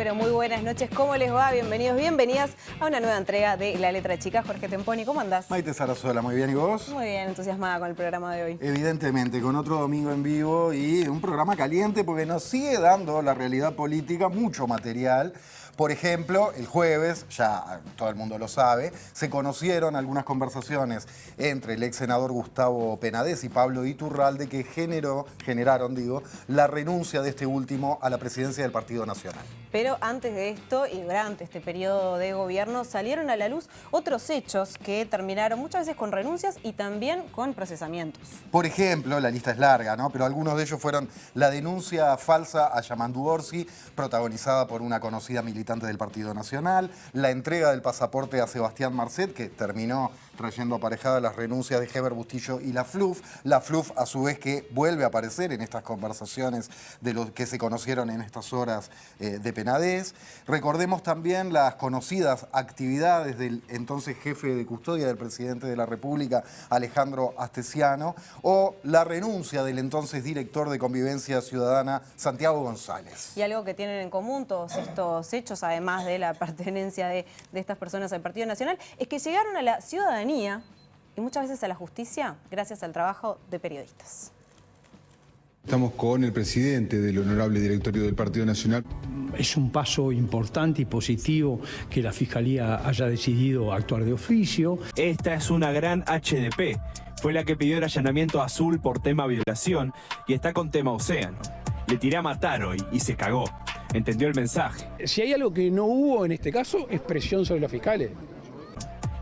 pero muy buenas noches. ¿Cómo les va? Bienvenidos, bienvenidas a una nueva entrega de La Letra Chica. Jorge Temponi, ¿cómo andás? Maite Sarasola, muy bien, ¿y vos? Muy bien, entusiasmada con el programa de hoy. Evidentemente, con otro domingo en vivo y un programa caliente porque nos sigue dando la realidad política mucho material. Por ejemplo, el jueves, ya todo el mundo lo sabe, se conocieron algunas conversaciones entre el ex senador Gustavo Penades y Pablo Iturralde que generaron la renuncia de este último a la presidencia del Partido Nacional. Pero antes de esto y durante este periodo de gobierno salieron a la luz otros hechos que terminaron muchas veces con renuncias y también con procesamientos. Por ejemplo, la lista es larga, ¿no? Pero algunos de ellos fueron la denuncia falsa a Yamandu Orsi, protagonizada por una conocida militante del Partido Nacional, la entrega del pasaporte a Sebastián Marcet, que terminó trayendo aparejada las renuncias de Heber Bustillo y la FLUF a su vez que vuelve a aparecer en estas conversaciones de los que se conocieron en estas horas de Penades. Recordemos también las conocidas actividades del entonces jefe de custodia del presidente de la República, Alejandro Astesiano, o la renuncia del entonces director de Convivencia Ciudadana, Santiago González. Y algo que tienen en común todos estos hechos, además de la pertenencia de estas personas al Partido Nacional, es que llegaron a la ciudadanía y muchas veces a la justicia gracias al trabajo de periodistas. Estamos con el presidente del honorable directorio del Partido Nacional. Es un paso importante y positivo que la Fiscalía haya decidido actuar de oficio. Esta es una gran HDP. Fue la que pidió el allanamiento Azul por tema violación y está con tema Océano. Le tiré a matar hoy y se cagó. ¿Entendió el mensaje? Si hay algo que no hubo en este caso, es presión sobre los fiscales.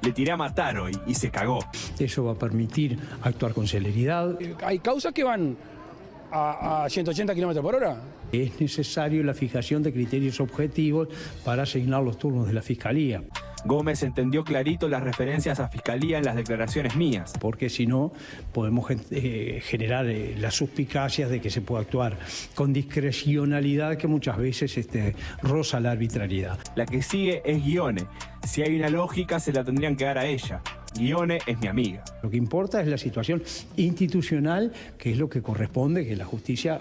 Le tiré a matar hoy y se cagó. Eso va a permitir actuar con celeridad. Hay causas que van a 180 kilómetros por hora. Es necesario la fijación de criterios objetivos para asignar los turnos de la Fiscalía. Gómez entendió clarito las referencias a Fiscalía en las declaraciones mías. Porque si no, podemos generar las suspicacias de que se puede actuar con discrecionalidad que muchas veces roza la arbitrariedad. La que sigue es Guione. Si hay una lógica, se la tendrían que dar a ella. Guione es mi amiga. Lo que importa es la situación institucional, que es lo que corresponde que la justicia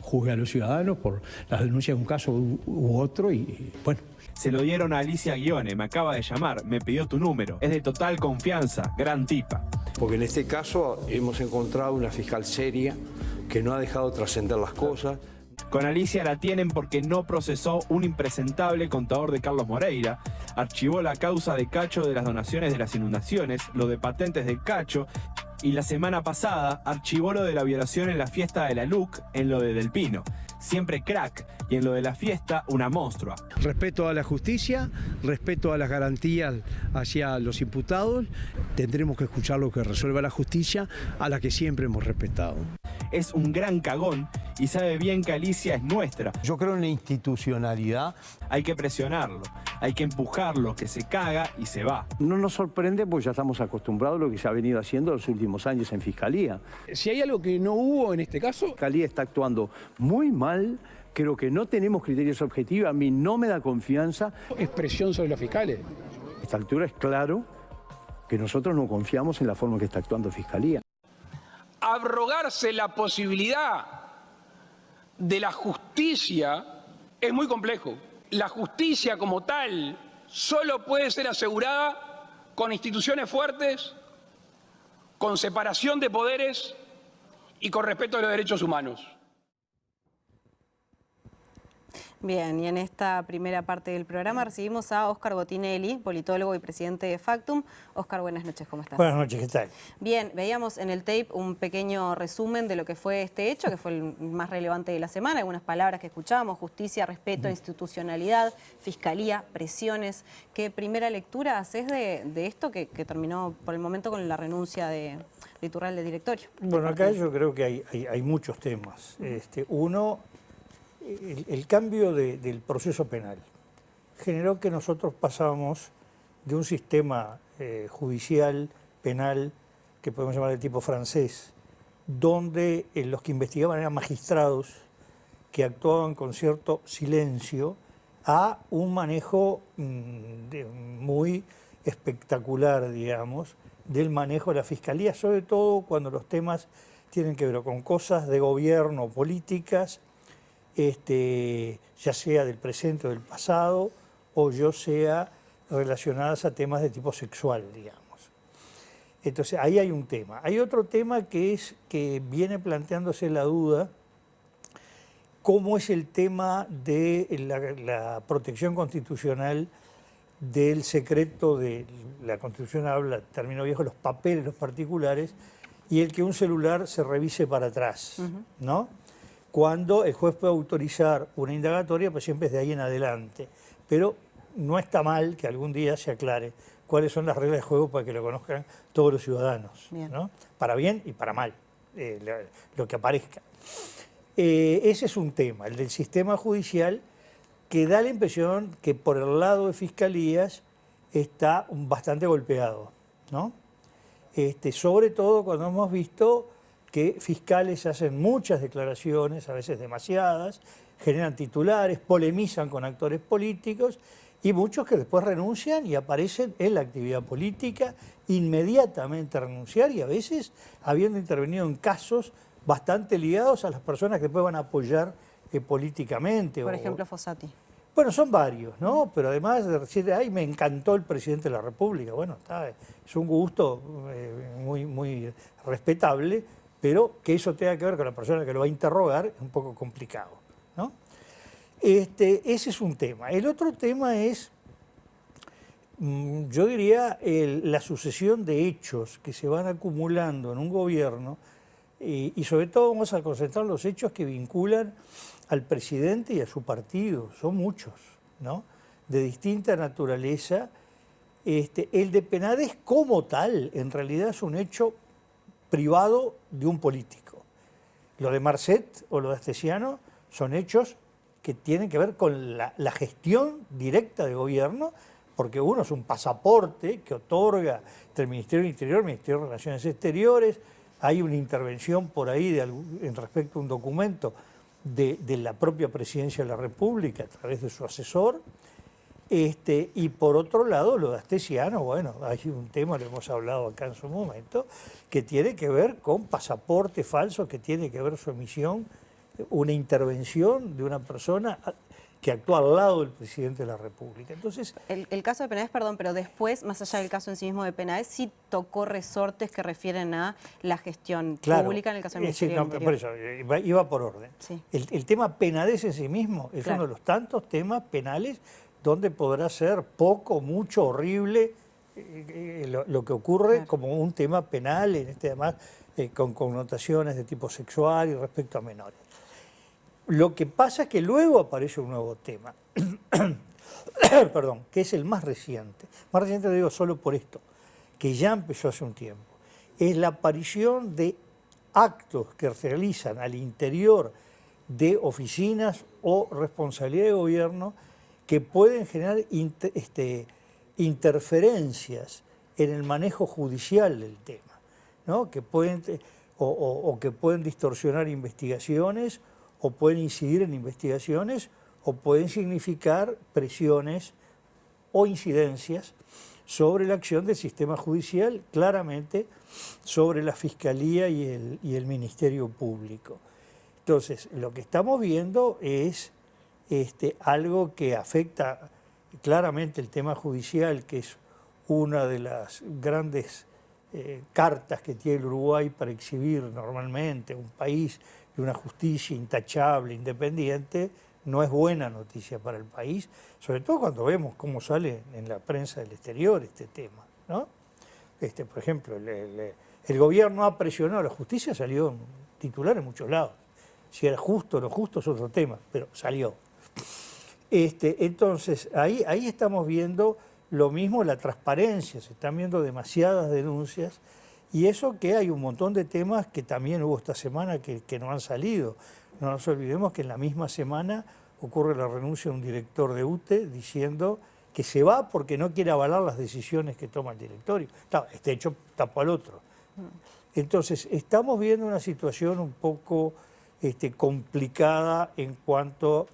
juzgue a los ciudadanos por las denuncias de un caso u otro y bueno. Se lo dieron a Alicia Guione, me acaba de llamar, me pidió tu número. Es de total confianza, gran tipa. Porque en este caso hemos encontrado una fiscal seria que no ha dejado trascender las cosas. Con Alicia la tienen porque no procesó un impresentable contador de Carlos Moreira, archivó la causa de Cacho de las donaciones de las inundaciones, lo de patentes de Cacho, y la semana pasada archivó lo de la violación en la fiesta de la LUC en lo de Del Pino. Siempre crack, y en lo de la fiesta, una monstrua. Respeto a la justicia, respeto a las garantías hacia los imputados. Tendremos que escuchar lo que resuelva la justicia, a la que siempre hemos respetado. Es un gran cagón y sabe bien que Alicia es nuestra. Yo creo en la institucionalidad. Hay que presionarlo, hay que empujarlo, que se caga y se va. No nos sorprende porque ya estamos acostumbrados a lo que se ha venido haciendo los últimos años en Fiscalía. Si hay algo que no hubo en este caso... La Fiscalía está actuando muy mal, creo que no tenemos criterios objetivos, a mí no me da confianza. Es presión sobre los fiscales. A esta altura es claro que nosotros no confiamos en la forma que está actuando Fiscalía. Abrogarse la posibilidad de la justicia es muy complejo. La justicia como tal solo puede ser asegurada con instituciones fuertes, con separación de poderes y con respeto a los derechos humanos. Bien, y en esta primera parte del programa recibimos a Óscar Botinelli, politólogo y presidente de Factum. Óscar, buenas noches, ¿cómo estás? Buenas noches, ¿qué tal? Bien, veíamos en el tape un pequeño resumen de lo que fue este hecho, que fue el más relevante de la semana, algunas palabras que escuchábamos: justicia, respeto, institucionalidad, fiscalía, presiones. ¿Qué primera lectura haces de esto que terminó por el momento con la renuncia de Iturralde de directorio? Bueno, acá yo creo que hay muchos temas. Uno, el cambio del proceso penal generó que nosotros pasábamos de un sistema judicial, penal, que podemos llamar de tipo francés, donde los que investigaban eran magistrados que actuaban con cierto silencio, a un manejo muy espectacular, digamos, del manejo de la Fiscalía, sobre todo cuando los temas tienen que ver con cosas de gobierno, políticas, ya sea del presente o del pasado, o yo sea relacionadas a temas de tipo sexual, digamos. Entonces, ahí hay un tema. Hay otro tema que viene planteándose la duda, cómo es el tema de la protección constitucional del secreto de la Constitución, habla, término viejo, los papeles, los particulares, y el que un celular se revise para atrás, ¿no? Cuando el juez puede autorizar una indagatoria, pues siempre es de ahí en adelante. Pero no está mal que algún día se aclare cuáles son las reglas de juego para que lo conozcan todos los ciudadanos, ¿no? Para bien y para mal, lo que aparezca. Ese es un tema, el del sistema judicial, que da la impresión que por el lado de fiscalías está bastante golpeado, ¿no? Sobre todo cuando hemos visto que fiscales hacen muchas declaraciones, a veces demasiadas, generan titulares, polemizan con actores políticos, y muchos que después renuncian y aparecen en la actividad política, inmediatamente a renunciar, y a veces habiendo intervenido en casos bastante ligados a las personas que después van a apoyar políticamente. Por ejemplo, Fossati. Bueno, son varios, ¿no? Pero además de decir, ay, me encantó el presidente de la República, bueno, es un gusto muy respetable, pero que eso tenga que ver con la persona que lo va a interrogar es un poco complicado, ¿no? Ese es un tema. El otro tema es, yo diría, la sucesión de hechos que se van acumulando en un gobierno, y sobre todo vamos a concentrar los hechos que vinculan al presidente y a su partido. Son muchos, ¿no? De distinta naturaleza. El de Penades como tal, en realidad es un hecho privado de un político. Lo de Marcet o lo de Astesiano son hechos que tienen que ver con la gestión directa de gobierno, porque uno es un pasaporte que otorga entre el Ministerio del Interior y el Ministerio de Relaciones Exteriores. Hay una intervención por ahí en respecto a un documento de la propia Presidencia de la República a través de su asesor. Y por otro lado, lo de Astesiano, bueno, hay un tema, lo hemos hablado acá en su momento, que tiene que ver con pasaporte falso, que tiene que ver su emisión, una intervención de una persona que actúa al lado del presidente de la República. Entonces, el caso de Penades, perdón, pero después, más allá del caso en sí mismo de Penades, sí tocó resortes que refieren a la gestión pública en el caso del Ministerio del Interior. Por eso, iba por orden. Sí. El tema Penades en sí mismo es uno de los tantos temas penales donde podrá ser poco, mucho, horrible lo que ocurre como un tema penal, además con connotaciones de tipo sexual y respecto a menores. Lo que pasa es que luego aparece un nuevo tema, perdón, que es el más reciente. Más reciente lo digo solo por esto, que ya empezó hace un tiempo. Es la aparición de actos que se realizan al interior de oficinas o responsabilidad de gobierno que pueden generar interferencias en el manejo judicial del tema, ¿no? Que pueden, o que pueden distorsionar investigaciones, o pueden incidir en investigaciones, o pueden significar presiones o incidencias sobre la acción del sistema judicial, claramente sobre la Fiscalía y el Ministerio Público. Entonces, lo que estamos viendo es algo que afecta claramente el tema judicial, que es una de las grandes cartas que tiene el Uruguay para exhibir normalmente un país de una justicia intachable, independiente. No es buena noticia para el país, sobre todo cuando vemos cómo sale en la prensa del exterior este tema, ¿no? Por ejemplo, el gobierno ha presionado a la justicia, salió en titular en muchos lados. Si era justo o no justo es otro tema, pero salió. Entonces, ahí estamos viendo lo mismo, la transparencia, se están viendo demasiadas denuncias, y eso que hay un montón de temas que también hubo esta semana que no han salido. No nos olvidemos que en la misma semana ocurre la renuncia de un director de UTE diciendo que se va porque no quiere avalar las decisiones que toma el directorio. Claro, este hecho tapó al otro. Entonces, estamos viendo una situación un poco complicada en cuanto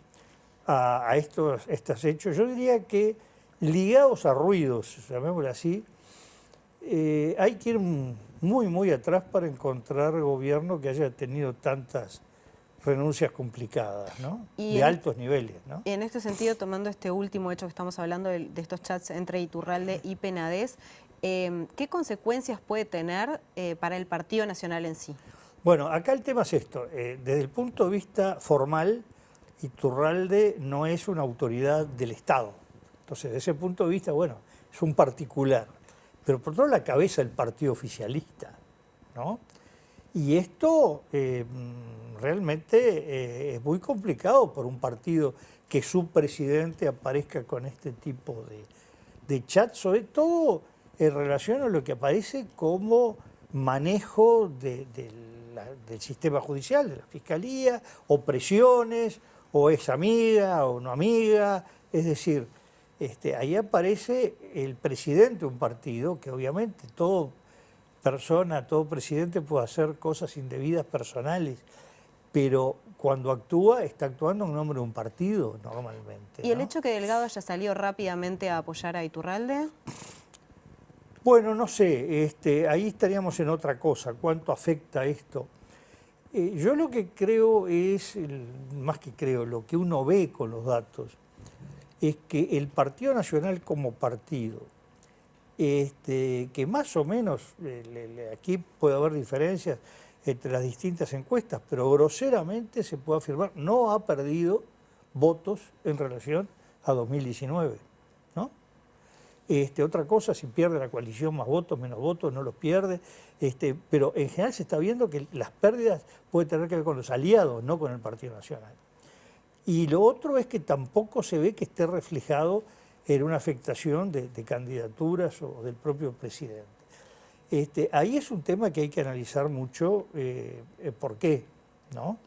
a estos hechos. Yo diría que ligados a ruidos, llamémoslo así, hay que ir muy, muy atrás para encontrar gobierno que haya tenido tantas renuncias complicadas, ¿no? Y De en- altos niveles, ¿no? En este sentido, tomando este último hecho que estamos hablando de estos chats entre Iturralde y Penades, ¿qué consecuencias puede tener para el Partido Nacional en sí? Bueno, acá el tema es esto. Desde el punto de vista formal, Iturralde no es una autoridad del Estado. Entonces, desde ese punto de vista, bueno, es un particular. Pero por otro lado, la cabeza del partido oficialista, ¿no? Y esto realmente es muy complicado por un partido que su presidente aparezca con este tipo de chat, sobre todo en relación a lo que aparece como manejo del sistema judicial, de la fiscalía, o presiones, o es amiga o no amiga. Es decir, ahí aparece el presidente de un partido que obviamente todo presidente puede hacer cosas indebidas personales, pero cuando actúa, está actuando en nombre de un partido normalmente. ¿Y el ¿no? hecho que Delgado haya salido rápidamente a apoyar a Iturralde? Bueno, no sé, ahí estaríamos en otra cosa, ¿cuánto afecta esto? Yo lo que creo es, más que creo, lo que uno ve con los datos, es que el Partido Nacional como partido, que más o menos, aquí puede haber diferencias entre las distintas encuestas, pero groseramente se puede afirmar, no ha perdido votos en relación a 2019, ¿no? Otra cosa, si pierde la coalición más votos, menos votos, no los pierde, pero en general se está viendo que las pérdidas pueden tener que ver con los aliados, no con el Partido Nacional. Y lo otro es que tampoco se ve que esté reflejado en una afectación de candidaturas o del propio presidente. Ahí es un tema que hay que analizar mucho, ¿por qué? ¿No?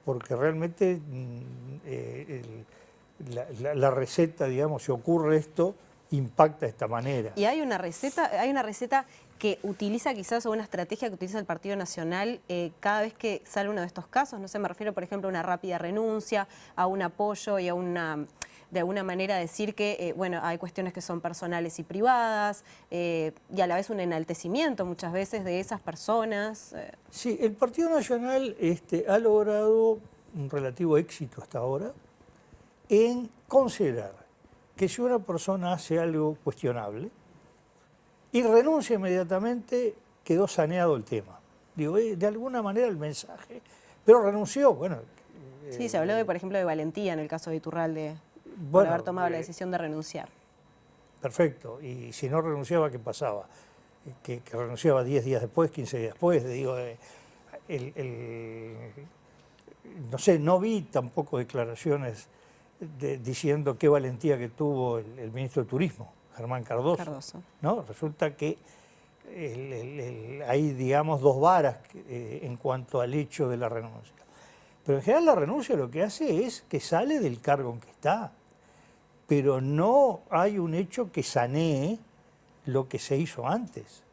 Porque realmente la receta, digamos, si ocurre esto, impacta de esta manera. Y hay una receta que utiliza quizás, o una estrategia que utiliza el Partido Nacional cada vez que sale uno de estos casos. No sé, me refiero, por ejemplo, a una rápida renuncia, a un apoyo y a de alguna manera decir que, bueno, hay cuestiones que son personales y privadas, y a la vez un enaltecimiento muchas veces de esas personas. Sí, el Partido Nacional ha logrado un relativo éxito hasta ahora en considerar que si una persona hace algo cuestionable y renuncia inmediatamente, quedó saneado el tema. Digo, de alguna manera el mensaje, pero renunció, bueno. Sí, se habló, por ejemplo, de valentía en el caso de Iturralde, por Bueno, haber tomado la decisión de renunciar. Perfecto, y si no renunciaba, ¿qué pasaba? Que renunciaba 10 días después, 15 días después, digo, no sé, no vi tampoco declaraciones diciendo qué valentía que tuvo el ministro de Turismo, Germán Cardoso. ¿No? Resulta que hay, digamos, dos varas en cuanto al hecho de la renuncia. Pero en general la renuncia lo que hace es que sale del cargo en que está, pero no hay un hecho que sanee lo que se hizo antes.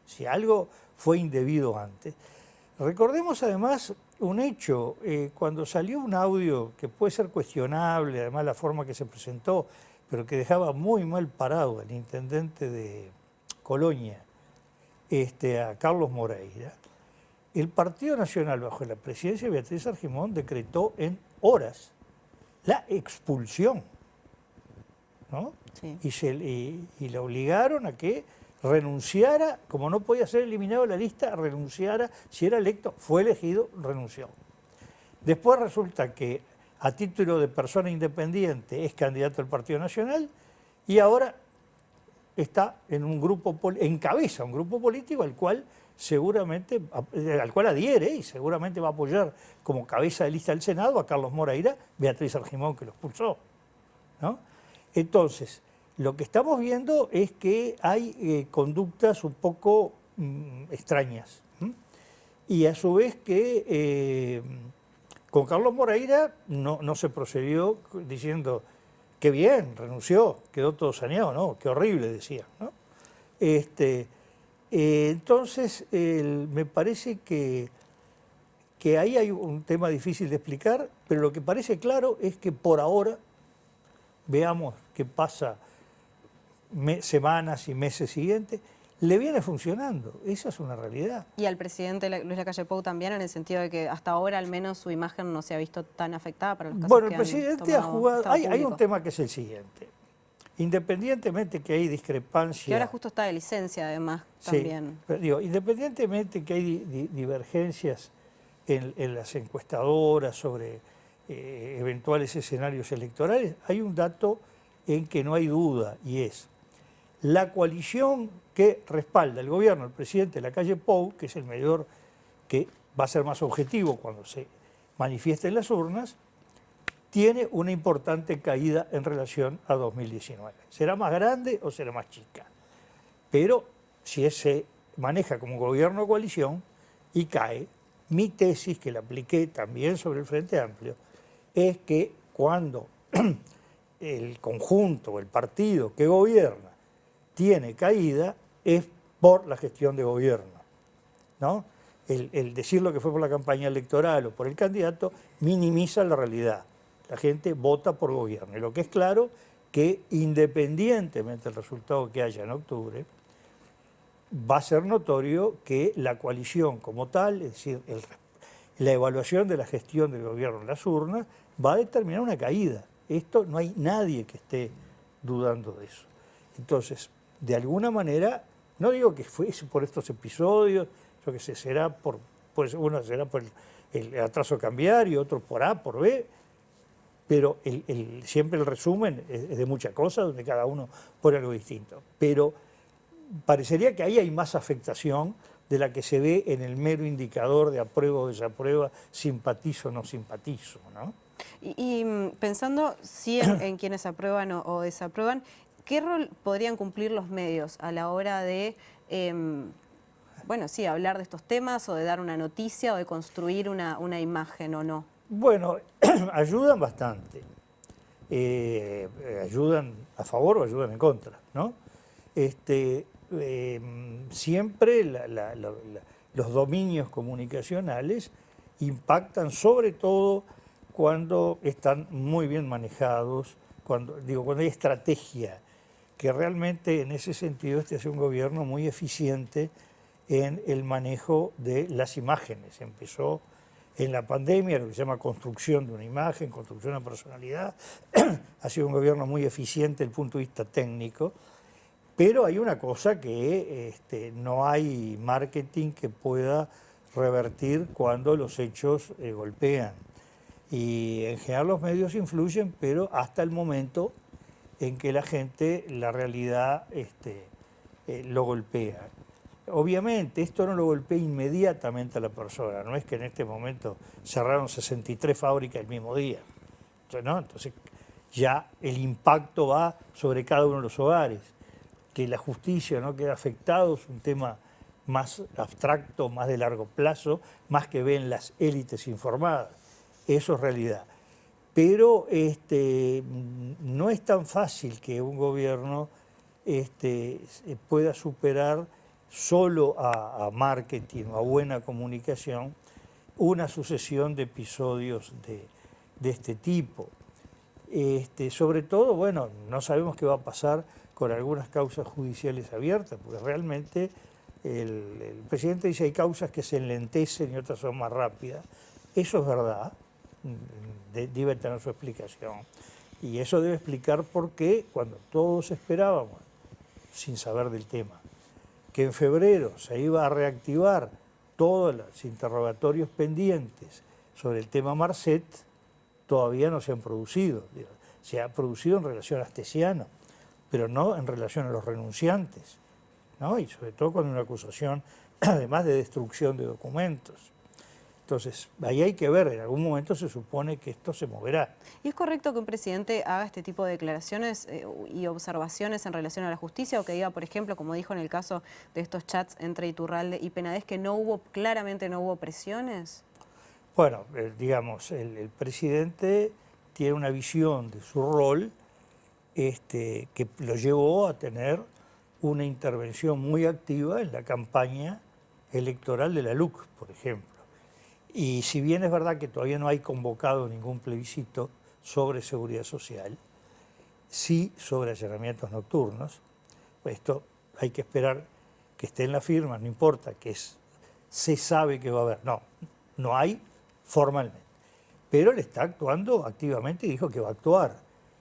Si algo fue indebido antes. Recordemos además un hecho, cuando salió un audio que puede ser cuestionable, además la forma que se presentó, pero que dejaba muy mal parado al intendente de Colonia, a Carlos Moreira, el Partido Nacional, bajo la presidencia de Beatriz Argimón, decretó en horas la expulsión, ¿no? Sí. Y le obligaron a que renunciara, como no podía ser eliminado de la lista, renunciara, si era electo, fue elegido, renunció. Después resulta que a título de persona independiente es candidato al Partido Nacional y ahora está en un grupo, encabeza un grupo político al cual adhiere y seguramente va a apoyar como cabeza de lista del Senado a Carlos Moreira, Beatriz Argimón, que lo expulsó, ¿no? Entonces, lo que estamos viendo es que hay conductas un poco extrañas. Y a su vez que con Carlos Moreira no se procedió diciendo qué bien, renunció, quedó todo saneado, ¿no? Qué horrible, decía, ¿no? Entonces, me parece que ahí hay un tema difícil de explicar, pero lo que parece claro es que por ahora, veamos qué pasa semanas y meses siguientes, le viene funcionando. Esa es una realidad. Y al presidente Luis Lacalle Pou también, en el sentido de que hasta ahora al menos su imagen no se ha visto tan afectada para los casos Bueno, que el presidente han ha tomado jugado... estado Hay un público. tema que es el siguiente. Independientemente que hay discrepancia... Que ahora justo está de licencia, además, Sí, también. pero digo, independientemente que hay divergencias en las encuestadoras sobre eventuales escenarios electorales, hay un dato en que no hay duda, y es la coalición que respalda el gobierno, el presidente Lacalle Pou, que es el medidor que va a ser más objetivo cuando se manifieste en las urnas, tiene una importante caída en relación a 2019. ¿Será más grande o será más chica? Pero si se maneja como gobierno de coalición y cae, mi tesis, que la apliqué también sobre el Frente Amplio, es que cuando el conjunto, el partido que gobierna, tiene caída, es por la gestión de gobierno, ¿no? El decir lo que fue por la campaña electoral o por el candidato minimiza la realidad. La gente vota por gobierno. Y lo que es claro, que independientemente del resultado que haya en octubre, va a ser notorio que la coalición como tal, es decir, la evaluación de la gestión del gobierno en las urnas, va a determinar una caída. Esto no hay nadie que esté dudando de eso. Entonces, de alguna manera, no digo que fuese por estos episodios, yo que sé, será por, pues uno será por el atraso cambiario, otro por A, por B, pero siempre el resumen es de muchas cosas, donde cada uno pone algo distinto. Pero parecería que ahí hay más afectación de la que se ve en el mero indicador de apruebo o desaprueba, simpatizo o no simpatizo, ¿no? Y pensando sí en quienes aprueban o desaprueban, ¿qué rol podrían cumplir los medios a la hora de, bueno, sí, hablar de estos temas o de dar una noticia o de construir una imagen o no? Bueno, ayudan bastante. Ayudan a favor o ayudan en contra, ¿no? Siempre los dominios comunicacionales impactan, sobre todo cuando están muy bien manejados, cuando hay estrategia, que realmente en ese sentido es un gobierno muy eficiente en el manejo de las imágenes. Empezó en la pandemia, lo que se llama construcción de una imagen, construcción de una personalidad. Ha sido un gobierno muy eficiente desde el punto de vista técnico, pero hay una cosa que no hay marketing que pueda revertir cuando los hechos golpean. Y en general los medios influyen, pero hasta el momento en que la gente, la realidad lo golpea. Obviamente esto no lo golpea inmediatamente a la persona, no es que en este momento cerraron 63 fábricas el mismo día, ¿no? Entonces ya el impacto va sobre cada uno de los hogares. Que la justicia no quede afectado es un tema más abstracto, más de largo plazo, más que ven las élites informadas. Eso es realidad. Pero no es tan fácil que un gobierno pueda superar solo a marketing o a buena comunicación una sucesión de episodios de este tipo. Sobre todo, bueno, no sabemos qué va a pasar con algunas causas judiciales abiertas, porque realmente el presidente dice que hay causas que se enlentecen y otras son más rápidas. Eso es verdad, debe tener su explicación. Y eso debe explicar por qué cuando todos esperábamos, sin saber del tema, que en febrero se iba a reactivar todos los interrogatorios pendientes sobre el tema Marcet, todavía no se han producido. Se ha producido en relación a Astesiano, pero no en relación a los renunciantes, ¿no? Y sobre todo cuando una acusación, además de destrucción de documentos. Entonces, ahí hay que ver, en algún momento se supone que esto se moverá. ¿Y es correcto que un presidente haga este tipo de declaraciones y observaciones en relación a la justicia, o que diga, por ejemplo, como dijo en el caso de estos chats entre Iturralde y Penades, que claramente no hubo presiones? Bueno, digamos, el presidente tiene una visión de su rol que lo llevó a tener una intervención muy activa en la campaña electoral de la LUC, por ejemplo. Y si bien es verdad que todavía no hay convocado ningún plebiscito sobre seguridad social, sí sobre allanamientos nocturnos. Esto hay que esperar que esté en la firma, no importa, se sabe que va a haber. No, no hay formalmente. Pero él está actuando activamente y dijo que va a actuar.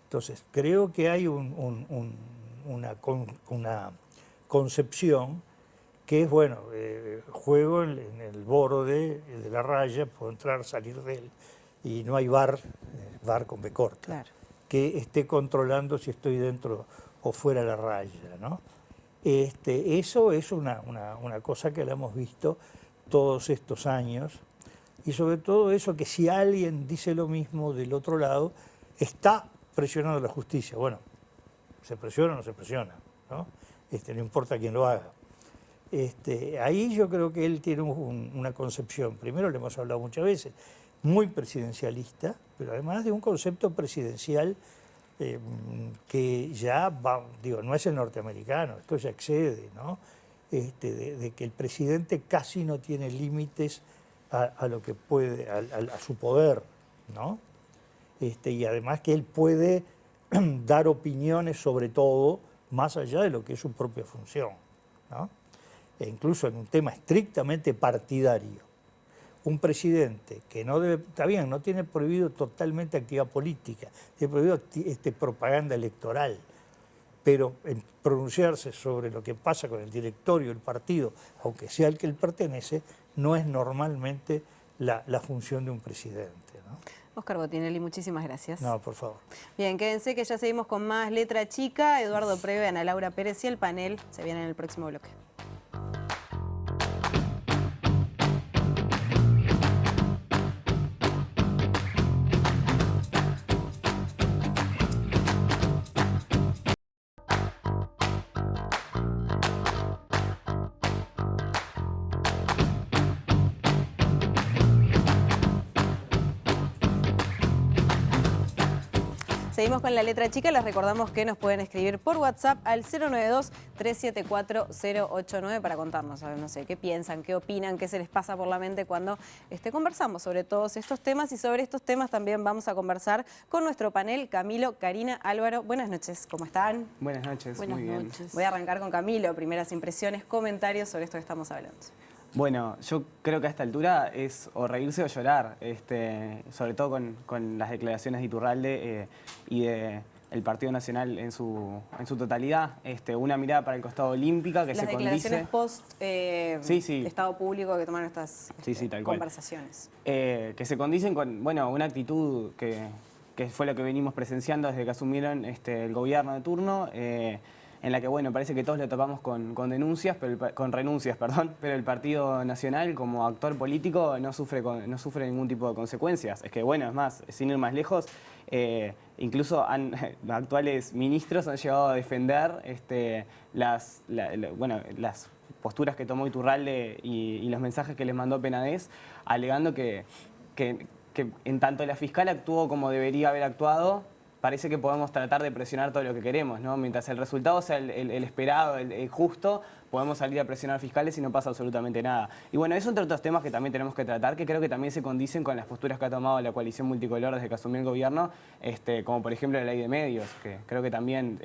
Entonces, creo que hay una concepción que es, bueno, juego en el borde de la raya, puedo entrar, salir de él, y no hay VAR con B corta, Claro. que esté controlando si estoy dentro o fuera de la raya, ¿no? Eso es una cosa que la hemos visto todos estos años, y sobre todo eso que si alguien dice lo mismo del otro lado, está presionando a la justicia. Bueno, se presiona o no se presiona, ¿no? No importa quién lo haga. Ahí yo creo que él tiene una concepción, primero le hemos hablado muchas veces, muy presidencialista, pero además de un concepto presidencial que ya va, digo, no es el norteamericano, esto ya excede, ¿no? De que el presidente casi no tiene límites a lo que puede, a su poder, ¿no? Y además que él puede dar opiniones sobre todo, más allá de lo que es su propia función, ¿no? E incluso en un tema estrictamente partidario. Un presidente que no debe, está bien, no tiene prohibido totalmente actividad política, tiene prohibido propaganda electoral, pero en pronunciarse sobre lo que pasa con el directorio del partido, aunque sea el que él pertenece, no es normalmente la función de un presidente, ¿no? Oscar Botinelli, muchísimas gracias. No, por favor. Bien, quédense que ya seguimos con más Letra Chica. Eduardo Preve, Ana Laura Pérez y el panel se viene en el próximo bloque. Seguimos con la Letra Chica, les recordamos que nos pueden escribir por WhatsApp al 092-374-089 para contarnos, no sé, qué piensan, qué opinan, qué se les pasa por la mente cuando conversamos sobre todos estos temas, y sobre estos temas también vamos a conversar con nuestro panel, Camilo, Karina, Álvaro. Buenas noches, ¿cómo están? Buenas noches, muy bien. Voy a arrancar con Camilo, primeras impresiones, comentarios sobre esto que estamos hablando. Bueno, yo creo que a esta altura es o reírse o llorar, sobre todo con las declaraciones de Iturralde y del Partido Nacional en su totalidad. Una mirada para el costado olímpica que las se condice... Las declaraciones post sí. Estado público que tomaron estas tal cual. conversaciones. Que se condicen con, bueno, una actitud que fue lo que venimos presenciando desde que asumieron el gobierno de turno, en la que, bueno, parece que todos lo topamos con renuncias, pero el Partido Nacional como actor político no sufre ningún tipo de consecuencias. Es que, bueno, es más, sin ir más lejos, incluso actuales ministros han llegado a defender las posturas que tomó Iturralde y los mensajes que les mandó Penades, alegando que en tanto la fiscal actuó como debería haber actuado, parece que podemos tratar de presionar todo lo que queremos, ¿no? Mientras el resultado sea el esperado, el justo, podemos salir a presionar fiscales y no pasa absolutamente nada. Y bueno, eso entre otros temas que también tenemos que tratar, que creo que también se condicen con las posturas que ha tomado la coalición multicolor desde que asumió el gobierno, como por ejemplo la ley de medios, que creo que también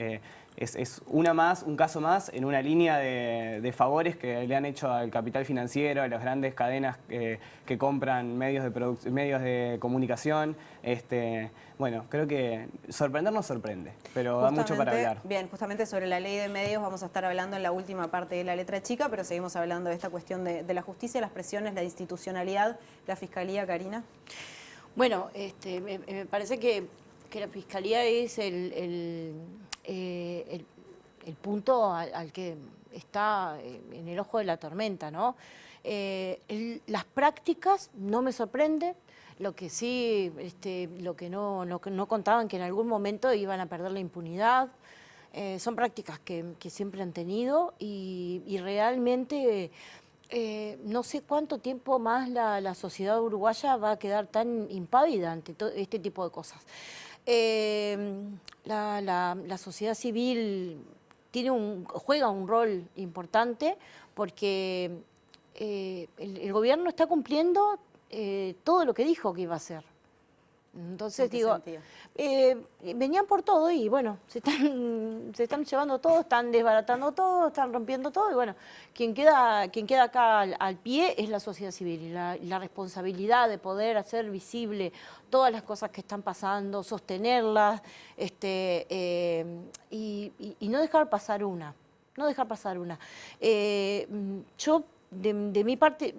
es un caso más en una línea de favores que le han hecho al capital financiero, a las grandes cadenas que compran medios de comunicación. Bueno, creo que sorprender nos sorprende, pero da mucho para hablar. Bien, justamente sobre la ley de medios vamos a estar hablando en la última parte de la Letra Chica, pero seguimos hablando de esta cuestión de la justicia, las presiones, la institucionalidad, la fiscalía. Karina. Bueno, me parece que la fiscalía es el punto al que está en el ojo de la tormenta, ¿no? Las prácticas no me sorprende. Lo que sí, lo que no contaban, que en algún momento iban a perder la impunidad. Son prácticas que siempre han tenido y realmente no sé cuánto tiempo más la sociedad uruguaya va a quedar tan impávida ante todo este tipo de cosas. La sociedad civil juega un rol importante porque el gobierno está cumpliendo todo lo que dijo que iba a hacer. Entonces ¿En qué digo, sentido? venían por todo y bueno, se están llevando todo, están desbaratando todo, están rompiendo todo y bueno, quien queda acá al pie es la sociedad civil y la responsabilidad de poder hacer visible todas las cosas que están pasando, sostenerlas y no dejar pasar una, no dejar pasar una. Yo, de mi parte,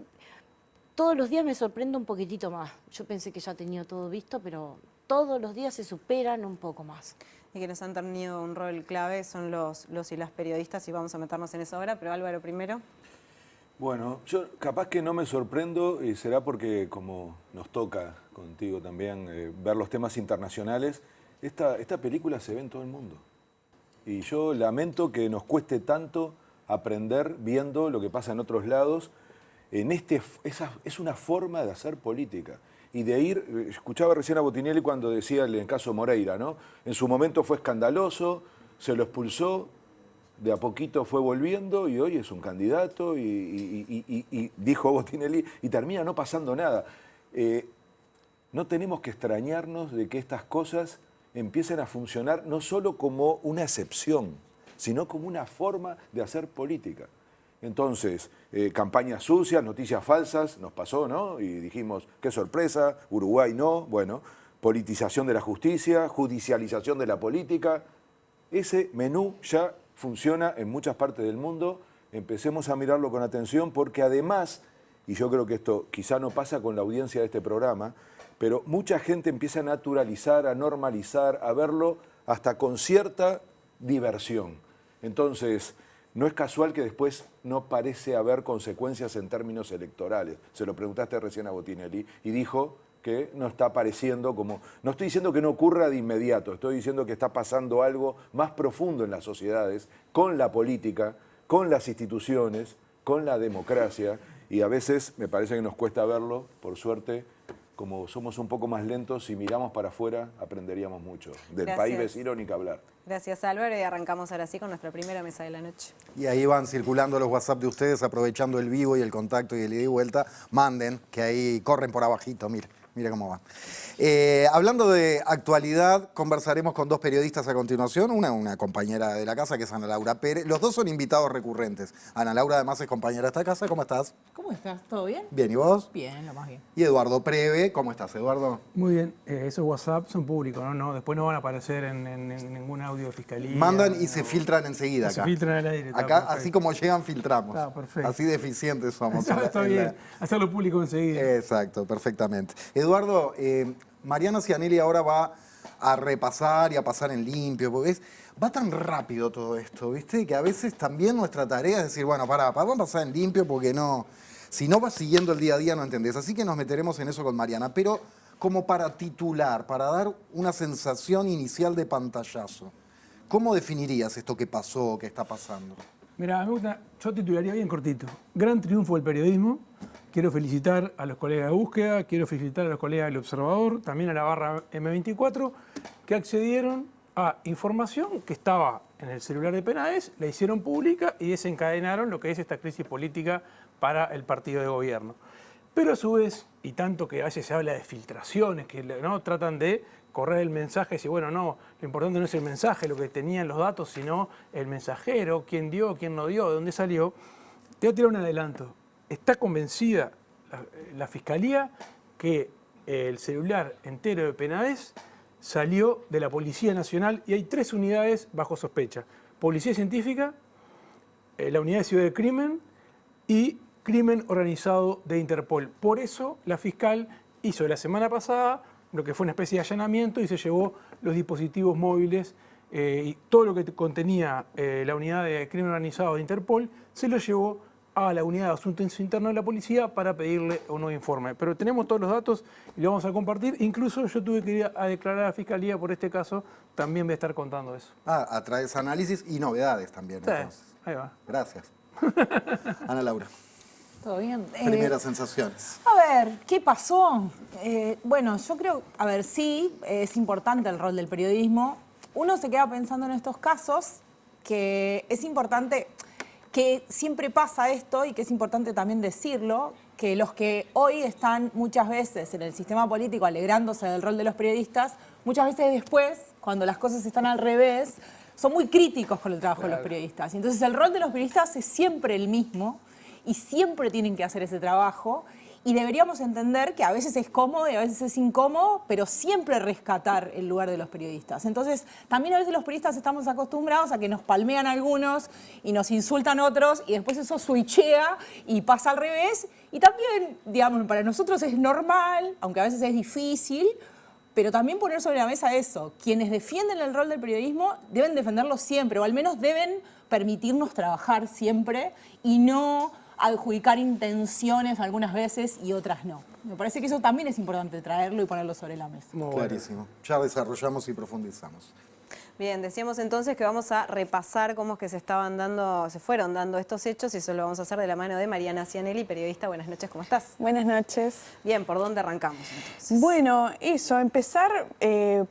todos los días me sorprendo un poquitito más. Yo pensé que ya tenía todo visto, pero todos los días se superan un poco más. Y quienes han tenido un rol clave son los y las periodistas, y vamos a meternos en eso ahora, pero Álvaro primero. Bueno, yo capaz que no me sorprendo y será porque como nos toca contigo también ver los temas internacionales, esta película se ve en todo el mundo. Y yo lamento que nos cueste tanto aprender viendo lo que pasa en otros lados. Es una forma de hacer política y de ir, escuchaba recién a Botinelli cuando decía el caso Moreira, ¿no? En su momento fue escandaloso, se lo expulsó, de a poquito fue volviendo y hoy es un candidato y dijo Botinelli, y termina no pasando nada. No tenemos que extrañarnos de que estas cosas empiecen a funcionar no solo como una excepción, sino como una forma de hacer política. Entonces, campañas sucias, noticias falsas, nos pasó, ¿no? Y dijimos, qué sorpresa, Uruguay no, bueno, politización de la justicia, judicialización de la política. Ese menú ya funciona en muchas partes del mundo, empecemos a mirarlo con atención porque además, y yo creo que esto quizá no pasa con la audiencia de este programa, pero mucha gente empieza a naturalizar, a normalizar, a verlo hasta con cierta diversión. Entonces, no es casual que después no parece haber consecuencias en términos electorales. Se lo preguntaste recién a Botinelli y dijo que no está apareciendo como... No estoy diciendo que no ocurra de inmediato, estoy diciendo que está pasando algo más profundo en las sociedades, con la política, con las instituciones, con la democracia, y a veces me parece que nos cuesta verlo, por suerte, como somos un poco más lentos, si miramos para afuera aprenderíamos mucho. Del país vecino ni que hablar. Gracias Álvaro, y arrancamos ahora sí con nuestra primera mesa de la noche. Y ahí van circulando los WhatsApp de ustedes, aprovechando el vivo y el contacto y el ida y vuelta. Manden, que ahí corren por abajito, mira cómo va. Hablando de actualidad, conversaremos con dos periodistas a continuación. Una compañera de la casa, que es Ana Laura Pérez. Los dos son invitados recurrentes. Ana Laura además es compañera de esta casa. ¿Cómo estás? ¿Cómo estás? ¿Todo bien? Bien, ¿y vos? Bien, lo más bien. Y Eduardo Preve. ¿Cómo estás, Eduardo? Muy bien. Esos WhatsApp son públicos, ¿no? Después no van a aparecer en ningún audio de fiscalía. Mandan y se filtran enseguida acá. Se filtran al aire. Acá, así como llegan, filtramos. Está perfecto. Así de eficientes somos. Está bien. Hacerlo público enseguida. Exacto, perfectamente. Eduardo, Mariana Cianelli ahora va a repasar y a pasar en limpio, porque va tan rápido todo esto, ¿viste? Que a veces también nuestra tarea es decir, bueno, vamos a pasar en limpio porque no, si no vas siguiendo el día a día no entendés. Así que nos meteremos en eso con Mariana, pero como para titular, para dar una sensación inicial de pantallazo, ¿cómo definirías esto que pasó, que está pasando? Mira, me gusta, yo titularía bien cortito. Gran triunfo del periodismo. Quiero felicitar a los colegas de Búsqueda, quiero felicitar a los colegas del Observador, también a la barra M24, que accedieron a información que estaba en el celular de Penaes, la hicieron pública y desencadenaron lo que es esta crisis política para el partido de gobierno. Pero a su vez, y tanto que a veces se habla de filtraciones, que ¿no? tratan de correr el mensaje y decir, bueno, no, lo importante no es el mensaje, lo que tenían los datos, sino el mensajero, quién dio, quién no dio, de dónde salió. Te voy a tirar un adelanto. Está convencida la Fiscalía que el celular entero de Penaes salió de la Policía Nacional y hay 3 unidades bajo sospecha. Policía Científica, la Unidad de Ciudad de Crimen y Crimen Organizado de Interpol. Por eso la fiscal hizo la semana pasada lo que fue una especie de allanamiento y se llevó los dispositivos móviles y todo lo que contenía la Unidad de Crimen Organizado de Interpol se lo llevó a la Unidad de Asuntos Internos de la Policía para pedirle un nuevo informe. Pero tenemos todos los datos y lo vamos a compartir. Incluso yo tuve que ir a declarar a la Fiscalía por este caso. También voy a estar contando eso. Traes análisis y novedades también. Sí, entonces. ahí va. Gracias. Ana Laura. ¿Todo bien? Primeras sensaciones. A ver, ¿qué pasó? Bueno, yo creo, a ver, sí, es importante el rol del periodismo. Uno se queda pensando en estos casos que es importante... que siempre pasa esto y que es importante también decirlo, que los que hoy están muchas veces en el sistema político alegrándose del rol de los periodistas, muchas veces después, cuando las cosas están al revés, son muy críticos con el trabajo de los periodistas. Entonces el rol de los periodistas es siempre el mismo y siempre tienen que hacer ese trabajo. Y deberíamos entender que a veces es cómodo y a veces es incómodo, pero siempre rescatar el lugar de los periodistas. Entonces, también a veces los periodistas estamos acostumbrados a que nos palmean algunos y nos insultan otros y después eso switchea y pasa al revés. Y también, digamos, para nosotros es normal, aunque a veces es difícil, pero también poner sobre la mesa eso. Quienes defienden el rol del periodismo deben defenderlo siempre, o al menos deben permitirnos trabajar siempre y no adjudicar intenciones algunas veces y otras no. Me parece que eso también es importante traerlo y ponerlo sobre la mesa. Clarísimo. Ya desarrollamos y profundizamos. Bien, decíamos entonces que vamos a repasar cómo es que se fueron dando estos hechos y eso lo vamos a hacer de la mano de Mariana Cianelli, periodista. Buenas noches, ¿cómo estás? Buenas noches. Bien, ¿por dónde arrancamos entonces? Bueno, eso, empezar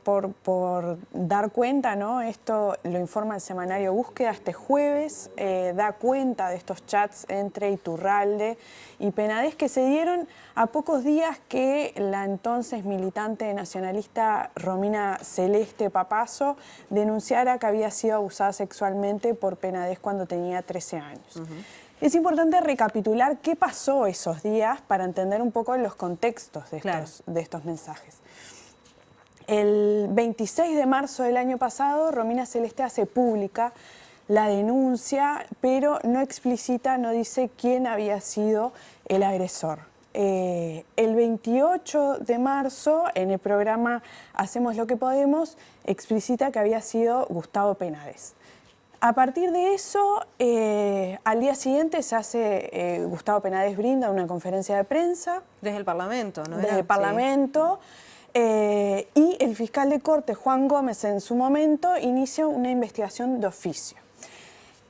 por dar cuenta, ¿no? Esto lo informa el semanario Búsqueda este jueves, da cuenta de estos chats entre Iturralde y Penades que se dieron a pocos días que la entonces militante nacionalista Romina Celeste Papazo denunciara que había sido abusada sexualmente por Penades cuando tenía 13 años. Es importante recapitular qué pasó esos días para entender un poco los contextos de estos mensajes. El 26 de marzo del año pasado, Romina Celeste hace pública la denuncia, pero no explicita, no dice quién había sido el agresor. El 28 de marzo, en el programa Hacemos lo que podemos, explicita que había sido Gustavo Penades. A partir de eso, al día siguiente se hace, Gustavo Penades brinda una conferencia de prensa. Desde el Parlamento, ¿no? Desde el Parlamento. Y el fiscal de corte, Juan Gómez, en su momento, inicia una investigación de oficio.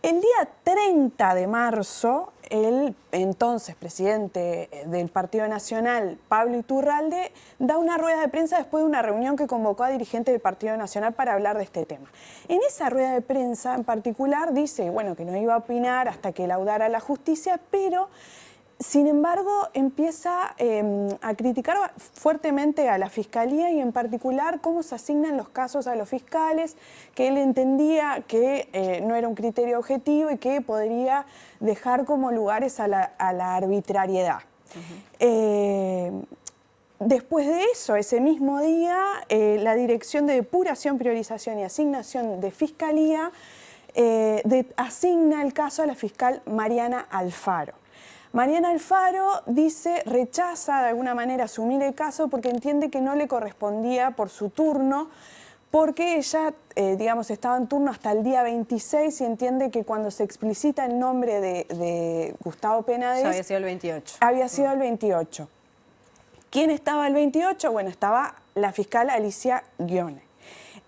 El día 30 de marzo, el entonces presidente del Partido Nacional, Pablo Iturralde, da una rueda de prensa después de una reunión que convocó a dirigentes del Partido Nacional para hablar de este tema. En esa rueda de prensa en particular dice, bueno, que no iba a opinar hasta que laudara la justicia, pero sin embargo empieza a criticar fuertemente a la Fiscalía y en particular cómo se asignan los casos a los fiscales, que él entendía que no era un criterio objetivo y que podría dejar como lugares a la arbitrariedad. Después de eso, ese mismo día, la Dirección de Depuración, Priorización y Asignación de Fiscalía asigna el caso a la fiscal Mariana Alfaro. Mariana Alfaro dice, rechaza de alguna manera asumir el caso porque entiende que no le correspondía por su turno, porque ella, digamos, estaba en turno hasta el día 26 y entiende que cuando se explicita el nombre de Gustavo Penades... Ya había sido el 28. Había sido el 28. ¿Quién estaba el 28? Bueno, estaba la fiscal Alicia Ghione,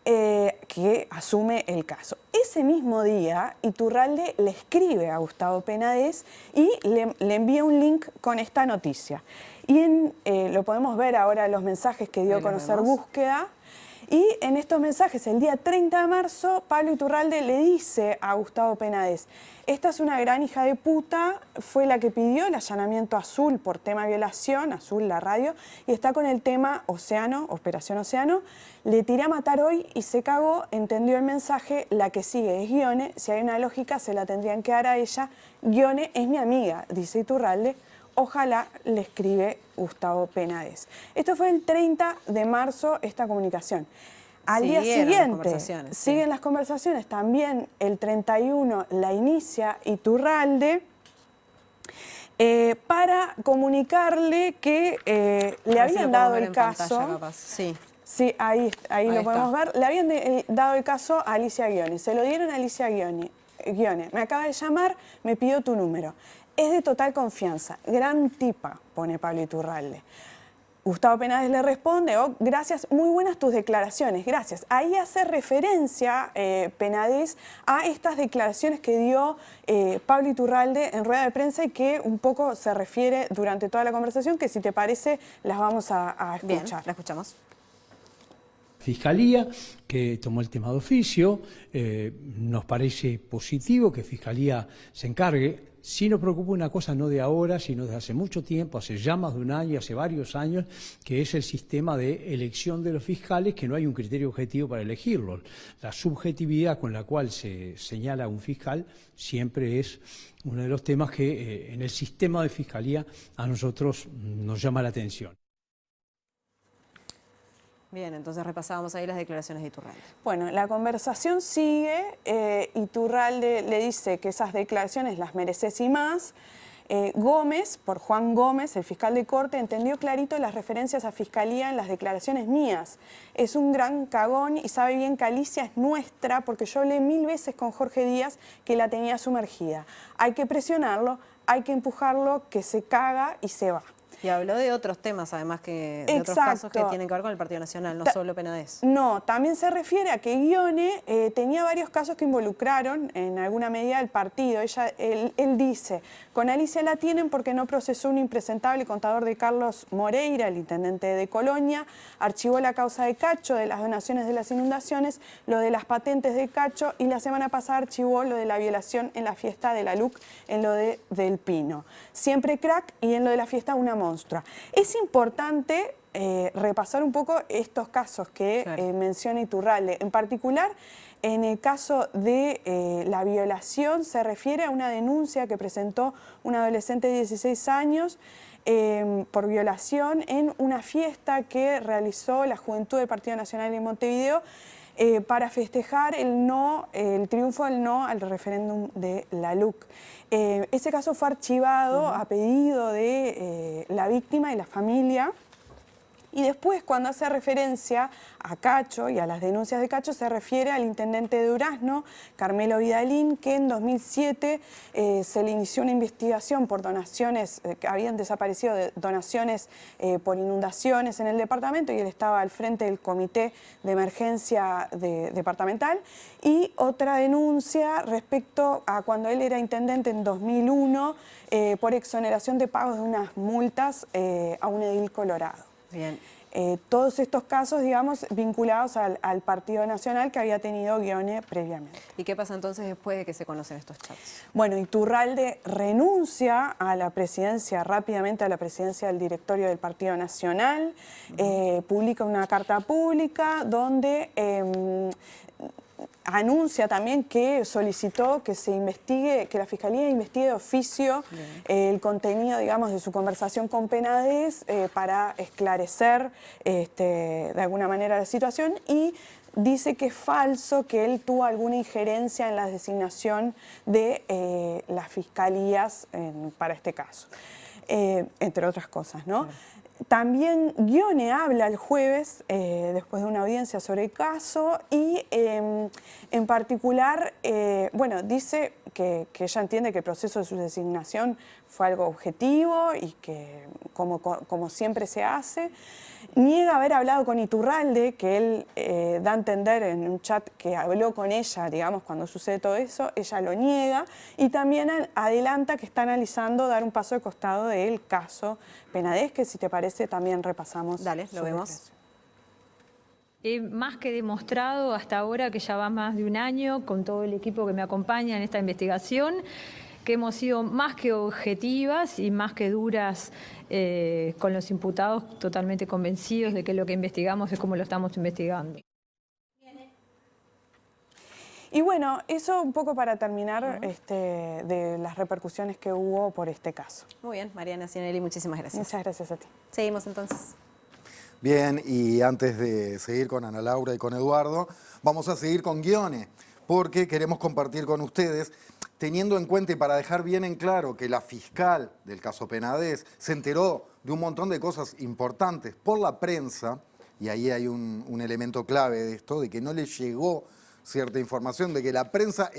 que asume el caso. Ese mismo día, Iturralde le escribe a Gustavo Penades y le envía un link con esta noticia. Y lo podemos ver ahora los mensajes que dio a conocer Búsqueda. Y en estos mensajes, el día 30 de marzo, Pablo Iturralde le dice a Gustavo Penades, esta es una gran hija de puta, fue la que pidió el allanamiento a Azul por tema violación, Azul la radio, y está con el tema Océano, Operación Océano, le tiré a matar hoy y se cagó, entendió el mensaje, la que sigue es Ghione, si hay una lógica se la tendrían que dar a ella, Ghione es mi amiga, dice Iturralde, ojalá le escribe Gustavo Penades. Esto fue el 30 de marzo, esta comunicación. Al día siguiente siguen las conversaciones, también el 31 la inicia Iturralde para comunicarle que le habían dado el caso. Sí, ahí lo podemos ver. Le habían dado el caso a Alicia Ghione. Se lo dieron a Alicia Ghione. Me acaba de llamar, me pidió tu número. Es de total confianza. Gran tipa, pone Pablo Iturralde. Gustavo Penades le responde, oh, gracias, muy buenas tus declaraciones, gracias. Ahí hace referencia Penades a estas declaraciones que dio Pablo Iturralde en rueda de prensa y que un poco se refiere durante toda la conversación, que si te parece las vamos a escuchar. Bien, la escuchamos. Fiscalía, que tomó el tema de oficio, nos parece positivo que Fiscalía se encargue sí nos preocupa una cosa no de ahora, sino de hace mucho tiempo, hace ya más de un año, hace varios años, que es el sistema de elección de los fiscales, que no hay un criterio objetivo para elegirlos. La subjetividad con la cual se señala un fiscal siempre es uno de los temas que en el sistema de fiscalía a nosotros nos llama la atención. Bien, entonces repasábamos ahí las declaraciones de Iturralde. Bueno, la conversación sigue. Iturralde le dice que esas declaraciones las mereces y más. Gómez, por Juan Gómez, el fiscal de corte, entendió clarito las referencias a fiscalía en las declaraciones mías. Es un gran cagón y sabe bien que Alicia es nuestra porque yo hablé 1000 veces con Jorge Díaz que la tenía sumergida. Hay que presionarlo, hay que empujarlo, que se caga y se va. Y habló de otros temas, además, que de otros casos que tienen que ver con el Partido Nacional, no solo Penades. No, también se refiere a que Ghione tenía varios casos que involucraron en alguna medida el partido. Él dice, con Alicia la tienen porque no procesó un impresentable contador de Carlos Moreira, el intendente de Colonia, archivó la causa de Cacho, de las donaciones de las inundaciones, lo de las patentes de Cacho y la semana pasada archivó lo de la violación en la fiesta de la LUC, en lo de Del Pino. Siempre crack y en lo de la fiesta una monstrua. Es importante repasar un poco estos casos que menciona Iturralde. En particular, en el caso de la violación, se refiere a una denuncia que presentó un adolescente de 16 años por violación en una fiesta que realizó la Juventud del Partido Nacional en Montevideo para festejar el triunfo del no al referéndum de la LUC. Ese caso fue archivado a pedido de la víctima y la familia. Y después, cuando hace referencia a Cacho y a las denuncias de Cacho, se refiere al intendente de Durazno, Carmelo Vidalín, que en 2007 se le inició una investigación por donaciones, que habían desaparecido donaciones por inundaciones en el departamento, y él estaba al frente del comité de emergencia departamental. Y otra denuncia respecto a cuando él era intendente en 2001 por exoneración de pagos de unas multas a un edil colorado. Bien. Todos estos casos, digamos, vinculados al Partido Nacional que había tenido Ghione previamente. ¿Y qué pasa entonces después de que se conocen estos chats? Bueno, Iturralde renuncia a la presidencia, rápidamente a la presidencia del directorio del Partido Nacional, publica una carta pública donde anuncia también que solicitó que se investigue, que la Fiscalía investigue de oficio el contenido, digamos, de su conversación con Penades para esclarecer de alguna manera la situación, y dice que es falso que él tuvo alguna injerencia en la designación de las fiscalías para este caso, entre otras cosas, ¿no? También Ghione habla el jueves, después de una audiencia sobre el caso, y en particular, bueno, dice que ella entiende que el proceso de su designación fue algo objetivo y que como siempre se hace. Niega haber hablado con Iturralde, que él da a entender en un chat que habló con ella, digamos, cuando sucede todo eso. Ella lo niega y también adelanta que está analizando dar un paso de costado del caso Penades, que si te parece también repasamos. Dale, lo vemos. He más que demostrado hasta ahora, que ya va más de un año, con todo el equipo que me acompaña en esta investigación, que hemos sido más que objetivas y más que duras con los imputados, totalmente convencidos de que lo que investigamos es como lo estamos investigando. Y bueno, eso un poco para terminar de las repercusiones que hubo por este caso. Muy bien, Mariana Cianelli, muchísimas gracias. Muchas gracias a ti. Seguimos entonces. Bien, y antes de seguir con Ana Laura y con Eduardo, vamos a seguir con Ghione, porque queremos compartir con ustedes, teniendo en cuenta y para dejar bien en claro que la fiscal del caso Penades se enteró de un montón de cosas importantes por la prensa, y ahí hay un elemento clave de esto, de que no le llegó cierta información, de que la prensa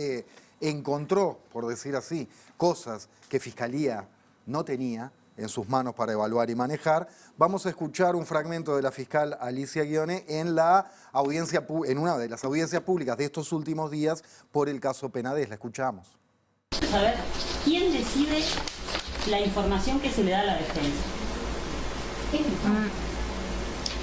encontró, por decir así, cosas que Fiscalía no tenía en sus manos para evaluar y manejar. Vamos a escuchar un fragmento de la fiscal Alicia Ghione en una de las audiencias públicas de estos últimos días por el caso Penades. La escuchamos. A ver, ¿quién decide la información que se le da a la defensa?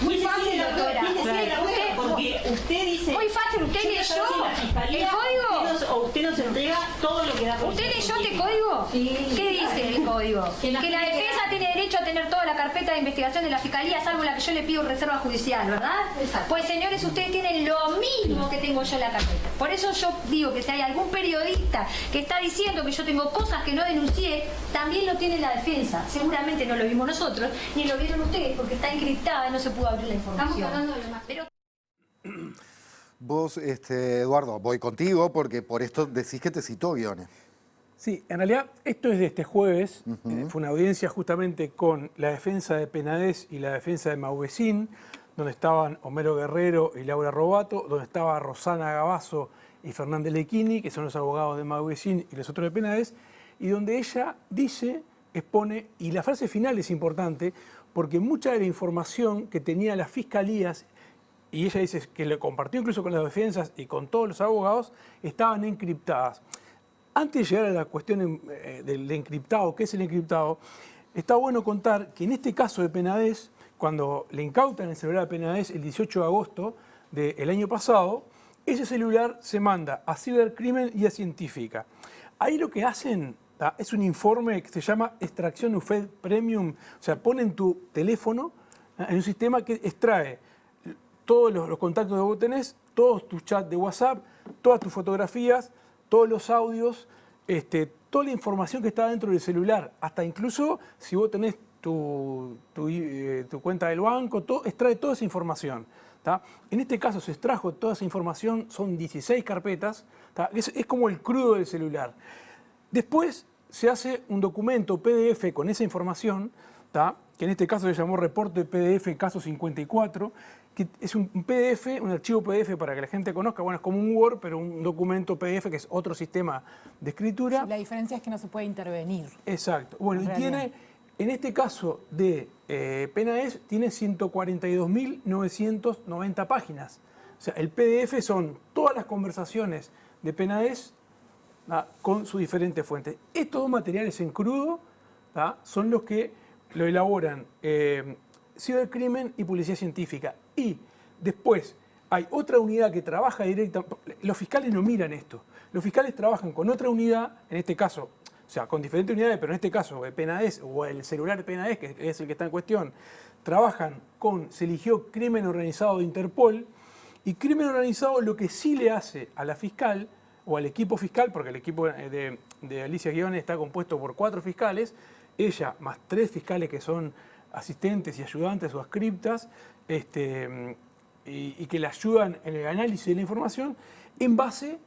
Muy ¿Quién fácil, decide doctora. ¿Quién decide la Usted- web? Porque usted dice... Muy fácil, usted yo leyó quiero saber si la fiscalía el código. o usted nos entrega todo lo que da por ¿Usted leyó ciento. este código? ¿Qué dice el código? Que la defensa tiene derecho a tener toda la carpeta de investigación de la fiscalía, salvo la que yo le pido reserva judicial, ¿verdad? Exacto. Pues señores, ustedes tienen lo mismo que tengo yo en la carpeta. Por eso yo digo que si hay algún periodista que está diciendo que yo tengo cosas que no denuncié, también lo tiene la defensa. Seguramente no lo vimos nosotros, ni lo vieron ustedes, porque está encriptada y no se pudo abrir la información. Estamos hablando de lo más... Pero... Vos, Eduardo, voy contigo porque por esto decís que te citó Guiones. Sí, en realidad esto es de este jueves. Fue una audiencia justamente con la defensa de Penades y la defensa de Mauvecín, donde estaban Homero Guerrero y Laura Robato, donde estaba Rosana Gavazo y Fernández Lequini, que son los abogados de Mauvecín y los otros de Penades, y donde ella dice, expone, y la frase final es importante, porque mucha de la información que tenían las fiscalías, y ella dice que lo compartió incluso con las defensas y con todos los abogados, estaban encriptadas. Antes de llegar a la cuestión del encriptado, ¿qué es el encriptado? Está bueno contar que en este caso de Penades, cuando le incautan el celular a Penades el 18 de agosto del año pasado, ese celular se manda a Cibercrimen y a Científica. Ahí lo que hacen es un informe que se llama extracción UFED Premium, o sea, ponen tu teléfono en un sistema que extrae todos los contactos que vos tenés, todos tus chats de WhatsApp, todas tus fotografías, todos los audios, toda la información que está dentro del celular, hasta incluso si vos tenés tu cuenta del banco, extrae toda esa información. ¿tá? En este caso se extrajo toda esa información, son 16 carpetas, es como el crudo del celular. Después se hace un documento PDF con esa información, que en este caso se llamó reporte PDF caso 54, que es un PDF, un archivo PDF para que la gente conozca, bueno, es como un Word, pero un documento PDF que es otro sistema de escritura. La diferencia es que no se puede intervenir. Exacto. Bueno, y tiene, en este caso de Penades, tiene 142.990 páginas. O sea, el PDF son todas las conversaciones de Penades con sus diferentes fuentes. Estos dos materiales en crudo son los que lo elaboran Cibercrimen y Policía Científica. Y después hay otra unidad que trabaja directamente. Los fiscales no miran esto. Los fiscales trabajan con otra unidad, en este caso, o sea, con diferentes unidades, pero en este caso, Penades o el celular de Penades, que es el que está en cuestión, se eligió Crimen Organizado de Interpol. Y Crimen Organizado lo que sí le hace a la fiscal, o al equipo fiscal, porque el equipo de Alicia Guiones está compuesto por 4 fiscales, ella más 3 fiscales que son asistentes y ayudantes o ascriptas, y que le ayudan en el análisis de la información en base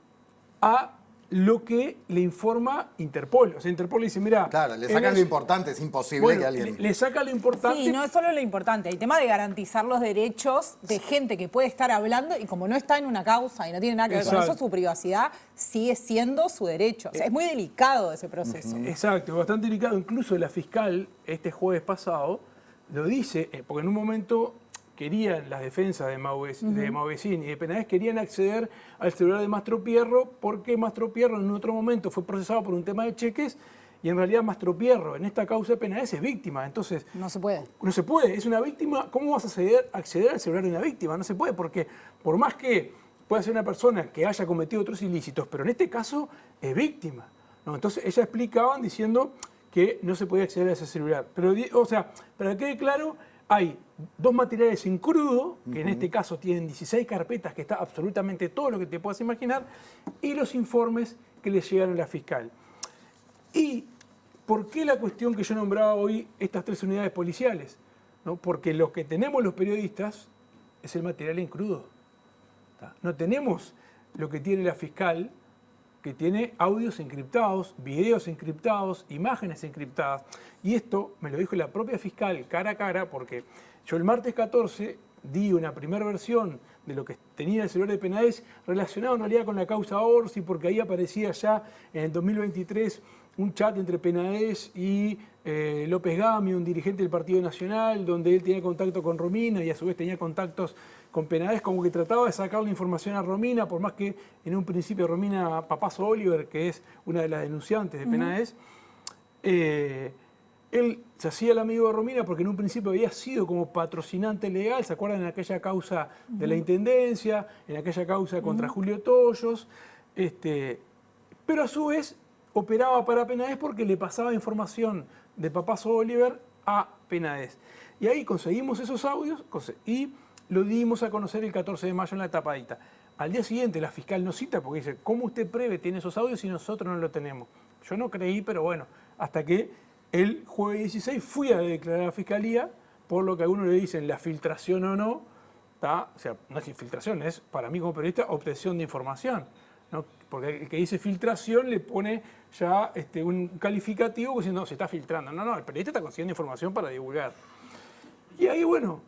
a lo que le informa Interpol. O sea, Interpol le dice, mira... Claro, le sacan lo importante, es imposible que alguien... Le saca lo importante... Sí, no es solo lo importante, hay tema de garantizar los derechos de gente que puede estar hablando y como no está en una causa y no tiene nada que ver con eso, su privacidad sigue siendo su derecho. O sea, es muy delicado ese proceso. Exacto, bastante delicado. Incluso la fiscal, este jueves pasado, lo dice, porque en un momento querían las defensas de Mauvecín y de Penades, querían acceder al celular de Mastropierro porque Mastropierro en otro momento fue procesado por un tema de cheques y en realidad Mastropierro en esta causa de Penades es víctima. Entonces, no se puede. No se puede, es una víctima. ¿Cómo vas a acceder al celular de una víctima? No se puede, porque por más que pueda ser una persona que haya cometido otros ilícitos, pero en este caso es víctima. ¿no? Entonces, ellas explicaban diciendo que no se podía acceder a ese celular. Pero, o sea, para que quede claro, hay 2 materiales en crudo, que en este caso tienen 16 carpetas, que está absolutamente todo lo que te puedas imaginar, y los informes que le llegaron a la fiscal. ¿Y por qué la cuestión que yo nombraba hoy, estas 3 unidades policiales? ¿no? Porque lo que tenemos los periodistas es el material en crudo. No tenemos lo que tiene la fiscal, que tiene audios encriptados, videos encriptados, imágenes encriptadas. Y esto me lo dijo la propia fiscal cara a cara, porque yo el martes 14 di una primera versión de lo que tenía el celular de Penades relacionado en realidad con la causa Orsi, porque ahí aparecía ya en el 2023 un chat entre Penades y López Gami, un dirigente del Partido Nacional, donde él tenía contacto con Romina y a su vez tenía contactos con Penades, como que trataba de sacarle información a Romina, por más que en un principio Romina Papazo Oliver, que es una de las denunciantes de Penades, él se hacía el amigo de Romina porque en un principio había sido como patrocinante legal, ¿se acuerdan? En aquella causa de la Intendencia, en aquella causa contra Julio Toyos, pero a su vez operaba para Penades porque le pasaba información de Papazo Oliver a Penades. Y ahí conseguimos esos audios y lo dimos a conocer el 14 de mayo en la tapadita. Al día siguiente la fiscal nos cita porque dice, ¿cómo usted prevé tiene esos audios y nosotros no lo tenemos? Yo no creí, pero bueno, hasta que el jueves 16 fui a declarar a la fiscalía, por lo que a uno le dicen la filtración o no, ¿tá? O sea, no es infiltración, es para mí como periodista obtención de información, ¿no? Porque el que dice filtración le pone ya un calificativo diciendo, no, se está filtrando. No, el periodista está consiguiendo información para divulgar. Y ahí, bueno,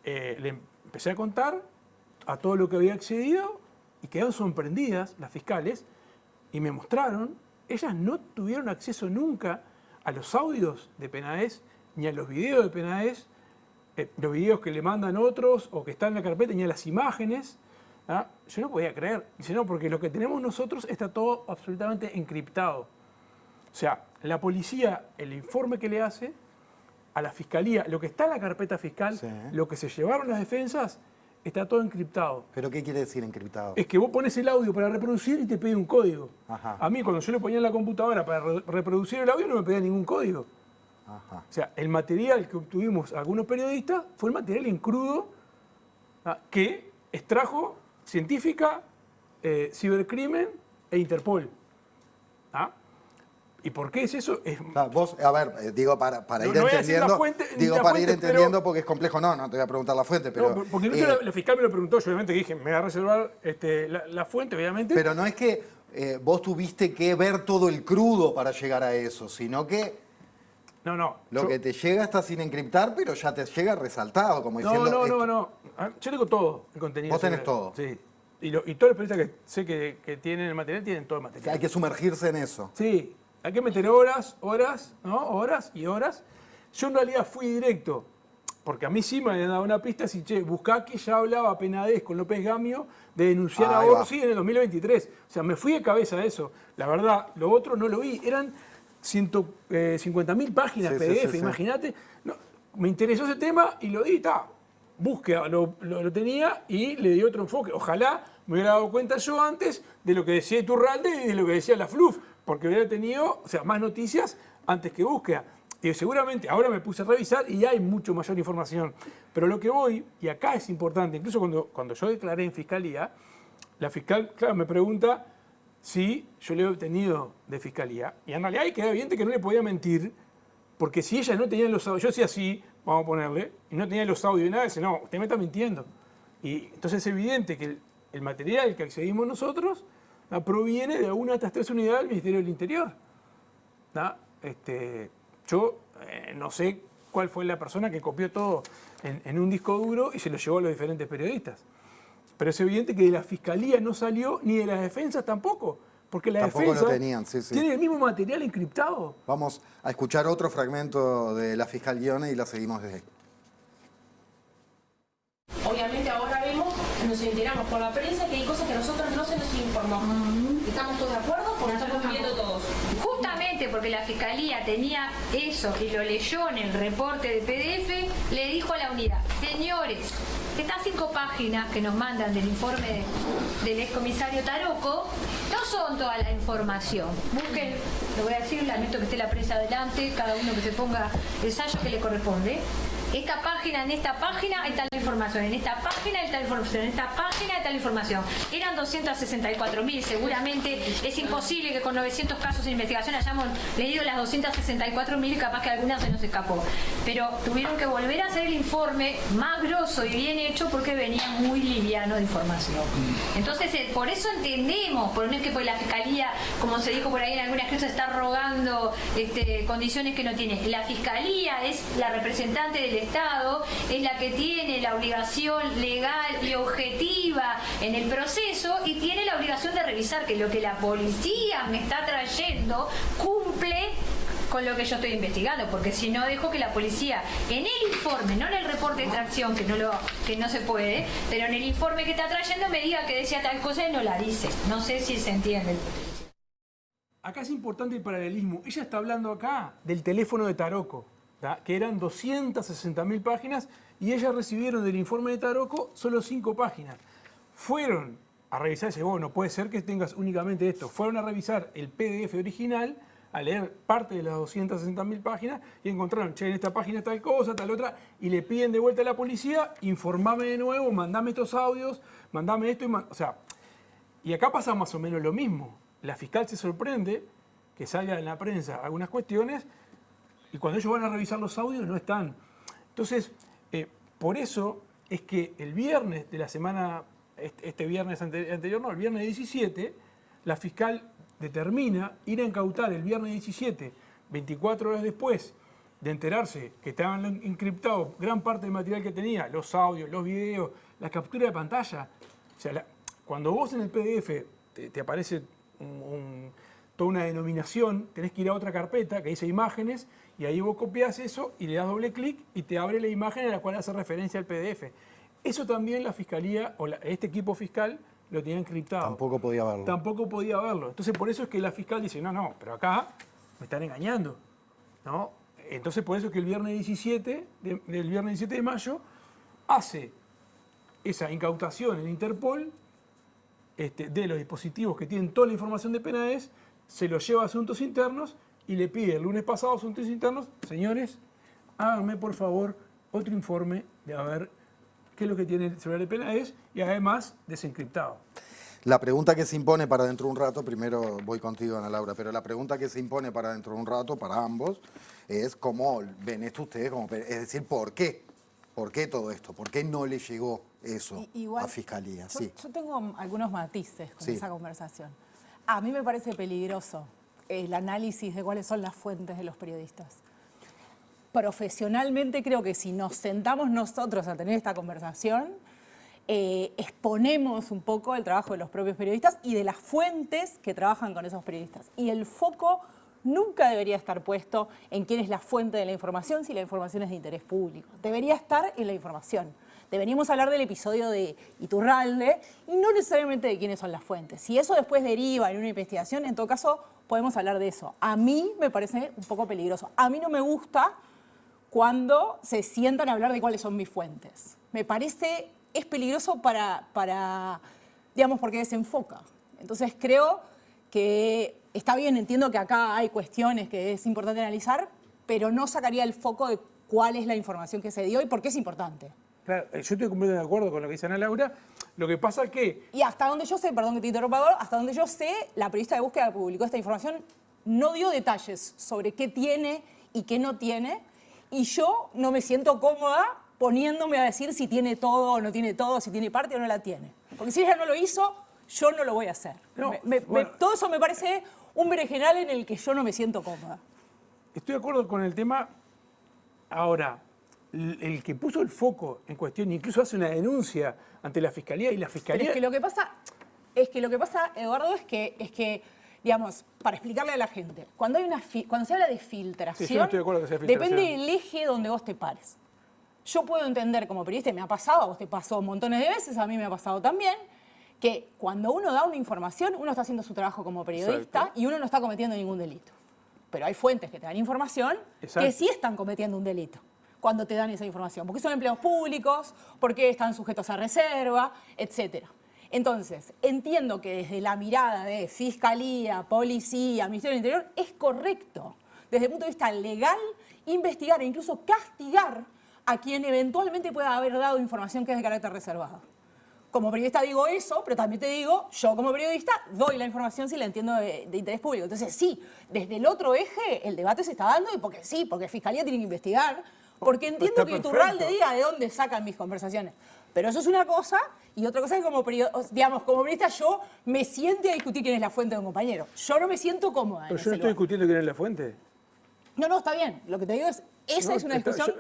le empecé a contar a todo lo que había accedido y quedaron sorprendidas las fiscales y me mostraron, ellas no tuvieron acceso nunca a los audios de Penades ni a los videos de Penades, los videos que le mandan otros o que están en la carpeta, ni a las imágenes. ¿Ah? Yo no podía creer. Dice, no, porque lo que tenemos nosotros está todo absolutamente encriptado. O sea, la policía, el informe que le hace a la fiscalía, lo que está en la carpeta fiscal, lo que se llevaron las defensas, está todo encriptado. ¿Pero qué quiere decir encriptado? Es que vos pones el audio para reproducir y te pide un código. Ajá. A mí, cuando yo lo ponía en la computadora para reproducir el audio, no me pedía ningún código. Ajá. O sea, el material que obtuvimos algunos periodistas fue el material en crudo que extrajo científica, cibercrimen e Interpol. ¿Ah? ¿Y por qué es eso? Vos, a ver, digo para ir no entendiendo, fuente, entendiendo porque es complejo, no te voy a preguntar la fuente, pero... No, porque la fiscal me lo preguntó, yo obviamente dije, me voy a reservar la fuente, obviamente. Pero no es que vos tuviste que ver todo el crudo para llegar a eso, sino que... Lo que te llega está sin encriptar, pero ya te llega resaltado, como diciendo... No. Yo tengo todo el contenido. Vos tenés todo. Sí. Y todos los periodistas que sé que tienen el material, tienen todo el material. O sea, hay que sumergirse en eso. Sí. Hay que meter horas, ¿no? Horas y horas. Yo en realidad fui directo, porque a mí sí me habían dado una pista, así, che, Buscaqui ya hablaba Penades con López Gamio de denunciar a Orsi en el 2023. O sea, me fui de cabeza a eso. La verdad, lo otro no lo vi. Eran 150.000 páginas PDF, imagínate. No, me interesó ese tema y lo di, búsqueda, lo tenía y le di otro enfoque. Ojalá me hubiera dado cuenta yo antes de lo que decía Iturralde y de lo que decía la FLUF, porque hubiera tenido más noticias antes que búsqueda. Y seguramente ahora me puse a revisar y hay mucho mayor información. Pero lo que voy, y acá es importante, incluso cuando yo declaré en fiscalía, la fiscal, claro, me pregunta si yo le he obtenido de fiscalía. Y en realidad queda evidente que no le podía mentir, porque si ella no tenía los audios, yo decía sí, vamos a ponerle, y no tenía los audios y nada, dice, no, usted me está mintiendo. Y entonces es evidente que el material que accedimos nosotros proviene de una de estas 3 unidades del Ministerio del Interior. Yo no sé cuál fue la persona que copió todo en un disco duro y se lo llevó a los diferentes periodistas. Pero es evidente que de la Fiscalía no salió, ni de las defensas tampoco. Porque la defensa tiene el mismo material encriptado. Vamos a escuchar otro fragmento de la fiscal Guione y la seguimos desde ahí. Obviamente ahora vemos, nos enteramos por la prensa que hay cosas que a nosotros no se nos informó. ¿Estamos todos de acuerdo? Porque lo estamos viendo todos. Justamente porque la Fiscalía tenía eso y lo leyó en el reporte de PDF, le dijo a la unidad, señores, estas 5 páginas que nos mandan del informe del excomisario Taroco no son toda la información. Busquen, lo voy a decir, lamento que esté la prensa adelante, cada uno que se ponga el sello que le corresponde. Esta página, en esta página está la información, en esta página está la información, en esta página está la información. Eran 264.000, seguramente es imposible que con 900 casos de investigación hayamos leído las 264.000 y capaz que alguna se nos escapó. Pero tuvieron que volver a hacer el informe más grosso y bien hecho porque venía muy liviano de información. Entonces, por eso entendemos, por no es que por la Fiscalía, como se dijo por ahí en algunas cosas, está rogando condiciones que no tiene. La Fiscalía es la representante del Estado, es la que tiene la obligación legal y objetiva en el proceso y tiene la obligación de revisar que lo que la policía me está trayendo cumple con lo que yo estoy investigando, porque si no dejo que la policía en el informe, no en el reporte de extracción, que no se puede, pero en el informe que está trayendo me diga que decía tal cosa y no la dice. No sé si se entiende. acá es importante el paralelismo. Ella está hablando acá del teléfono de Taroco, ¿tá? Que eran 260.000 páginas y ellas recibieron del informe de Taroco solo 5 páginas. Fueron a revisar, dice, no puede ser que tengas únicamente esto. Fueron a revisar el PDF original, a leer parte de las 260.000 páginas y encontraron, che, en esta página tal cosa, tal otra, y le piden de vuelta a la policía, informame de nuevo, mandame estos audios, mandame esto, o sea, y acá pasa más o menos lo mismo. La fiscal se sorprende que salga en la prensa algunas cuestiones y cuando ellos van a revisar los audios no están. Entonces, por eso es que el viernes de la semana, este viernes anterior, no, el viernes 17, la fiscal determina ir a incautar el viernes 17, 24 horas después de enterarse que estaban encriptados gran parte del material que tenía, los audios, los videos, la captura de pantalla. O sea, cuando vos en el PDF te aparece toda una denominación, tenés que ir a otra carpeta que dice imágenes y ahí vos copias eso y le das doble clic y te abre la imagen a la cual hace referencia al PDF. Eso también la fiscalía o este equipo fiscal lo tenía encriptado. Tampoco podía verlo. Tampoco podía verlo. Entonces por eso es que la fiscal dice, no, pero acá me están engañando, ¿no? Entonces por eso es que el viernes 17, del viernes 17 de mayo, hace esa incautación en Interpol de los dispositivos que tienen toda la información de PENADES, se lo lleva a Asuntos Internos y le pide el lunes pasado a Asuntos Internos, señores, háganme por favor otro informe de a ver qué es lo que tiene el celular de PENADES y además desencriptado. La pregunta que se impone para dentro de un rato, primero voy contigo, Ana Laura, pero la pregunta que se impone para dentro de un rato, para ambos, es cómo ven esto ustedes, es decir, ¿por qué? ¿Por qué todo esto? ¿Por qué no le llegó eso Igual, a Fiscalía? Yo tengo algunos matices con Sí. esa conversación. A mí me parece peligroso el análisis de cuáles son las fuentes de los periodistas. Profesionalmente creo que si nos sentamos nosotros a tener esta conversación, exponemos un poco el trabajo de los propios periodistas y de las fuentes que trabajan con esos periodistas. Y el foco nunca debería estar puesto en quién es la fuente de la información si la información es de interés público. Debería estar en la información. Deberíamos hablar del episodio de Iturralde y no necesariamente de quiénes son las fuentes. Si eso después deriva en una investigación, en todo caso podemos hablar de eso. A mí me parece un poco peligroso. A mí no me gusta cuando se sientan a hablar de cuáles son mis fuentes. Me parece, es peligroso digamos, porque desenfoca. Entonces creo que está bien, entiendo que acá hay cuestiones que es importante analizar, pero no sacaría el foco de cuál es la información que se dio y por qué es importante. Claro, yo estoy completamente de acuerdo con lo que dice Ana Laura. Lo que pasa es que... Y hasta donde yo sé, perdón que te interrumpa, hasta donde yo sé, la periodista de búsqueda que publicó esta información no dio detalles sobre qué tiene y qué no tiene, y yo no me siento cómoda poniéndome a decir si tiene todo o no tiene todo, si tiene parte o no la tiene. Porque si ella no lo hizo, yo no lo voy a hacer. No, todo eso me parece un berenjenal en el que yo no me siento cómoda. Estoy de acuerdo con el tema. Ahora, el que puso el foco en cuestión, incluso hace una denuncia ante la Fiscalía y la Fiscalía... Pero es que lo que pasa, Eduardo, es que digamos, para explicarle a la gente, cuando se habla de filtración, sí, yo no estoy de acuerdo que sea filtración. Depende del eje donde vos te pares. Yo puedo entender como periodista, y me ha pasado, a vos te pasó montones de veces, a mí me ha pasado también, que cuando uno da una información, uno está haciendo su trabajo como periodista. Exacto. Y uno no está cometiendo ningún delito. Pero hay fuentes que te dan información. Exacto. Que sí están cometiendo un delito cuando te dan esa información, porque son empleados públicos, porque están sujetos a reserva, etc. Entonces, entiendo que desde la mirada de Fiscalía, Policía, Ministerio del Interior, es correcto, desde el punto de vista legal, investigar e incluso castigar a quien eventualmente pueda haber dado información que es de carácter reservado. Como periodista digo eso, pero también te digo, yo como periodista doy la información si la entiendo de interés público. Entonces sí, desde el otro eje el debate se está dando y porque sí, porque Fiscalía tiene que investigar, porque entiendo que Iturralde diga de dónde sacan mis conversaciones. Pero eso es una cosa, y otra cosa es que como periodista yo me siento a discutir quién es la fuente de un compañero. Yo no me siento cómoda. Pero yo no estoy discutiendo quién es la fuente. No, está bien. Lo que te digo es, esa es una discusión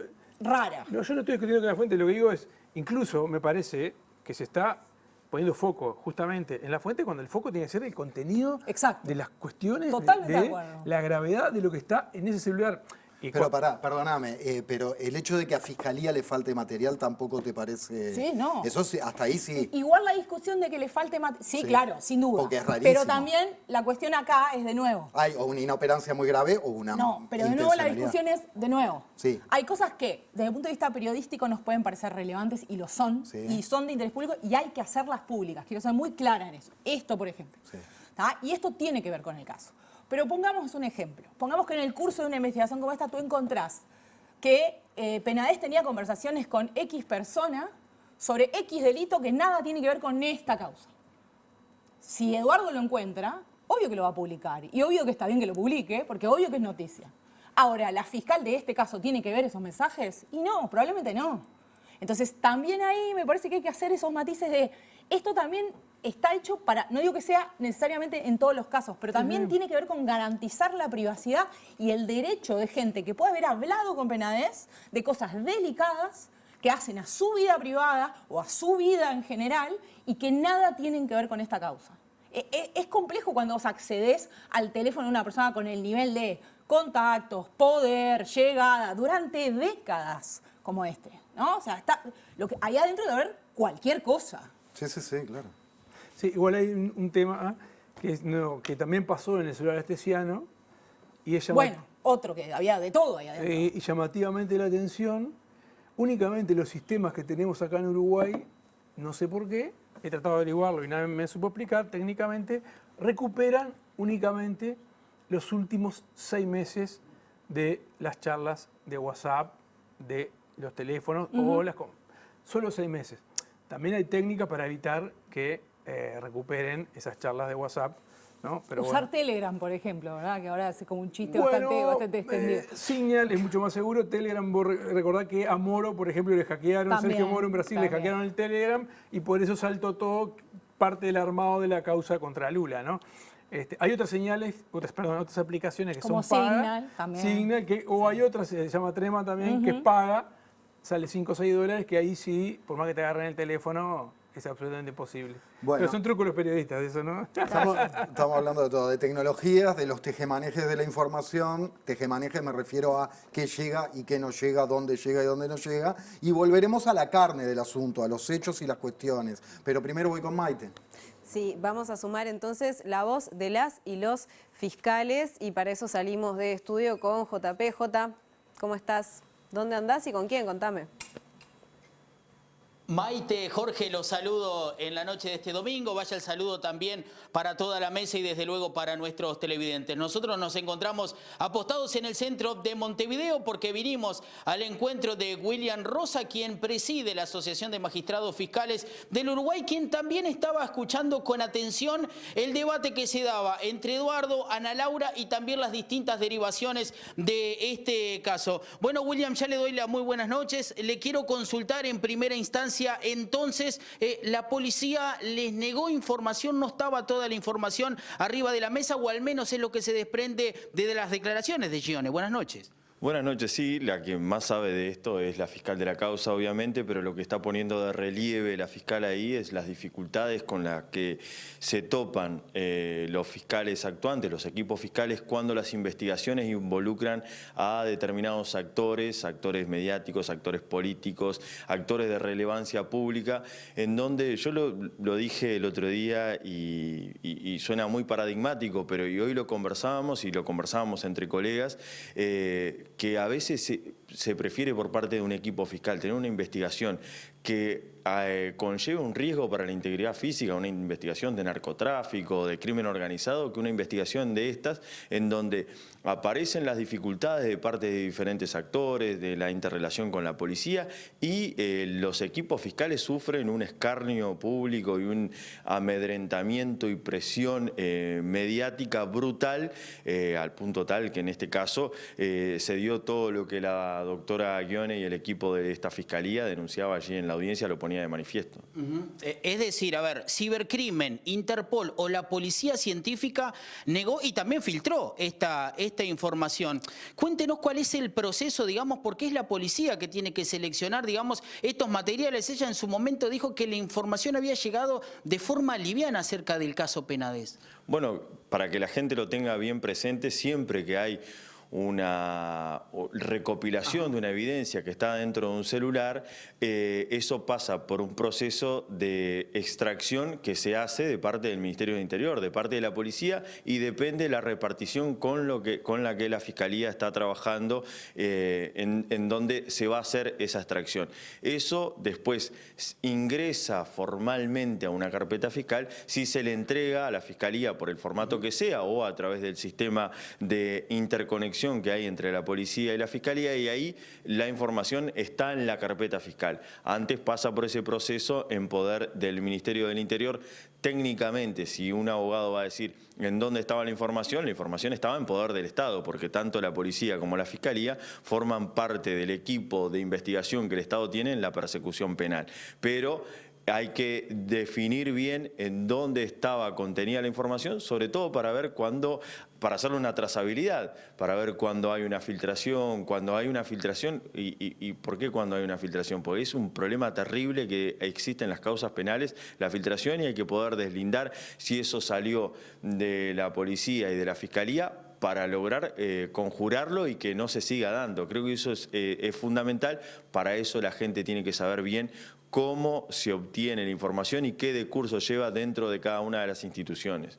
rara. No, yo no estoy discutiendo quién es la fuente, lo que digo es, incluso me parece que se está poniendo foco justamente en la fuente cuando el foco tiene que ser el contenido de las cuestiones, de la gravedad de lo que está en ese celular. Pero perdóname, pero el hecho de que a Fiscalía le falte material tampoco te parece... Sí, no. Eso sí, hasta ahí sí. Igual la discusión de que le falte material... Sí, claro, sin duda. Porque es rarísimo. Pero también la cuestión acá es de nuevo. Hay o una inoperancia muy grave o una No, pero de nuevo la discusión es de nuevo. Sí. Hay cosas que desde el punto de vista periodístico nos pueden parecer relevantes y lo son. Sí. Y son de interés público y hay que hacerlas públicas. Quiero ser muy clara en eso. Esto, por ejemplo. Sí. ¿Tá? Y esto tiene que ver con el caso. Pero pongamos un ejemplo. Pongamos que en el curso de una investigación como esta tú encontrás que Penades tenía conversaciones con X persona sobre X delito que nada tiene que ver con esta causa. Si Eduardo lo encuentra, obvio que lo va a publicar. Y obvio que está bien que lo publique, porque obvio que es noticia. Ahora, ¿la fiscal de este caso tiene que ver esos mensajes? Y no, probablemente no. Entonces, también ahí me parece que hay que hacer esos matices de... Esto también está hecho para, no digo que sea necesariamente en todos los casos, pero también tiene que ver con garantizar la privacidad y el derecho de gente que puede haber hablado con Penades de cosas delicadas que hacen a su vida privada o a su vida en general y que nada tienen que ver con esta causa. Es complejo cuando vos accedes al teléfono de una persona con el nivel de contactos, poder, llegada, durante décadas como este, ¿no? O sea, está, ahí adentro debe haber cualquier cosa. Sí, claro. Sí, igual hay un tema que también pasó en el celular Astesiano. Y es otro que había de todo ahí adentro. Y llamativamente la atención, únicamente los sistemas que tenemos acá en Uruguay, no sé por qué, he tratado de averiguarlo y nadie me supo explicar, técnicamente recuperan únicamente los últimos 6 meses de las charlas de WhatsApp, de los teléfonos o las... Solo 6 meses. También hay técnicas para evitar que recuperen esas charlas de WhatsApp, ¿no? Pero usar Telegram, por ejemplo, ¿verdad? Que ahora es como un chiste bastante extendido. Signal es mucho más seguro. Telegram, vos recordá que a Moro, por ejemplo, le hackearon, También, Sergio Moro en Brasil le hackearon el Telegram y por eso saltó todo parte del armado de la causa contra Lula, ¿no? Hay otras señales, otras aplicaciones que como son pagas. Signal también. Signal, o hay otras, se llama Trema también, que es paga, sale 5 o 6 dólares, que ahí sí, por más que te agarren el teléfono, es absolutamente imposible. Bueno, pero son trucos los periodistas, eso, ¿no? Estamos hablando de todo, de tecnologías, de los tejemanejes de la información. Tejemanejes me refiero a qué llega y qué no llega, dónde llega y dónde no llega. Y volveremos a la carne del asunto, a los hechos y las cuestiones. Pero primero voy con Maite. Sí, vamos a sumar entonces la voz de las y los fiscales y para eso salimos de estudio con JP. J, ¿cómo estás? ¿Dónde andás y con quién? Contame. Maite, Jorge, los saludo en la noche de este domingo. Vaya el saludo también para toda la mesa y desde luego para nuestros televidentes. Nosotros nos encontramos apostados en el centro de Montevideo porque vinimos al encuentro de William Rosa, quien preside la Asociación de Magistrados Fiscales del Uruguay, quien también estaba escuchando con atención el debate que se daba entre Eduardo, Ana Laura y también las distintas derivaciones de este caso. Bueno, William, ya le doy las muy buenas noches. Le quiero consultar en primera instancia. Entonces, la policía les negó información, no estaba toda la información arriba de la mesa, o al menos es lo que se desprende de las declaraciones de Schione. Buenas noches. Buenas noches, sí, la que más sabe de esto es la fiscal de la causa, obviamente, pero lo que está poniendo de relieve la fiscal ahí es las dificultades con las que se topan los fiscales actuantes, los equipos fiscales, cuando las investigaciones involucran a determinados actores, actores mediáticos, actores políticos, actores de relevancia pública, en donde yo lo dije el otro día y suena muy paradigmático, pero hoy lo conversábamos y lo conversábamos entre colegas, que a veces se prefiere por parte de un equipo fiscal tener una investigación que conlleve un riesgo para la integridad física, una investigación de narcotráfico, de crimen organizado, que una investigación de estas en donde aparecen las dificultades de parte de diferentes actores, de la interrelación con la policía y los equipos fiscales sufren un escarnio público y un amedrentamiento y presión mediática brutal, al punto tal que en este caso se dio todo lo que la doctora Schione y el equipo de esta fiscalía denunciaba allí en la audiencia, lo ponía de manifiesto. Es decir, a ver, Cibercrimen, Interpol o la Policía Científica negó y también filtró esta información. Cuéntenos cuál es el proceso, digamos, porque es la policía que tiene que seleccionar, digamos, estos materiales. Ella en su momento dijo que la información había llegado de forma liviana acerca del caso Penades. Bueno, para que la gente lo tenga bien presente, siempre que hay una recopilación de una evidencia que está dentro de un celular, eso pasa por un proceso de extracción que se hace de parte del Ministerio del Interior, de parte de la policía, y depende de la repartición con la que la Fiscalía está trabajando, en donde se va a hacer esa extracción. Eso después ingresa formalmente a una carpeta fiscal si se le entrega a la Fiscalía por el formato que sea o a través del sistema de interconexión que hay entre la policía y la Fiscalía, y ahí la información está en la carpeta fiscal. Antes pasa por ese proceso en poder del Ministerio del Interior. Técnicamente, si un abogado va a decir en dónde estaba la información estaba en poder del Estado, porque tanto la policía como la Fiscalía forman parte del equipo de investigación que el Estado tiene en la persecución penal. Pero hay que definir bien en dónde estaba contenida la información, sobre todo para ver cuándo, para hacerle una trazabilidad, para ver cuándo hay una filtración, y ¿por qué cuando hay una filtración? Porque es un problema terrible que existe en las causas penales, la filtración, y hay que poder deslindar si eso salió de la policía y de la Fiscalía para lograr conjurarlo y que no se siga dando. Creo que eso es fundamental. Para eso la gente tiene que saber bien cómo se obtiene la información y qué decurso lleva dentro de cada una de las instituciones.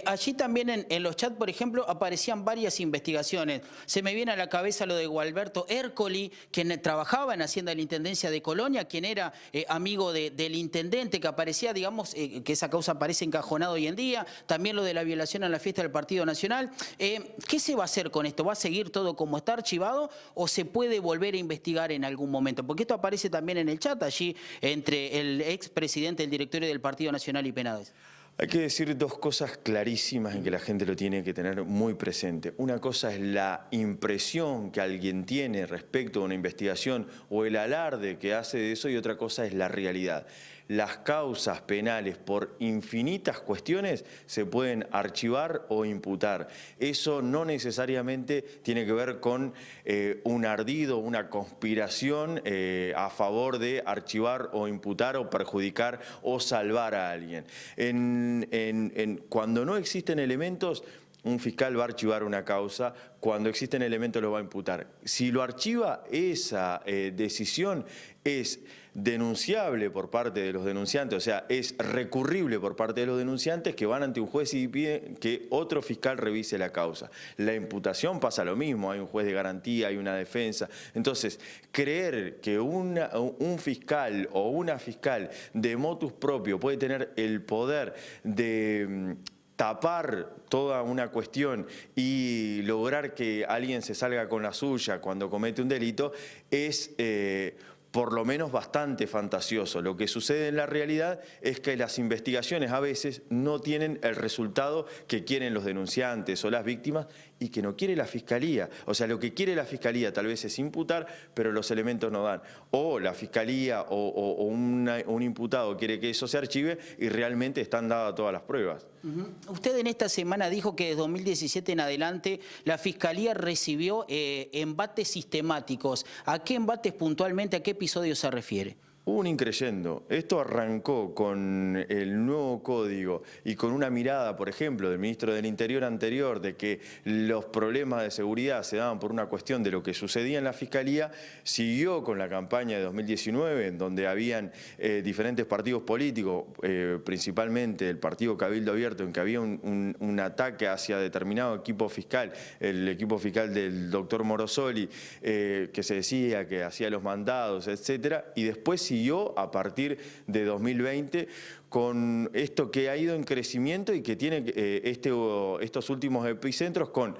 Allí también en los chats, por ejemplo, aparecían varias investigaciones. Se me viene a la cabeza lo de Gualberto Ercoli, quien trabajaba en Hacienda de la Intendencia de Colonia, quien era amigo del intendente, que aparecía, digamos, que esa causa parece encajonada hoy en día. También lo de la violación a la fiesta del Partido Nacional. ¿Qué se va a hacer con esto? ¿Va a seguir todo como está archivado o se puede volver a investigar en algún momento? Porque esto aparece también en el chat allí entre el expresidente del directorio del Partido Nacional y Penades. Hay que decir dos cosas clarísimas en que la gente lo tiene que tener muy presente. Una cosa es la impresión que alguien tiene respecto a una investigación o el alarde que hace de eso, y otra cosa es la realidad. Las causas penales por infinitas cuestiones se pueden archivar o imputar. Eso no necesariamente tiene que ver con un ardido, una conspiración a favor de archivar o imputar o perjudicar o salvar a alguien. Cuando no existen elementos, un fiscal va a archivar una causa. Cuando existen elementos lo va a imputar. Si lo archiva, esa decisión es denunciable por parte de los denunciantes, o sea, es recurrible por parte de los denunciantes, que van ante un juez y piden que otro fiscal revise la causa. La imputación pasa lo mismo, hay un juez de garantía, hay una defensa. Entonces, creer que un fiscal o una fiscal de motus propio puede tener el poder de tapar toda una cuestión y lograr que alguien se salga con la suya cuando comete un delito es por lo menos bastante fantasioso. Lo que sucede en la realidad es que las investigaciones a veces no tienen el resultado que quieren los denunciantes o las víctimas y que no quiere la Fiscalía. O sea, lo que quiere la Fiscalía tal vez es imputar, pero los elementos no dan. O la Fiscalía o un imputado quiere que eso se archive y realmente están dadas todas las pruebas. Usted en esta semana dijo que de 2017 en adelante la Fiscalía recibió embates sistemáticos. ¿A qué embates puntualmente, a qué episodio se refiere? Un increyendo. Esto arrancó con el nuevo código y con una mirada, por ejemplo, del ministro del Interior anterior, de que los problemas de seguridad se daban por una cuestión de lo que sucedía en la Fiscalía. Siguió con la campaña de 2019, en donde habían diferentes partidos políticos, principalmente el partido Cabildo Abierto, en que había un ataque hacia determinado equipo fiscal, el equipo fiscal del doctor Morosoli, que se decía que hacía los mandados, etcétera, y después siguió a partir de 2020 con esto que ha ido en crecimiento y que tiene estos últimos epicentros con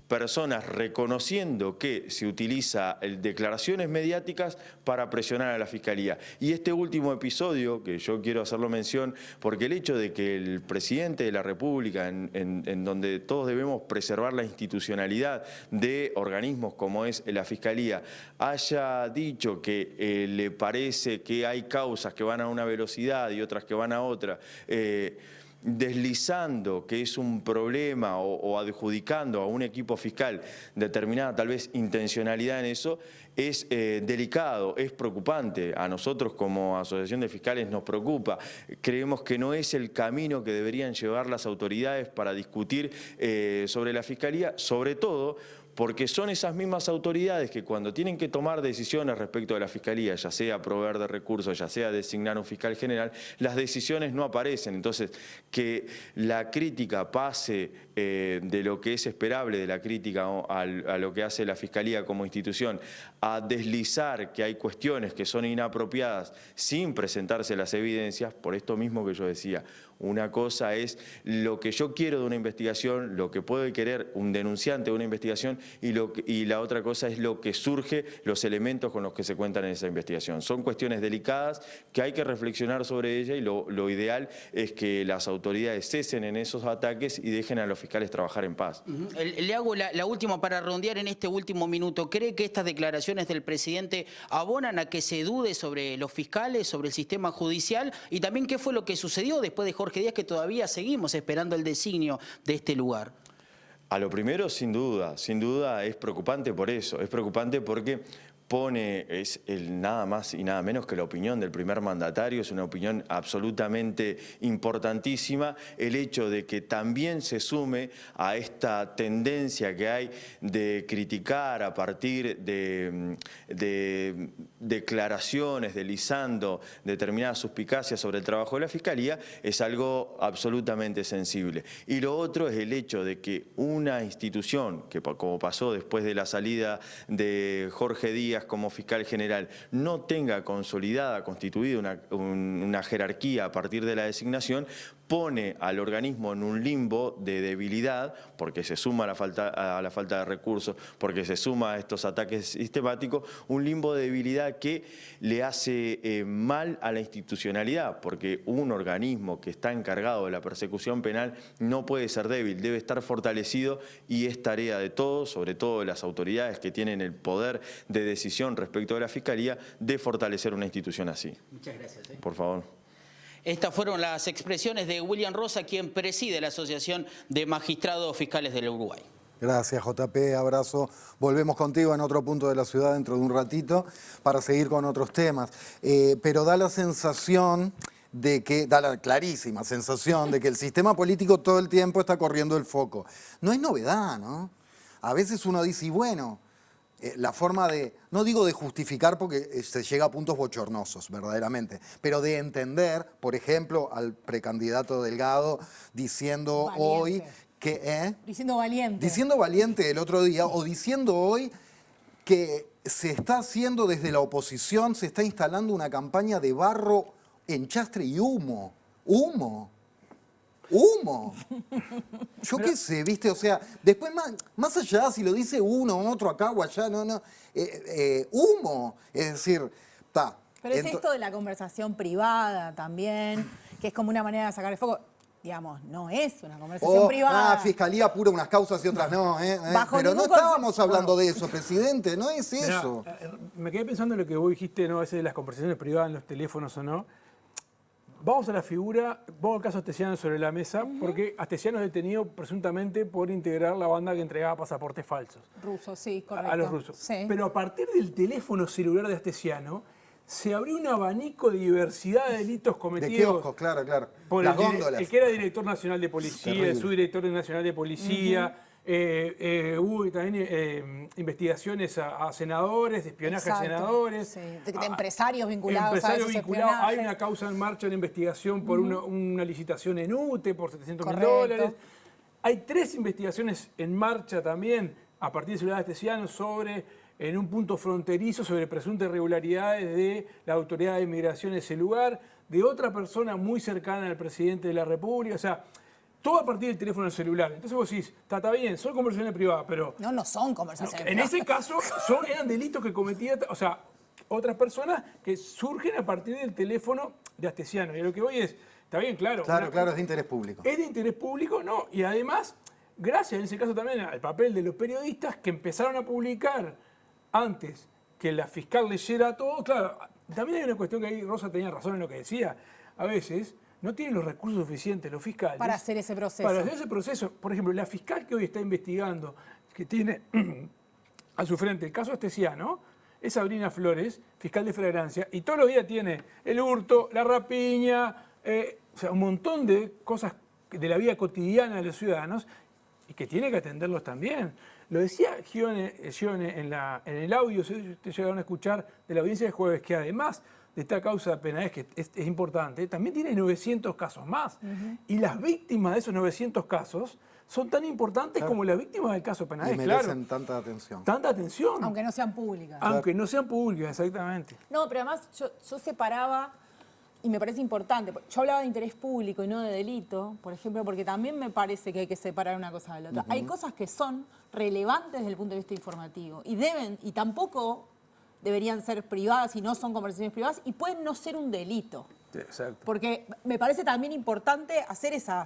personas reconociendo que se utiliza declaraciones mediáticas para presionar a la Fiscalía. Y este último episodio, que yo quiero hacerlo mención, porque el hecho de que el presidente de la República, en donde todos debemos preservar la institucionalidad de organismos como es la Fiscalía, haya dicho que le parece que hay causas que van a una velocidad y otras que van a otra, deslizando que es un problema o adjudicando a un equipo fiscal determinada tal vez intencionalidad en eso, es delicado, es preocupante. A nosotros como Asociación de Fiscales nos preocupa. Creemos que no es el camino que deberían llevar las autoridades para discutir sobre la Fiscalía, sobre todo porque son esas mismas autoridades que cuando tienen que tomar decisiones respecto de la Fiscalía, ya sea proveer de recursos, ya sea designar un fiscal general, las decisiones no aparecen. Entonces, que la crítica pase de lo que es esperable de la crítica a lo que hace la Fiscalía como institución, a deslizar que hay cuestiones que son inapropiadas sin presentarse las evidencias, por esto mismo que yo decía, una cosa es lo que yo quiero de una investigación, lo que puede querer un denunciante de una investigación y la otra cosa es lo que surge, los elementos con los que se cuentan en esa investigación. Son cuestiones delicadas que hay que reflexionar sobre ellas y lo ideal es que las autoridades cesen en esos ataques y dejen a los fiscales trabajar en paz. Le hago la última para redondear en este último minuto. ¿Cree que estas declaraciones del presidente abonan a que se dude sobre los fiscales, sobre el sistema judicial? Y también, ¿qué fue lo que sucedió después de Jorge Díaz, que todavía seguimos esperando el designio de este lugar? A lo primero, sin duda es preocupante por eso. Es preocupante porque es nada más y nada menos que la opinión del primer mandatario, es una opinión absolutamente importantísima, el hecho de que también se sume a esta tendencia que hay de criticar a partir de declaraciones, deslizando determinadas suspicacias sobre el trabajo de la Fiscalía, es algo absolutamente sensible. Y lo otro es el hecho de que una institución, que como pasó después de la salida de Jorge Díaz como fiscal general, no tenga consolidada, constituida una jerarquía a partir de la designación, pone al organismo en un limbo de debilidad, porque se suma a la falta de recursos, porque se suma a estos ataques sistemáticos, un limbo de debilidad que le hace mal a la institucionalidad, porque un organismo que está encargado de la persecución penal no puede ser débil, debe estar fortalecido y es tarea de todos, sobre todo de las autoridades que tienen el poder de decisión respecto de la Fiscalía, de fortalecer una institución así. Muchas gracias. Por favor. Estas fueron las expresiones de William Rosa, quien preside la Asociación de Magistrados Fiscales del Uruguay. Gracias, JP, abrazo. Volvemos contigo en otro punto de la ciudad dentro de un ratito para seguir con otros temas. Pero da la sensación de que, da la clarísima sensación de que el sistema político todo el tiempo está corriendo el foco. No es novedad, ¿no? A veces uno dice, y bueno, la forma de, no digo de justificar porque se llega a puntos bochornosos, verdaderamente, pero de entender, por ejemplo, al precandidato Delgado diciendo valiente. Hoy que... Diciendo valiente. Diciendo valiente el otro día, o diciendo hoy que se está haciendo desde la oposición, se está instalando una campaña de barro, enchastre y humo. ¡Humo! ¡Humo! Yo qué sé, ¿viste? O sea, después más allá, si lo dice uno, otro acá o allá, no. Humo. Es decir, está. Pero es esto de la conversación privada también, que es como una manera de sacar el foco. Digamos, no es una conversación privada. Fiscalía apura unas causas y otras no. Pero no estábamos hablando de eso, presidente, no es eso. Me quedé pensando en lo que vos dijiste, ¿no? A veces de las conversaciones privadas en los teléfonos o no. Vamos a la figura, pongo el caso Astesiano sobre la mesa, porque Astesiano es detenido presuntamente por integrar la banda que entregaba pasaportes falsos. Rusos, sí, correcto. A los rusos. Sí. Pero a partir del teléfono celular de Astesiano, se abrió un abanico de diversidad de delitos cometidos. De kioscos, claro. Por las góndolas. El que era director nacional de policía, Terrible. el subdirector nacional de policía. Hubo también investigaciones a senadores, de espionaje a senadores. Sí. De empresarios vinculados a esos espionajes. Hay una causa en marcha, una investigación por una licitación en UTE por $700.000. Hay 3 investigaciones en marcha también, a partir de Ciudad de Astesiano, en un punto fronterizo, sobre presuntas irregularidades de la Autoridad de Inmigración en ese lugar, de otra persona muy cercana al presidente de la República. O sea, todo a partir del teléfono celular. Entonces vos decís, está bien, son conversaciones privadas, pero... No son conversaciones privadas. En ese caso, eran delitos que cometían, o sea, otras personas que surgen a partir del teléfono de Astesiano. Y lo que voy es, está bien, claro. Claro, es de interés público. Es de interés público, ¿no? Y además, gracias en ese caso también al papel de los periodistas que empezaron a publicar antes que la fiscal leyera todo. Claro, también hay una cuestión que ahí Rosa tenía razón en lo que decía. A veces no tienen los recursos suficientes los fiscales para hacer ese proceso. Para hacer ese proceso. Por ejemplo, la fiscal que hoy está investigando, que tiene a su frente el caso Astesiano, es Sabrina Flores, fiscal de flagrancia, y todos los días tiene el hurto, la rapiña, o sea, un montón de cosas de la vida cotidiana de los ciudadanos y que tiene que atenderlos también. Lo decía Gione en el audio, si ustedes llegaron a escuchar de la audiencia de jueves, que además de esta causa de Penaes, que es importante, también tiene 900 casos más. Y las víctimas de esos 900 casos son tan importantes como las víctimas del caso Penaes. Y merecen tanta atención. Tanta atención. Aunque no sean públicas. Aunque no sean públicas, exactamente. No, pero además yo separaba, y me parece importante, yo hablaba de interés público y no de delito, por ejemplo, porque también me parece que hay que separar una cosa de la otra. Hay cosas que son relevantes desde el punto de vista informativo y tampoco deberían ser privadas y no son conversaciones privadas y pueden no ser un delito. Exacto. Porque me parece también importante hacer esa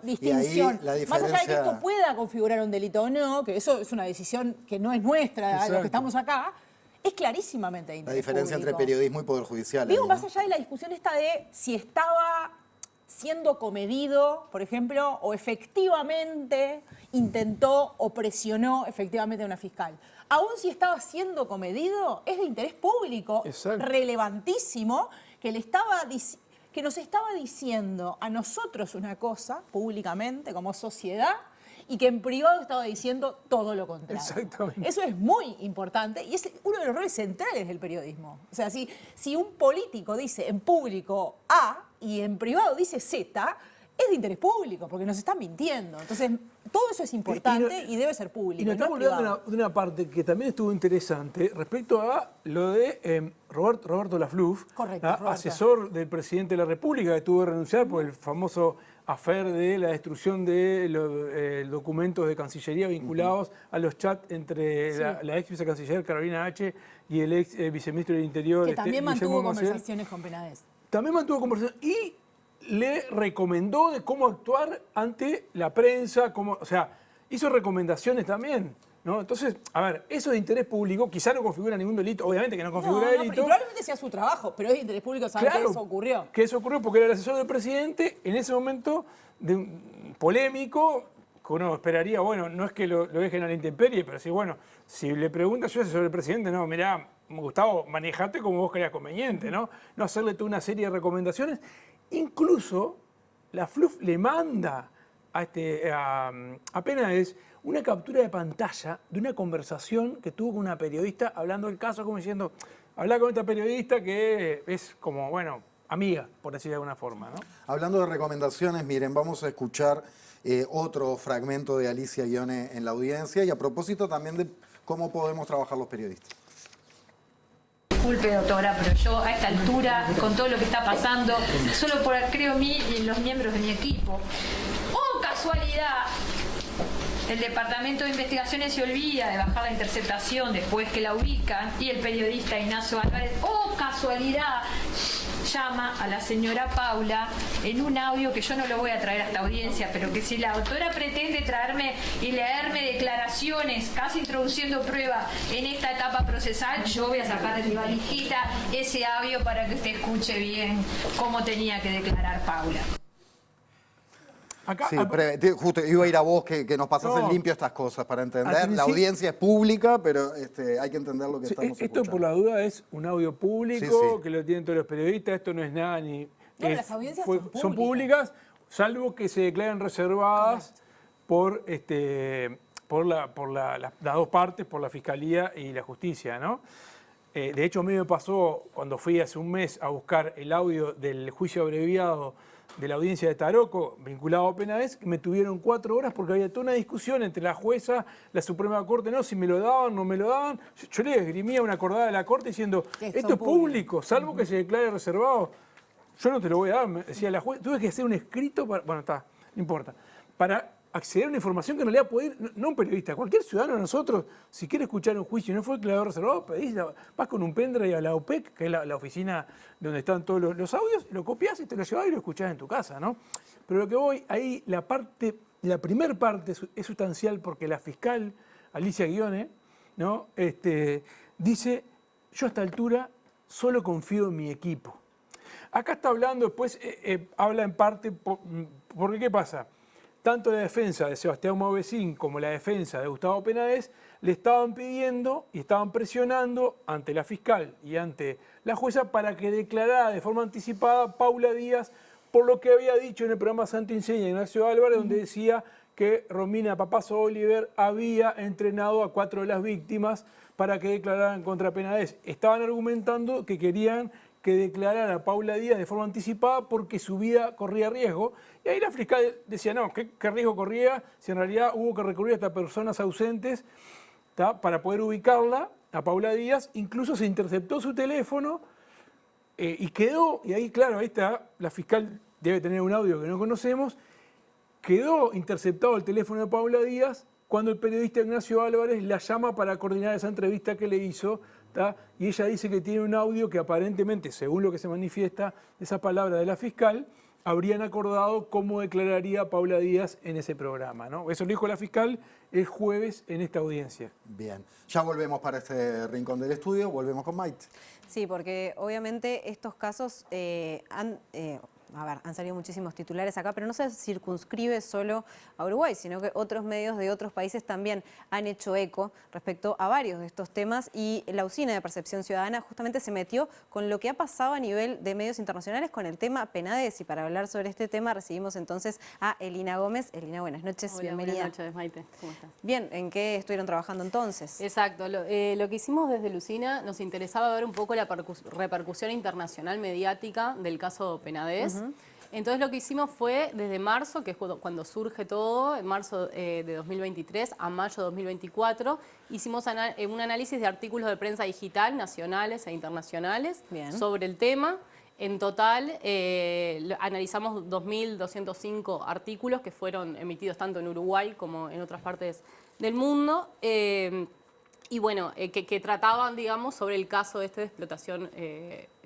distinción. Y ahí la Más allá de que diferencia- esto pueda configurar un delito o no, que eso es una decisión que no es nuestra, de los Exacto. que estamos acá, es clarísimamente de La interés diferencia entre público. periodismo y poder judicial. Digo, ahí, más ¿no? allá de la discusión esta de si estaba siendo comedido, por ejemplo, o efectivamente intentó o presionó efectivamente a una fiscal. Aún si estaba siendo comedido, es de interés público relevantísimo que nos estaba diciendo a nosotros una cosa públicamente como sociedad y que en privado estaba diciendo todo lo contrario. Exactamente. Eso es muy importante y es uno de los roles centrales del periodismo. O sea, si un político dice en público A y en privado dice Z, es de interés público porque nos están mintiendo. Entonces, todo eso es importante y debe ser público. Y nos no estamos privado. hablando de una parte que también estuvo interesante respecto a lo de Roberto Lafluf, Correcto, Roberto. asesor del presidente de la República, que tuvo que renunciar por el famoso afer de la destrucción de los documentos de Cancillería vinculados a los chats entre la ex vicecanciller Carolina H. y el ex viceministro del Interior. Que también mantuvo Guillermo Maciel. conversaciones con Penaes. También mantuvo conversaciones y le recomendó de cómo actuar ante la prensa, o sea, hizo recomendaciones también, ¿no? Entonces, a ver, eso de interés público quizá no configura ningún delito, obviamente que no configura delito. Y probablemente sea su trabajo, pero es de interés público saber que eso ocurrió. Que eso ocurrió porque era el asesor del presidente en ese momento polémico, que uno esperaría, bueno, no es que lo dejen a la intemperie, pero sí, bueno, si le preguntas yo asesor del presidente, no, mirá, Gustavo, manejate como vos creas conveniente, ¿no? No hacerle toda una serie de recomendaciones. Incluso la FLUF le manda a Penaes una captura de pantalla de una conversación que tuvo con una periodista hablando del caso, como diciendo, habla con esta periodista que es como, bueno, amiga, por decir de alguna forma, ¿no? Hablando de recomendaciones, miren, vamos a escuchar otro fragmento de Alicia Guione en la audiencia y a propósito también de cómo podemos trabajar los periodistas. Disculpe, doctora, pero yo a esta altura, con todo lo que está pasando, solo por, creo, mí y los miembros de mi equipo, ¡oh, casualidad! El Departamento de Investigaciones se olvida de bajar la interceptación después que la ubican y el periodista Ignacio Álvarez, ¡oh, casualidad!, llama a la señora Paula en un audio que yo no lo voy a traer a esta audiencia, pero que si la doctora pretende traerme y leerme declaraciones, casi introduciendo prueba en esta etapa procesal, yo voy a sacar de mi valijita ese audio para que usted escuche bien cómo tenía que declarar Paula. Sí, justo iba a ir a vos que nos pasasen limpio estas cosas para entender. La audiencia es pública, pero hay que entender lo que estamos Esto escuchando. por la duda es un audio público que lo tienen todos los periodistas, esto no es nada ni... las audiencias son públicas, salvo que se declaren reservadas por las dos partes, por la Fiscalía y la Justicia, ¿no? De hecho, a mí me pasó cuando fui hace un mes a buscar el audio del juicio abreviado de la audiencia de Taroco, vinculado a Penaes, me tuvieron 4 horas porque había toda una discusión entre la jueza, la Suprema Corte, no, si me lo daban, no me lo daban. Yo le esgrimía una acordada de la Corte diciendo, esto es público, salvo que se declare reservado. Yo no te lo voy a dar, me decía la jueza. Tuve que hacer un escrito para, bueno, está, no importa, para acceder a una información que en realidad puede ir, no un periodista, cualquier ciudadano de nosotros, si quiere escuchar un juicio y no fue declarado reservado, vas con un pendrive a la OPEC, que es la oficina donde están todos los audios, lo copias y te lo llevas y lo escuchás en tu casa, ¿no? Pero lo que voy, ahí la primera parte es sustancial porque la fiscal Alicia Guione, ¿no? Dice, yo a esta altura solo confío en mi equipo. Acá está hablando, después habla en parte, porque ¿qué pasa? Tanto la defensa de Sebastián Movesín como la defensa de Gustavo Penaes le estaban pidiendo y estaban presionando ante la fiscal y ante la jueza para que declarara de forma anticipada Paula Díaz por lo que había dicho en el programa Santo Enseña Ignacio Álvarez, donde decía que Romina Papazo Oliver había entrenado a 4 de las víctimas para que declararan contra Penades. Estaban argumentando que querían que declarara a Paula Díaz de forma anticipada porque su vida corría riesgo. Y ahí la fiscal decía, no, ¿qué riesgo corría? Si en realidad hubo que recurrir hasta personas ausentes para poder ubicarla, a Paula Díaz. Incluso se interceptó su teléfono y quedó, y ahí claro, ahí está, la fiscal debe tener un audio que no conocemos, quedó interceptado el teléfono de Paula Díaz cuando el periodista Ignacio Álvarez la llama para coordinar esa entrevista que le hizo, y ella dice que tiene un audio que aparentemente, según lo que se manifiesta, esa palabra de la fiscal, habrían acordado cómo declararía Paula Díaz en ese programa, ¿no? Eso lo dijo la fiscal el jueves en esta audiencia. Bien, ya volvemos para este rincón del estudio, volvemos con Maite. Sí, porque obviamente estos casos han salido muchísimos titulares acá, pero no se circunscribe solo a Uruguay, sino que otros medios de otros países también han hecho eco respecto a varios de estos temas, y la Usina de Percepción Ciudadana justamente se metió con lo que ha pasado a nivel de medios internacionales con el tema Penades, y para hablar sobre este tema recibimos entonces a Elina Gómez. Elina, buenas noches, Hola, bienvenida. Buenas noches, Maite, ¿cómo estás? Bien, ¿en qué estuvieron trabajando entonces? Exacto, lo que hicimos desde la Usina, nos interesaba ver un poco la repercusión internacional mediática del caso Penades. Entonces lo que hicimos fue desde marzo, que es cuando surge todo, en marzo de 2023 a mayo de 2024, hicimos un análisis de artículos de prensa digital nacionales e internacionales sobre el tema. En total analizamos 2.205 artículos que fueron emitidos tanto en Uruguay como en otras partes del mundo. Y bueno, que trataban, digamos, sobre el caso de explotación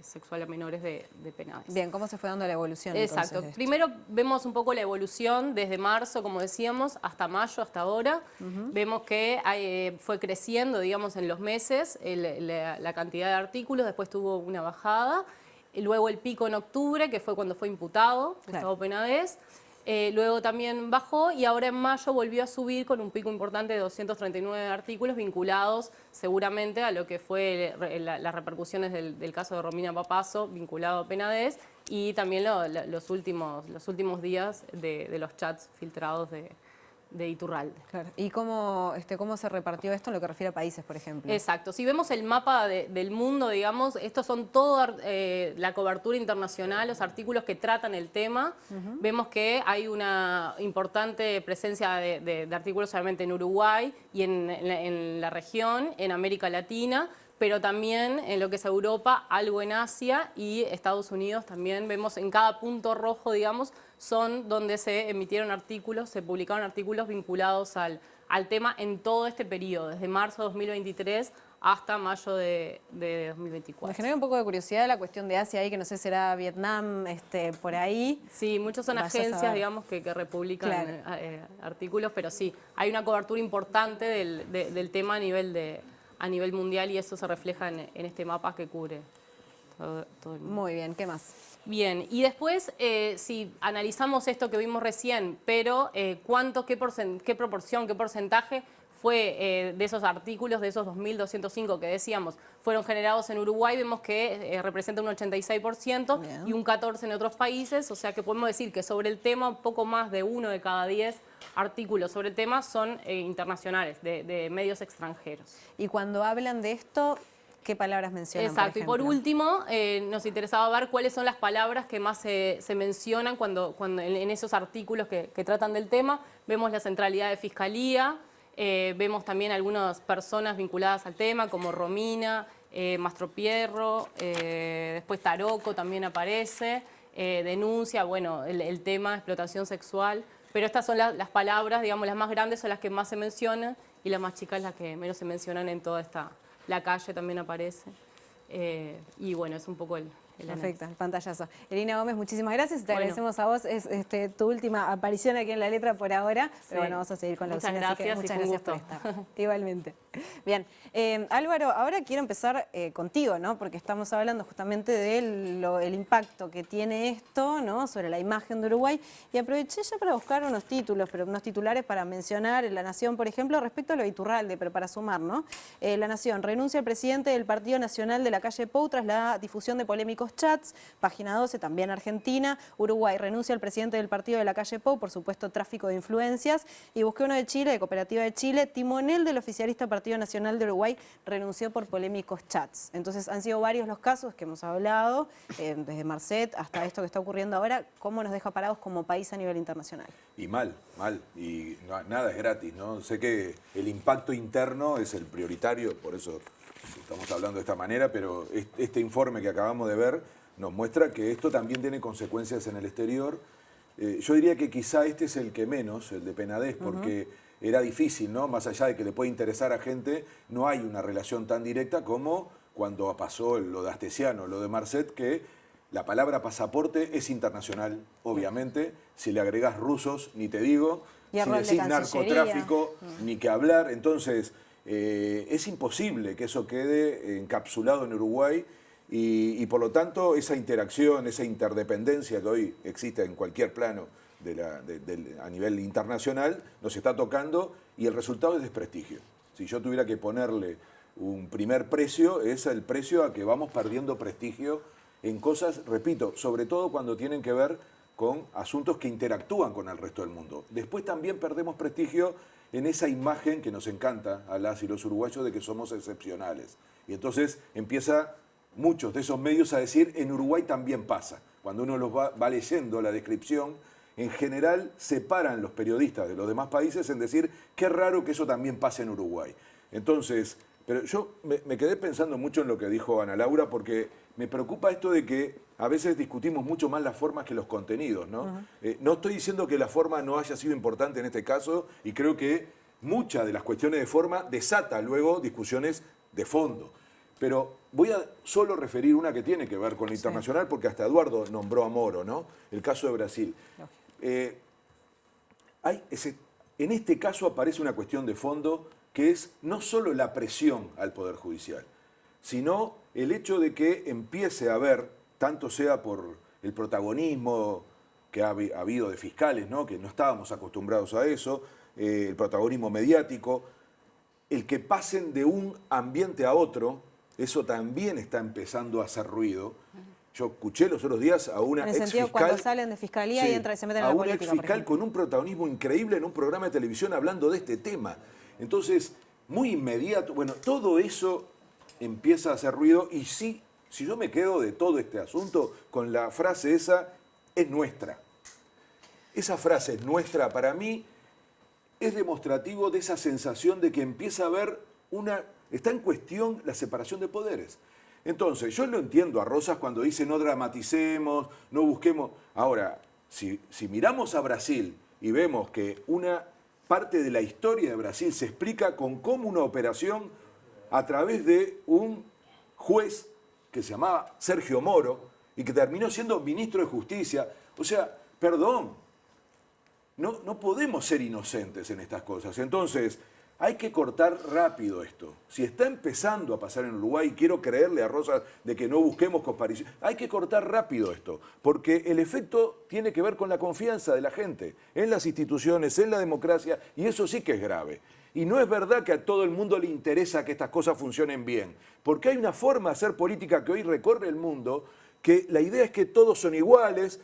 sexual a menores de Penades. Bien, ¿cómo se fue dando la evolución? Exacto. Entonces, Primero vemos un poco la evolución desde marzo, como decíamos, hasta mayo, hasta ahora. Vemos que fue creciendo, digamos, en los meses la cantidad de artículos, después tuvo una bajada. Luego el pico en octubre, que fue cuando fue imputado Gustavo Penades. Luego también bajó y ahora en mayo volvió a subir con un pico importante de 239 artículos vinculados seguramente a lo que fue las repercusiones del caso de Romina Papazo vinculado a Penades, y también los últimos días de los chats filtrados de Iturralde. Claro. ¿Y cómo se repartió esto en lo que refiere a países, por ejemplo? Exacto. Si vemos el mapa del mundo, digamos, estos son toda la cobertura internacional, los artículos que tratan el tema. Vemos que hay una importante presencia de artículos solamente en Uruguay y en la región, en América Latina, pero también en lo que es Europa, algo en Asia y Estados Unidos también. Vemos en cada punto rojo, digamos, son donde se emitieron artículos, se publicaron artículos vinculados al tema en todo este periodo, desde marzo de 2023 hasta mayo de 2024. Me genera un poco de curiosidad la cuestión de Asia ahí, que no sé, será Vietnam, por ahí. Sí, muchos son agencias, digamos, que republican artículos, pero sí, hay una cobertura importante del tema a nivel mundial, y eso se refleja en este mapa que cubre todo el mundo. Muy bien, ¿qué más? Bien, y después, si analizamos esto que vimos recién, pero qué proporción, qué porcentaje fue de esos artículos, de esos 2.205 que decíamos, fueron generados en Uruguay, vemos que representa un 86% y un 14% en otros países, o sea que podemos decir que sobre el tema un poco más de 1 de cada 10 artículos sobre el tema son internacionales, de medios extranjeros. Y cuando hablan de esto, ¿qué palabras mencionan? Exacto, y por último, nos interesaba ver cuáles son las palabras que más se mencionan cuando en esos artículos que tratan del tema. Vemos la centralidad de Fiscalía, vemos también algunas personas vinculadas al tema, como Romina, Mastropierro, después Taroco también aparece, denuncia, bueno, el tema de explotación sexual. Pero estas son las palabras, digamos, las más grandes son las que más se mencionan, y las más chicas las que menos se mencionan en toda esta... La calle también aparece. Y bueno, es un poco el Perfecto, el pantallazo. Elina Gómez, muchísimas gracias. Te agradecemos a vos. Es tu última aparición aquí en La Letra por ahora. Pero bueno, vamos a seguir con la Muchas Usina, así que gracias, muchas y fue un gracias por gusto. estar. Igualmente. Bien, Álvaro, ahora quiero empezar contigo, ¿no? Porque estamos hablando justamente del impacto que tiene esto, ¿no? Sobre la imagen de Uruguay. Y aproveché ya para buscar unos títulos, pero unos titulares para mencionar en La Nación, por ejemplo, respecto a lo de Iturralde, pero para sumar, ¿no? La Nación, renuncia el presidente del Partido Nacional de la calle Pou tras la difusión de polémicos chats. Página 12, también Argentina. Uruguay, renuncia el presidente del Partido de la calle Pou, por supuesto, tráfico de influencias. Y busqué uno de Chile, de Cooperativa de Chile. Timonel del oficialista Partido Nacional de Uruguay renunció por polémicos chats. Entonces han sido varios los casos que hemos hablado, desde Marcet hasta esto que está ocurriendo ahora. ¿Cómo nos deja parados como país a nivel internacional? Y mal. Y nada es gratis, ¿no? Sé que el impacto interno es el prioritario, por eso estamos hablando de esta manera, pero este informe que acabamos de ver nos muestra que esto también tiene consecuencias en el exterior. Yo diría que quizá este es el que menos, el de Penades, porque era difícil, ¿no? Más allá de que le puede interesar a gente, no hay una relación tan directa como cuando pasó lo de Astesiano, lo de Marcet, que la palabra pasaporte es internacional, obviamente. Si le agregás rusos, ni te digo. Si decís narcotráfico, ni que hablar. Entonces, es imposible que eso quede encapsulado en Uruguay y por lo tanto esa interacción, esa interdependencia que hoy existe en cualquier plano a nivel internacional, nos está tocando y el resultado es desprestigio. Si yo tuviera que ponerle un primer precio, es el precio a que vamos perdiendo prestigio en cosas, repito, sobre todo cuando tienen que ver con asuntos que interactúan con el resto del mundo. Después también perdemos prestigio en esa imagen que nos encanta a las y los uruguayos de que somos excepcionales. Y entonces empieza muchos de esos medios a decir, en Uruguay también pasa. Cuando uno los va leyendo la descripción, en general separan los periodistas de los demás países en decir, qué raro que eso también pase en Uruguay. Entonces, pero yo me quedé pensando mucho en lo que dijo Ana Laura, porque me preocupa esto de que a veces discutimos mucho más las formas que los contenidos, ¿no? No estoy diciendo que la forma no haya sido importante en este caso, y creo que muchas de las cuestiones de forma desata luego discusiones de fondo. Pero voy a solo referir una que tiene que ver con lo internacional, porque hasta Eduardo nombró a Moro, ¿no? El caso de Brasil. En este caso aparece una cuestión de fondo que es no solo la presión al Poder Judicial, sino el hecho de que empiece a haber, tanto sea por el protagonismo que ha habido de fiscales, ¿no? Que no estábamos acostumbrados a eso, el protagonismo mediático, el que pasen de un ambiente a otro, eso también está empezando a hacer ruido. Yo escuché los otros días a una exfiscal... En el sentido cuando salen de fiscalía y entran y se meten en la política, a una exfiscal con un protagonismo increíble en un programa de televisión hablando de este tema. Entonces, muy inmediato, bueno, todo eso empieza a hacer ruido y si yo me quedo de todo este asunto con la frase esa, es nuestra. Esa frase es nuestra, para mí, es demostrativo de esa sensación de que empieza a haber está en cuestión la separación de poderes. Entonces, yo lo entiendo a Rosas cuando dice no dramaticemos, no busquemos. Ahora, si miramos a Brasil y vemos que una parte de la historia de Brasil se explica con cómo una operación a través de un juez que se llamaba Sergio Moro y que terminó siendo ministro de Justicia. O sea, perdón, no podemos ser inocentes en estas cosas. Entonces, hay que cortar rápido esto. Si está empezando a pasar en Uruguay, quiero creerle a Rosas de que no busquemos comparación, hay que cortar rápido esto, porque el efecto tiene que ver con la confianza de la gente en las instituciones, en la democracia, y eso sí que es grave. Y no es verdad que a todo el mundo le interesa que estas cosas funcionen bien, porque hay una forma de hacer política que hoy recorre el mundo, que la idea es que todos son iguales,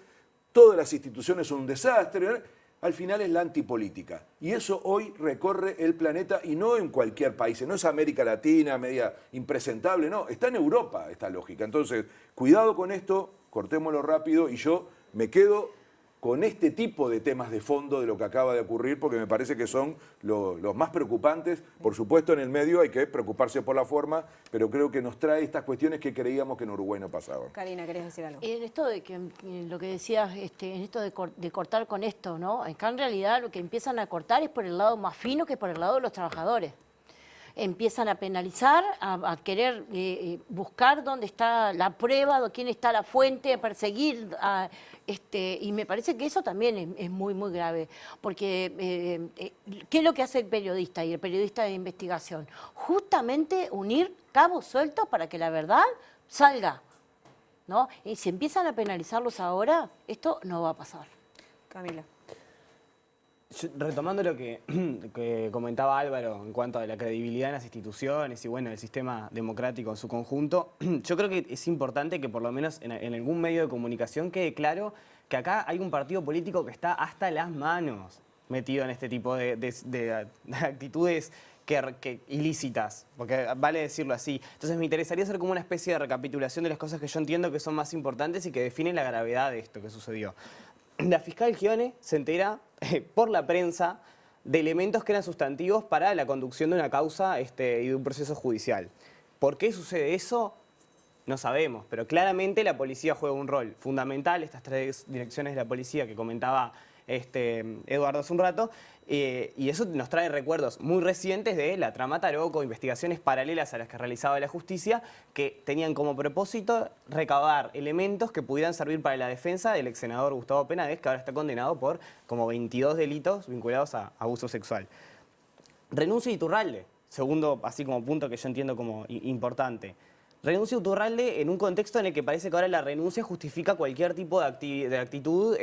todas las instituciones son un desastre, al final es la antipolítica. Y eso hoy recorre el planeta y no en cualquier país. No es América Latina, media impresentable, no. Está en Europa esta lógica. Entonces, cuidado con esto, cortémoslo rápido y yo me quedo con este tipo de temas de fondo de lo que acaba de ocurrir porque me parece que son los más preocupantes. Por supuesto, en el medio hay que preocuparse por la forma, pero creo que nos trae estas cuestiones que creíamos que en Uruguay no pasaban. Karina, ¿querés decir algo? En esto de que lo que decías, en esto de cortar con esto, ¿no? Acá en realidad lo que empiezan a cortar es por el lado más fino que por el lado de los trabajadores. empiezan a penalizar, a querer buscar dónde está la prueba, quién está la fuente, a perseguir. Y me parece que eso también es muy, muy grave. Porque, ¿qué es lo que hace el periodista y el periodista de investigación? Justamente unir cabos sueltos para que la verdad salga, ¿no? Y si empiezan a penalizarlos ahora, esto no va a pasar. Camila. Retomando lo que comentaba Álvaro en cuanto a la credibilidad en las instituciones y bueno, el sistema democrático en su conjunto, yo creo que es importante que por lo menos en algún medio de comunicación quede claro que acá hay un partido político que está hasta las manos metido en este tipo de actitudes ilícitas, porque vale decirlo así. Entonces me interesaría hacer como una especie de recapitulación de las cosas que yo entiendo que son más importantes y que definen la gravedad de esto que sucedió. La fiscal Schione se entera por la prensa de elementos que eran sustantivos para la conducción de una causa y de un proceso judicial. ¿Por qué sucede eso? No sabemos, pero claramente la policía juega un rol fundamental, estas 3 direcciones de la policía que comentaba Eduardo hace un rato, y eso nos trae recuerdos muy recientes de la trama Taroco, investigaciones paralelas a las que realizaba la justicia, que tenían como propósito recabar elementos que pudieran servir para la defensa del ex senador Gustavo Penades, que ahora está condenado por como 22 delitos vinculados a abuso sexual. Renuncia Iturralde, segundo, así como punto que yo entiendo como importante. Renuncia Iturralde en un contexto en el que parece que ahora la renuncia justifica cualquier tipo de actitud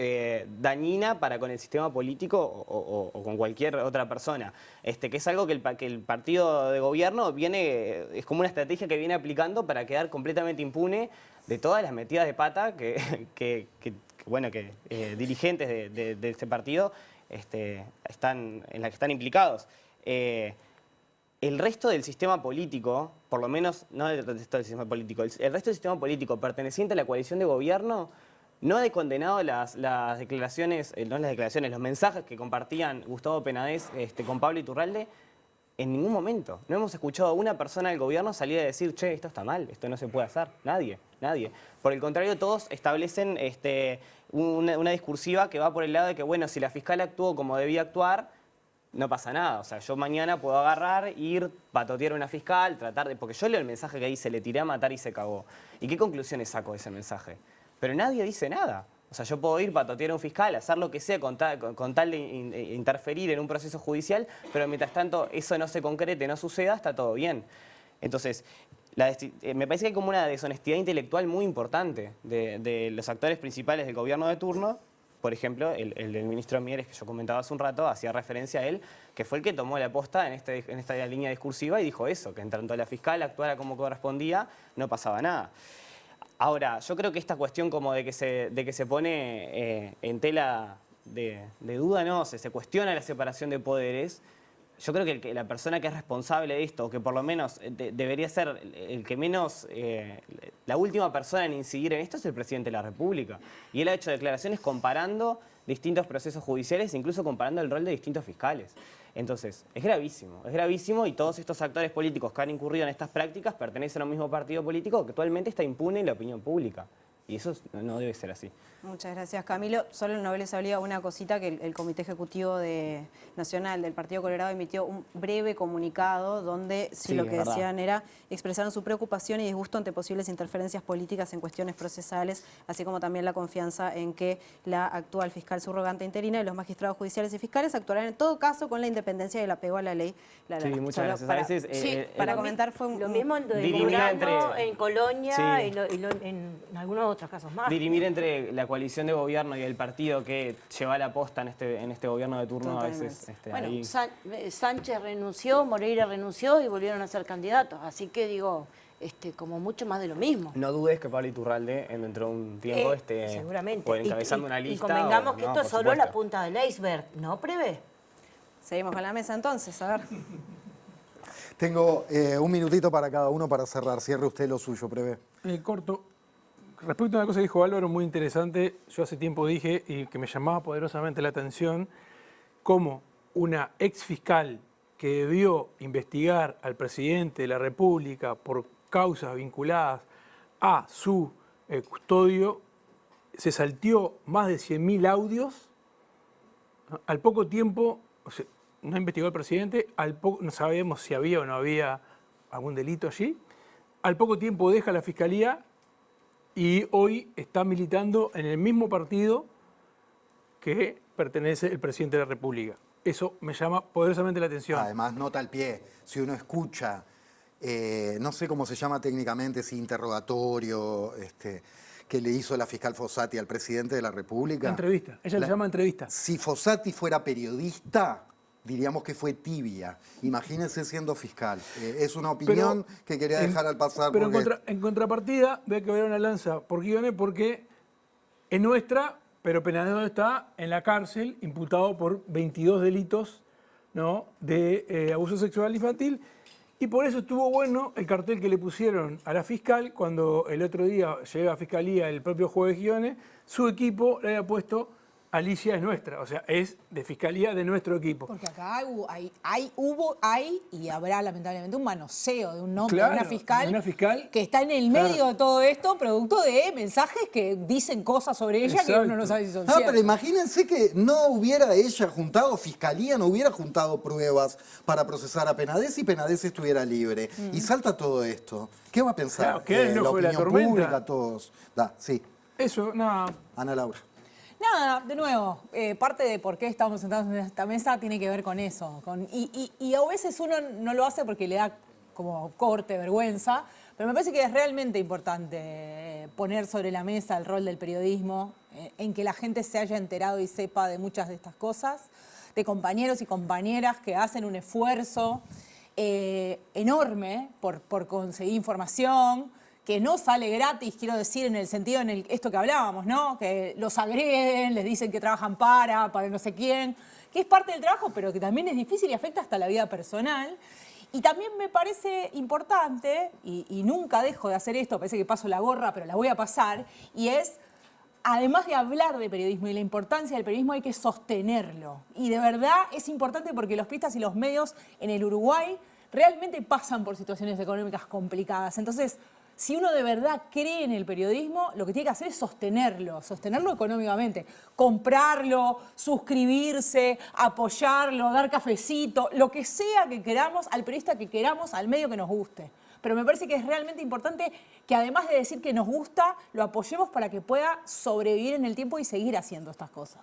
dañina para con el sistema político o con cualquier otra persona. Que es algo que el partido de gobierno es como una estrategia que viene aplicando para quedar completamente impune de todas las metidas de pata que dirigentes de este partido en las que están implicados. El resto del sistema político, por lo menos, no el resto del sistema político, el resto del sistema político perteneciente a la coalición de gobierno no ha condenado las declaraciones, los mensajes que compartían Gustavo Penades con Pablo Iturralde en ningún momento. No hemos escuchado a una persona del gobierno salir a decir, che, esto está mal, esto no se puede hacer. Nadie. Por el contrario, todos establecen una discursiva que va por el lado de que, bueno, si la fiscal actuó como debía actuar, no pasa nada. O sea, yo mañana puedo agarrar, ir, patotear a una fiscal, porque yo leo el mensaje que dice, le tiré a matar y se cagó. ¿Y qué conclusiones saco de ese mensaje? Pero nadie dice nada. O sea, yo puedo ir, patotear a un fiscal, hacer lo que sea con tal de interferir en un proceso judicial, pero mientras tanto eso no se concrete, no suceda, está todo bien. Entonces, me parece que hay como una deshonestidad intelectual muy importante de los actores principales del gobierno de turno. Por ejemplo, el del ministro Mieres, que yo comentaba hace un rato, hacía referencia a él, que fue el que tomó la posta en esta línea discursiva y dijo eso, que en tanto la fiscal actuara como correspondía, no pasaba nada. Ahora, yo creo que esta cuestión como de que se pone en tela de duda, no, se cuestiona la separación de poderes. Yo creo que la persona que es responsable de esto, o que por lo menos debería ser el que menos, la última persona en incidir en esto, es el presidente de la República. Y él ha hecho declaraciones comparando distintos procesos judiciales, incluso comparando el rol de distintos fiscales. Entonces, es gravísimo y todos estos actores políticos que han incurrido en estas prácticas pertenecen a un mismo partido político que actualmente está impune en la opinión pública. Y eso no debe ser así. Muchas gracias, Camilo. Solo no les sabía una cosita, que el Comité Ejecutivo Nacional del Partido Colorado emitió un breve comunicado donde lo que decían era expresaron su preocupación y disgusto ante posibles interferencias políticas en cuestiones procesales, así como también la confianza en que la actual fiscal subrogante interina y los magistrados judiciales y fiscales actuarán en todo caso con la independencia y el apego a la ley. Sí, muchas gracias. Para comentar fue lo mismo en Colonia y en algunos otros casos más. Dirimir entre la coalición de gobierno y el partido que lleva la posta en este gobierno de turno. Totalmente. A veces. Bueno, Sánchez renunció, Moreira renunció y volvieron a ser candidatos. Así que digo, como mucho más de lo mismo. No dudes que Pablo Iturralde dentro de un tiempo seguramente encabezando una lista. Y convengamos que esto es solo la punta del iceberg, ¿no, Prevé? Seguimos con la mesa entonces, a ver. Tengo un minutito para cada uno para cerrar. Cierre usted lo suyo, Prevé. Corto. Respecto a una cosa que dijo Álvaro, muy interesante, yo hace tiempo dije, y que me llamaba poderosamente la atención, cómo una ex fiscal que debió investigar al presidente de la República por causas vinculadas a su custodio, se salteó más de 100.000 audios. Al poco tiempo, no investigó al presidente, no sabíamos si había o no había algún delito allí. Al poco tiempo deja la Fiscalía y hoy está militando en el mismo partido que pertenece el presidente de la República. Eso me llama poderosamente la atención. Además, nota al pie, si uno escucha, no sé cómo se llama técnicamente, si interrogatorio que le hizo la fiscal Fossati al presidente de la República. Entrevista, ella le llama entrevista. Si Fossati fuera periodista, diríamos que fue tibia. Imagínense siendo fiscal. Es una opinión que quería dejar al pasar. Pero porque... en contrapartida, ve que haber una lanza por Guiones porque es nuestra, pero Penadedo está en la cárcel, imputado por 22 delitos, ¿no?, de abuso sexual infantil. Y por eso estuvo bueno el cartel que le pusieron a la fiscal cuando el otro día llega a Fiscalía el propio juez Guiones, su equipo le había puesto Alicia es nuestra, o sea, es de Fiscalía de nuestro equipo. Porque acá hay y habrá lamentablemente un manoseo de un nombre Claro, de una fiscal que está en el medio de todo esto, producto de mensajes que dicen cosas sobre ella que uno no sabe si son ciertas. Pero imagínense que no hubiera ella juntado, Fiscalía no hubiera juntado pruebas para procesar a Penades y Penades estuviera libre. Y salta todo esto. ¿Qué va a pensar? Claro, ¿qué es la el ojo de la opinión tormenta? pública, todos. Sí. Eso, nada. Ana Laura. Nada, de nuevo, parte de por qué estamos sentados en esta mesa tiene que ver con eso. Y a veces uno no lo hace porque le da como corte, vergüenza, pero me parece que es realmente importante poner sobre la mesa el rol del periodismo, en que la gente se haya enterado y sepa de muchas de estas cosas, de compañeros y compañeras que hacen un esfuerzo enorme por conseguir información, que no sale gratis, quiero decir, en el sentido, esto que hablábamos, ¿no? Que los agreden, les dicen que trabajan para no sé quién, que es parte del trabajo, pero que también es difícil y afecta hasta la vida personal. Y también me parece importante, y nunca dejo de hacer esto, parece que paso la gorra, pero la voy a pasar, y es, además de hablar de periodismo y la importancia del periodismo, hay que sostenerlo. Y de verdad es importante porque los periodistas y los medios en el Uruguay realmente pasan por situaciones económicas complicadas. Entonces, si uno de verdad cree en el periodismo, lo que tiene que hacer es sostenerlo económicamente, comprarlo, suscribirse, apoyarlo, dar cafecito, lo que sea que queramos, al periodista que queramos, al medio que nos guste. Pero me parece que es realmente importante que además de decir que nos gusta, lo apoyemos para que pueda sobrevivir en el tiempo y seguir haciendo estas cosas.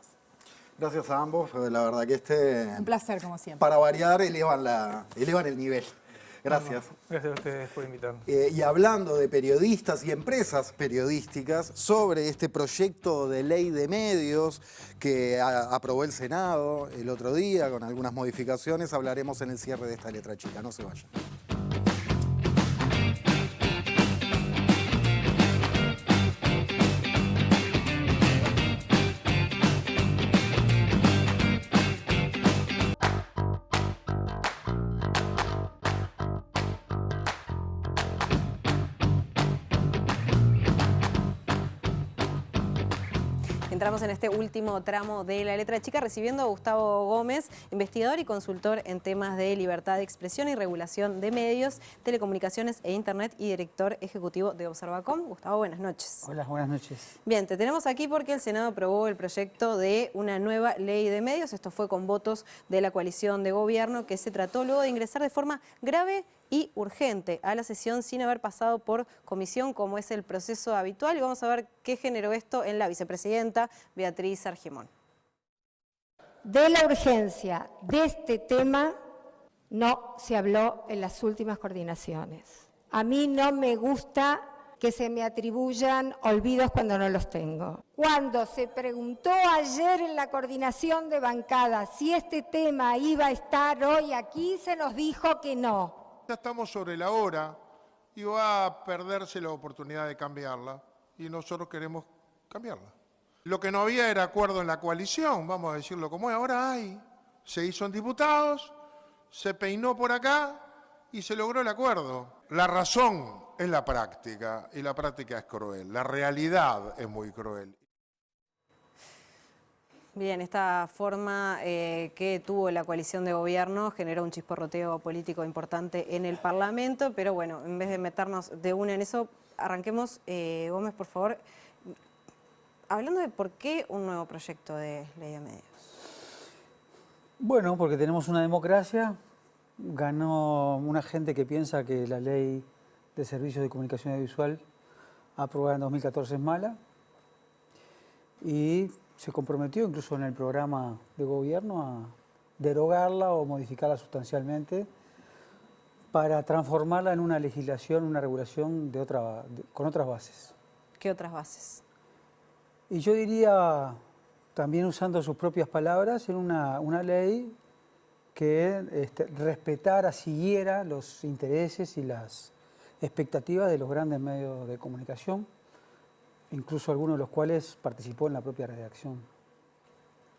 Gracias a ambos, la verdad que Un placer, como siempre. para variar, elevan el nivel. Gracias. Gracias a ustedes por invitarme. Y hablando de periodistas y empresas periodísticas, sobre este proyecto de ley de medios que aprobó el Senado el otro día con algunas modificaciones, hablaremos en el cierre de esta letra chica. No se vayan. Entramos en este último tramo de la letra chica recibiendo a Gustavo Gómez, investigador y consultor en temas de libertad de expresión y regulación de medios, telecomunicaciones e internet y director ejecutivo de Observacom. Gustavo, buenas noches. Hola, buenas noches. Bien, te tenemos aquí porque el Senado aprobó el proyecto de una nueva ley de medios. Esto fue con votos de la coalición de gobierno que se trató luego de ingresar de forma grave y urgente a la sesión sin haber pasado por comisión, como es el proceso habitual. Y vamos a ver qué generó esto en la vicepresidenta Beatriz Argimón. De la urgencia de este tema no se habló en las últimas coordinaciones. A mí no me gusta que se me atribuyan olvidos cuando no los tengo. Cuando se preguntó ayer en la coordinación de bancada si este tema iba a estar hoy aquí, se nos dijo que no. Ya estamos sobre la hora y va a perderse la oportunidad de cambiarla y nosotros queremos cambiarla. Lo que no había era acuerdo en la coalición, vamos a decirlo como es, ahora hay. Se hizo en diputados, se peinó por acá y se logró el acuerdo. La razón es la práctica y la práctica es cruel, la realidad es muy cruel. Bien, esta forma que tuvo la coalición de gobierno generó un chisporroteo político importante en el Parlamento, pero bueno, en vez de meternos de una en eso, arranquemos, Gómez, por favor, hablando de por qué un nuevo proyecto de ley de medios. Bueno, porque tenemos una democracia, ganó una gente que piensa que la ley de servicios de comunicación audiovisual aprobada en 2014 es mala y se comprometió incluso en el programa de gobierno a derogarla o modificarla sustancialmente para transformarla en una legislación, una regulación con otras bases. ¿Qué otras bases? Y yo diría, también usando sus propias palabras, en una ley que respetara, siguiera los intereses y las expectativas de los grandes medios de comunicación, incluso algunos de los cuales participó en la propia redacción.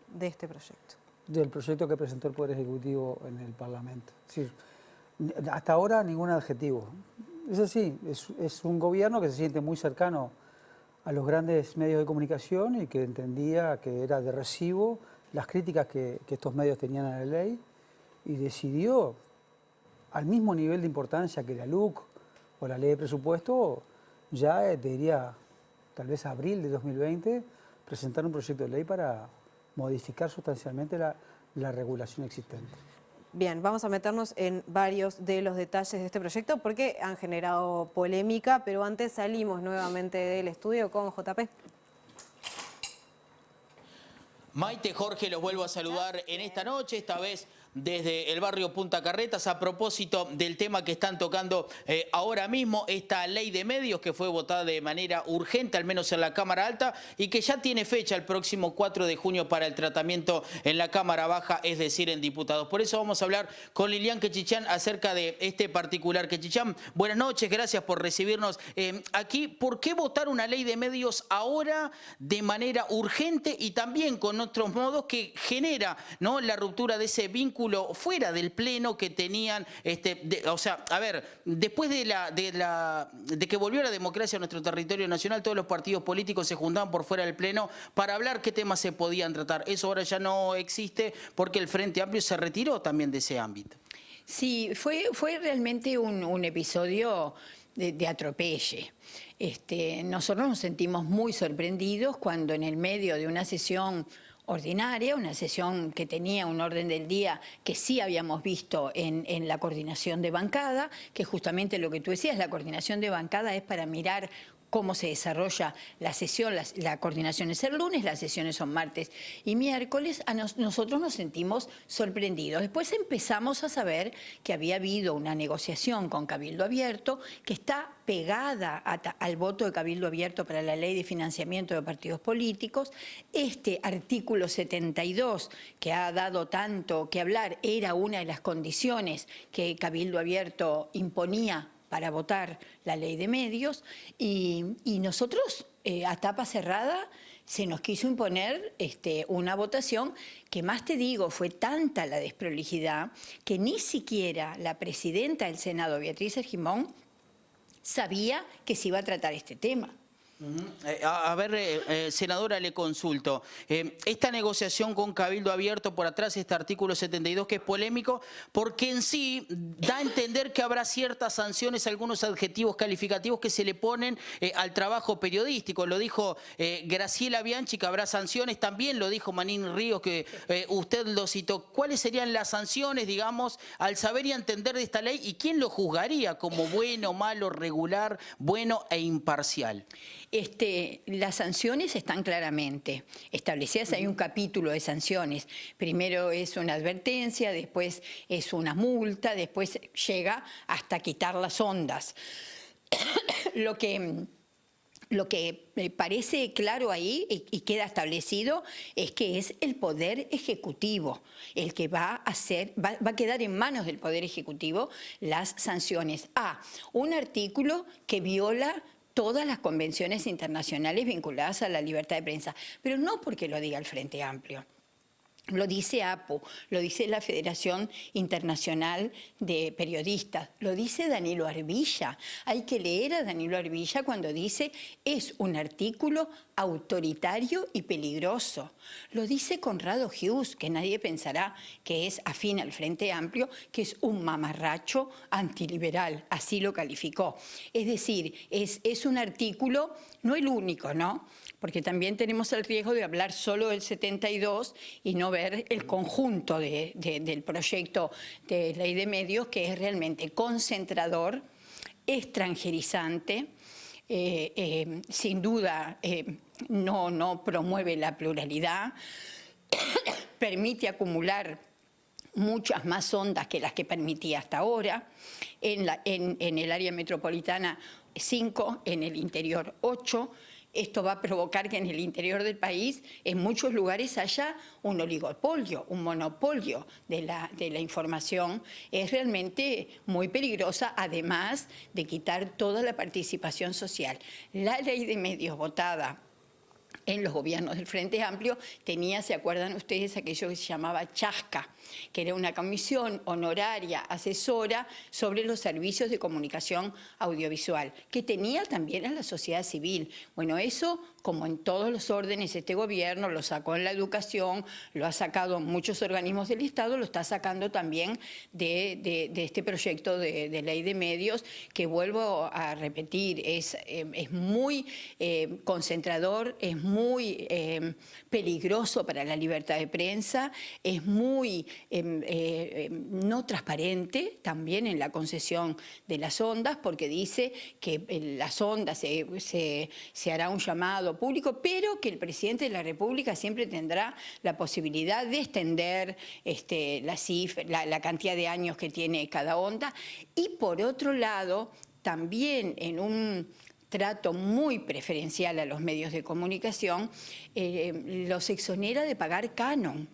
De este proyecto. Del proyecto que presentó el Poder Ejecutivo en el Parlamento. Es decir, hasta ahora ningún adjetivo. Es así, es un gobierno que se siente muy cercano a los grandes medios de comunicación y que entendía que era de recibo las críticas que estos medios tenían a la ley y decidió, al mismo nivel de importancia que la LUC o la ley de presupuesto, ya diría tal vez abril de 2020, presentar un proyecto de ley para modificar sustancialmente la regulación existente. Bien, vamos a meternos en varios de los detalles de este proyecto porque han generado polémica, pero antes salimos nuevamente del estudio con JP. Maite, Jorge, los vuelvo a saludar en esta noche, esta vez desde el barrio Punta Carretas, a propósito del tema que están tocando ahora mismo, esta ley de medios que fue votada de manera urgente, al menos en la Cámara Alta, y que ya tiene fecha el próximo 4 de junio para el tratamiento en la Cámara Baja, es decir, en diputados. Por eso vamos a hablar con Lilian Quechichán acerca de este particular. Quechichán, buenas noches, gracias por recibirnos aquí. ¿Por qué votar una ley de medios ahora de manera urgente y también con otros modos que genera, ¿no?, la ruptura de ese vínculo fuera del pleno que tenían, o sea, a ver, después de que volvió la democracia a nuestro territorio nacional, todos los partidos políticos se juntaban por fuera del pleno para hablar qué temas se podían tratar. Eso ahora ya no existe porque el Frente Amplio se retiró también de ese ámbito. Sí, fue realmente un episodio de atropelle. Nosotros nos sentimos muy sorprendidos cuando en el medio de una sesión ordinaria, una sesión que tenía un orden del día que sí habíamos visto en la coordinación de bancada, que justamente lo que tú decías, la coordinación de bancada es para mirar cómo se desarrolla la sesión. La coordinación es el lunes, las sesiones son martes y miércoles. Nosotros nos sentimos sorprendidos. Después empezamos a saber que había habido una negociación con Cabildo Abierto que está pegada al voto de Cabildo Abierto para la Ley de Financiamiento de Partidos Políticos. Este artículo 72, que ha dado tanto que hablar, era una de las condiciones que Cabildo Abierto imponía para votar la ley de medios y nosotros a tapa cerrada se nos quiso imponer una votación que, más te digo, fue tanta la desprolijidad que ni siquiera la presidenta del Senado, Beatriz Argimón, sabía que se iba a tratar este tema. A ver, senadora, le consulto. Esta negociación con Cabildo Abierto por atrás, este artículo 72 que es polémico, porque en sí da a entender que habrá ciertas sanciones, algunos adjetivos calificativos que se le ponen al trabajo periodístico. Lo dijo Graciela Bianchi, que habrá sanciones, también lo dijo Manín Ríos, que usted lo citó. ¿Cuáles serían las sanciones, digamos, al saber y entender de esta ley y quién lo juzgaría como bueno, malo, regular, bueno e imparcial? Las sanciones están claramente establecidas. Hay un capítulo de sanciones. Primero es una advertencia, después es una multa, después llega hasta quitar las ondas. Lo que me parece claro ahí y queda establecido es que es el Poder Ejecutivo el que va a quedar en manos del Poder Ejecutivo las sanciones a un artículo que viola todas las convenciones internacionales vinculadas a la libertad de prensa, pero no porque lo diga el Frente Amplio. Lo dice APU, lo dice la Federación Internacional de Periodistas, lo dice Danilo Arbilla. Hay que leer a Danilo Arbilla cuando dice es un artículo autoritario y peligroso. Lo dice Conrado Hughes, que nadie pensará que es afín al Frente Amplio, que es un mamarracho antiliberal, así lo calificó. Es decir, es un artículo, no el único, ¿no? Porque también tenemos el riesgo de hablar solo del 72 y no ver ver el conjunto del proyecto de ley de medios, que es realmente concentrador, extranjerizante, sin duda no promueve la pluralidad, permite acumular muchas más ondas que las que permitía hasta ahora, en el área metropolitana 5, en el interior 8. Esto va a provocar que en el interior del país, en muchos lugares, haya un oligopolio, un monopolio de la información. Es realmente muy peligrosa, además de quitar toda la participación social. La ley de medios votada en los gobiernos del Frente Amplio tenía, ¿se acuerdan ustedes?, aquello que se llamaba Chasca, que era una comisión honoraria asesora sobre los servicios de comunicación audiovisual, que tenía también a la sociedad civil. Bueno, eso, como en todos los órdenes, este gobierno lo sacó en la educación, lo ha sacado en muchos organismos del Estado, lo está sacando también de este proyecto de ley de medios, que vuelvo a repetir, es muy concentrador, es muy peligroso para la libertad de prensa, es muy no transparente también en la concesión de las ondas, porque dice que las ondas se hará un llamado público, pero que el presidente de la República siempre tendrá la posibilidad de extender la cantidad de años que tiene cada onda. Y por otro lado, también en un trato muy preferencial a los medios de comunicación, los exonera de pagar canon.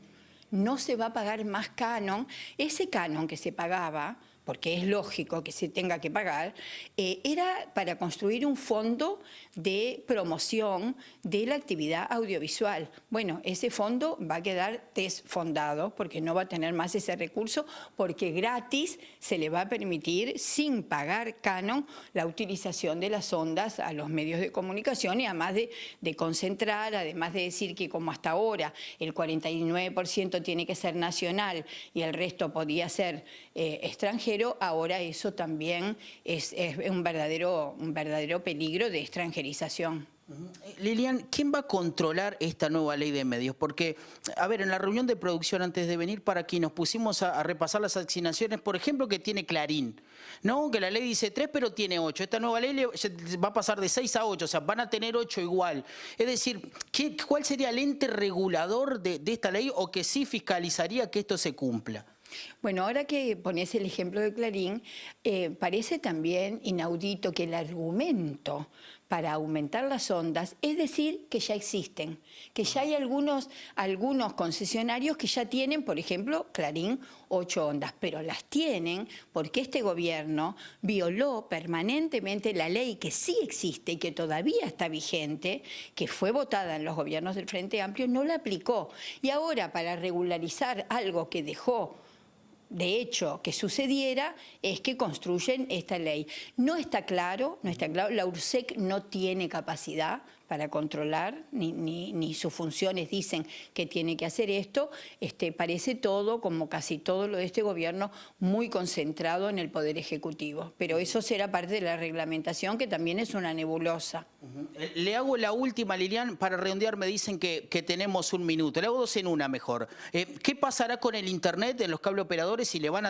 No se va a pagar más canon. Ese canon que se pagaba, porque es lógico que se tenga que pagar, era para construir un fondo de promoción de la actividad audiovisual. Bueno, ese fondo va a quedar desfondado porque no va a tener más ese recurso, porque gratis se le va a permitir, sin pagar canon, la utilización de las ondas a los medios de comunicación, y además de concentrar, además de decir que como hasta ahora el 49% tiene que ser nacional y el resto podía ser extranjero, ahora eso también es un verdadero peligro de extranjerización. Lilian, ¿quién va a controlar esta nueva ley de medios? Porque, a ver, en la reunión de producción antes de venir para aquí nos pusimos a repasar las asignaciones, por ejemplo, que tiene Clarín, ¿no? Que la ley dice 3, pero tiene 8. Esta nueva ley va a pasar de 6 a 8, o sea, van a tener 8 igual. Es decir, ¿cuál sería el ente regulador de esta ley, o que sí fiscalizaría que esto se cumpla? Bueno, ahora que pones el ejemplo de Clarín, parece también inaudito que el argumento para aumentar las ondas es decir que ya existen, que ya hay algunos concesionarios que ya tienen, por ejemplo, Clarín, 8 ondas, pero las tienen porque este gobierno violó permanentemente la ley que sí existe y que todavía está vigente, que fue votada en los gobiernos del Frente Amplio, no la aplicó. Y ahora, para regularizar algo que dejó de hecho que sucediera, es que construyen esta ley. No está claro, la URSEC no tiene capacidad para controlar, ni sus funciones dicen que tiene que hacer esto. Parece todo, como casi todo lo de este gobierno, muy concentrado en el Poder Ejecutivo. Pero eso será parte de la reglamentación, que también es una nebulosa. Le hago la última, Lilian, para redondear. Me dicen que tenemos un minuto. Le hago 2 en una mejor. ¿Qué pasará con el Internet en los cable operadores, si le van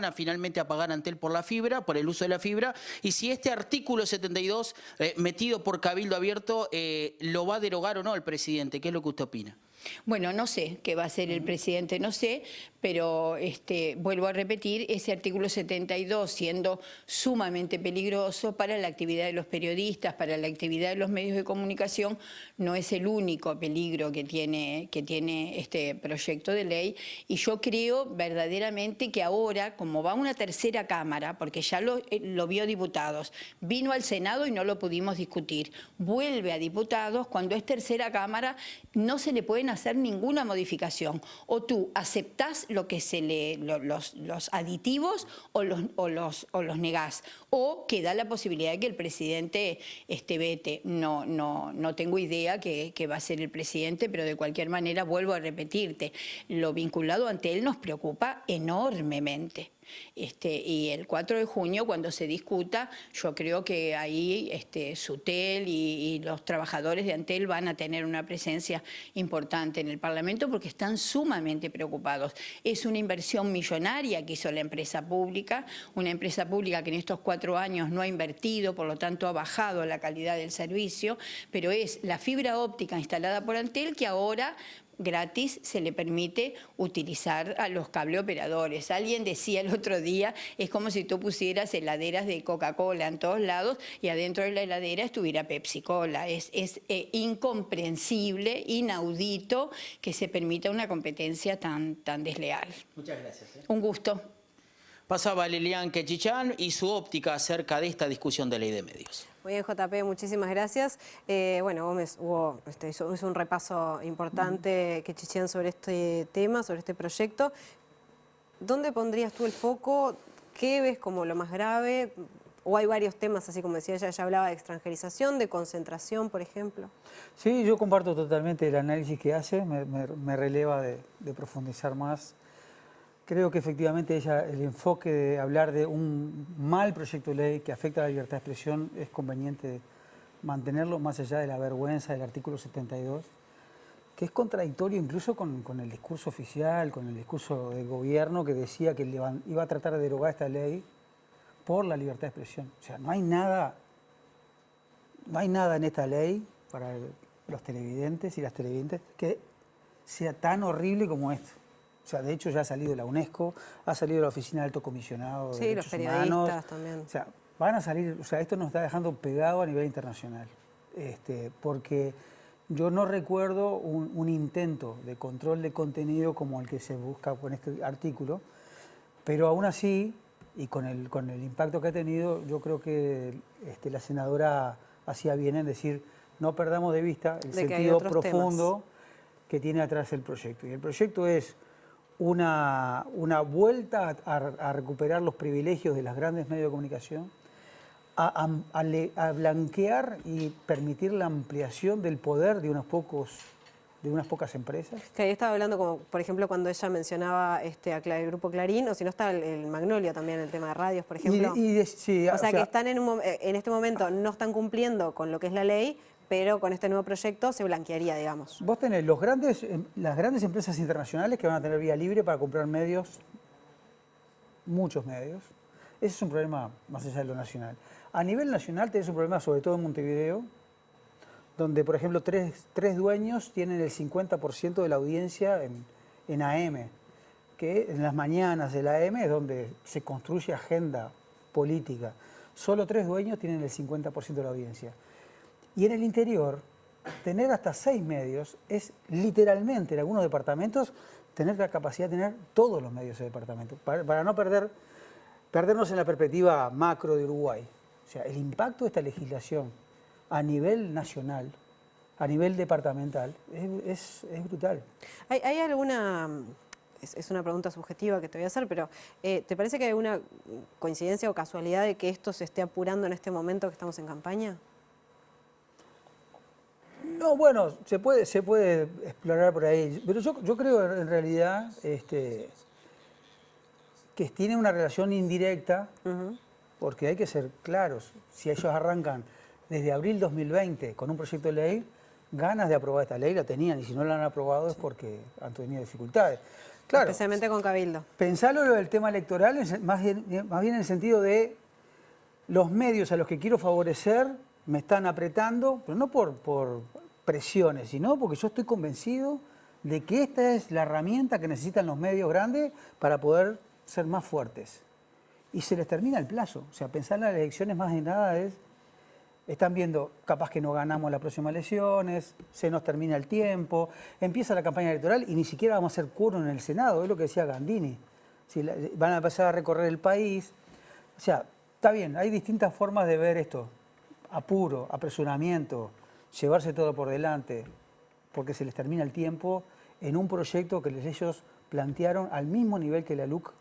a finalmente a pagar a Antel por la fibra, por el uso de la fibra? Y si este artículo 72, metido por Cabildo Abierto, ¿lo va a derogar o no el presidente? ¿Qué es lo que usted opina? Bueno, no sé qué va a hacer el presidente, no sé, pero vuelvo a repetir, ese artículo 72, siendo sumamente peligroso para la actividad de los periodistas, para la actividad de los medios de comunicación, no es el único peligro que tiene este proyecto de ley. Y yo creo verdaderamente que ahora, como va una tercera cámara, porque ya lo vio diputados, vino al Senado y no lo pudimos discutir, vuelve a diputados, cuando es tercera cámara no se le pueden hacer ninguna modificación. O tú aceptás lo que los aditivos o los negás. O queda la posibilidad de que el presidente vete. No tengo idea que va a ser el presidente, pero de cualquier manera vuelvo a repetirte, lo vinculado ante él nos preocupa enormemente. Y el 4 de junio, cuando se discuta, yo creo que ahí Sutel y los trabajadores de Antel van a tener una presencia importante en el Parlamento porque están sumamente preocupados. Es una inversión millonaria que hizo la empresa pública, una empresa pública que en estos 4 años no ha invertido, por lo tanto ha bajado la calidad del servicio, pero es la fibra óptica instalada por Antel que ahora gratis se le permite utilizar a los cableoperadores. Alguien decía el otro día, es como si tú pusieras heladeras de Coca-Cola en todos lados y adentro de la heladera estuviera Pepsi-Cola. Es incomprensible, inaudito que se permita una competencia tan desleal. Muchas gracias. Un gusto. Pasaba Lilian Quechichán y su óptica acerca de esta discusión de ley de medios. Muy bien, JP, muchísimas gracias. Bueno, Gómez hizo un repaso importante, Quechichán, sobre este tema, sobre este proyecto. ¿Dónde pondrías tú el foco? ¿Qué ves como lo más grave? ¿O hay varios temas, así como decía ella, ya hablaba de extranjerización, de concentración, por ejemplo? Sí, yo comparto totalmente el análisis que hace, me releva de profundizar más. Creo que efectivamente el enfoque de hablar de un mal proyecto de ley que afecta a la libertad de expresión es conveniente mantenerlo más allá de la vergüenza del artículo 72, que es contradictorio incluso con el discurso oficial, con el discurso del gobierno que decía que iba a tratar de derogar esta ley por la libertad de expresión. O sea, no hay nada en esta ley para los televidentes y las televidentes que sea tan horrible como esto. O sea, de hecho ya ha salido la UNESCO, ha salido la Oficina del Alto Comisionado de Derechos Humanos. Sí, los periodistas también. O sea, van a salir, o sea, esto nos está dejando pegado a nivel internacional. Porque yo no recuerdo un intento de control de contenido como el que se busca con este artículo, pero aún así, y con el impacto que ha tenido, yo creo que la senadora hacía bien en decir, no perdamos de vista el sentido profundo que tiene atrás el proyecto. Y el proyecto es una vuelta a recuperar los privilegios de los grandes medios de comunicación, a blanquear y permitir la ampliación del poder de unas pocas empresas. Que ahí estaba hablando, como por ejemplo cuando ella mencionaba el grupo Clarín, o si no está el Magnolia también, el tema de radios, por ejemplo. Sí, o sea, que están en este momento no están cumpliendo con lo que es la ley, pero con este nuevo proyecto se blanquearía, digamos. Vos tenés las grandes empresas internacionales que van a tener vía libre para comprar medios, muchos medios. Ese es un problema más allá de lo nacional. A nivel nacional tenés un problema sobre todo en Montevideo, donde, por ejemplo, tres dueños tienen el 50% de la audiencia en AM, que en las mañanas del AM es donde se construye agenda política. Solo 3 dueños tienen el 50% de la audiencia. Y en el interior, tener hasta 6 medios es literalmente, en algunos departamentos, tener la capacidad de tener todos los medios de departamento, para no perdernos en la perspectiva macro de Uruguay. O sea, el impacto de esta legislación a nivel nacional, a nivel departamental, es brutal. ¿Hay alguna, es una pregunta subjetiva que te voy a hacer, pero ¿te parece que hay alguna coincidencia o casualidad de que esto se esté apurando en este momento que estamos en campaña? No, bueno, se puede explorar por ahí, pero yo creo en realidad que tiene una relación indirecta, porque hay que ser claros. Si ellos arrancan desde abril 2020 con un proyecto de ley, ganas de aprobar esta ley la tenían, y si no la han aprobado es porque han tenido dificultades. Claro, especialmente con Cabildo. Pensalo del tema electoral, más bien en el sentido de los medios a los que quiero favorecer me están apretando, pero no por presiones, sino porque yo estoy convencido de que esta es la herramienta que necesitan los medios grandes para poder ser más fuertes. Y se les termina el plazo. O sea, pensar en las elecciones más de nada están viendo, capaz que no ganamos las próximas elecciones, se nos termina el tiempo, empieza la campaña electoral y ni siquiera vamos a hacer quórum en el Senado, es lo que decía Gandini. Van a empezar a recorrer el país. O sea, está bien, hay distintas formas de ver esto. Apuro, apresuramiento, llevarse todo por delante, porque se les termina el tiempo en un proyecto que ellos plantearon al mismo nivel que la LUC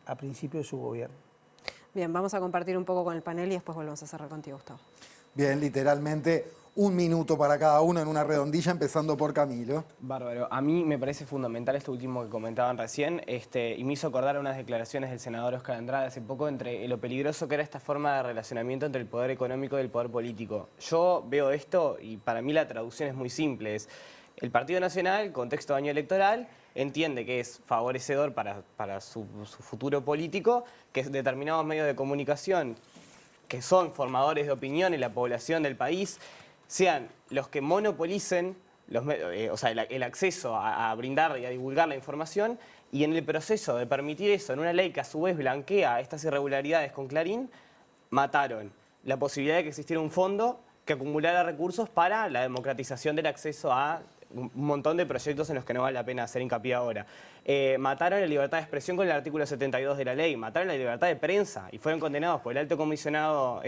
a principio de su gobierno. Bien, vamos a compartir un poco con el panel y después volvemos a cerrar contigo, Gustavo. Bien, literalmente 1 minuto para cada uno en una redondilla, empezando por Camilo. Bárbaro. A mí me parece fundamental esto último que comentaban recién y me hizo acordar unas declaraciones del senador Oscar Andrade hace poco entre lo peligroso que era esta forma de relacionamiento entre el poder económico y el poder político. Yo veo esto y para mí la traducción es muy simple. Es el Partido Nacional, contexto de año electoral, entiende que es favorecedor para su futuro político que determinados medios de comunicación que son formadores de opinión en la población del país sean los que monopolicen el acceso a brindar y a divulgar la información, y en el proceso de permitir eso en una ley que a su vez blanquea estas irregularidades con Clarín, mataron la posibilidad de que existiera un fondo que acumulara recursos para la democratización del acceso a un montón de proyectos en los que no vale la pena hacer hincapié ahora. Mataron la libertad de expresión con el artículo 72 de la ley, mataron la libertad de prensa y fueron condenados por el alto comisionado,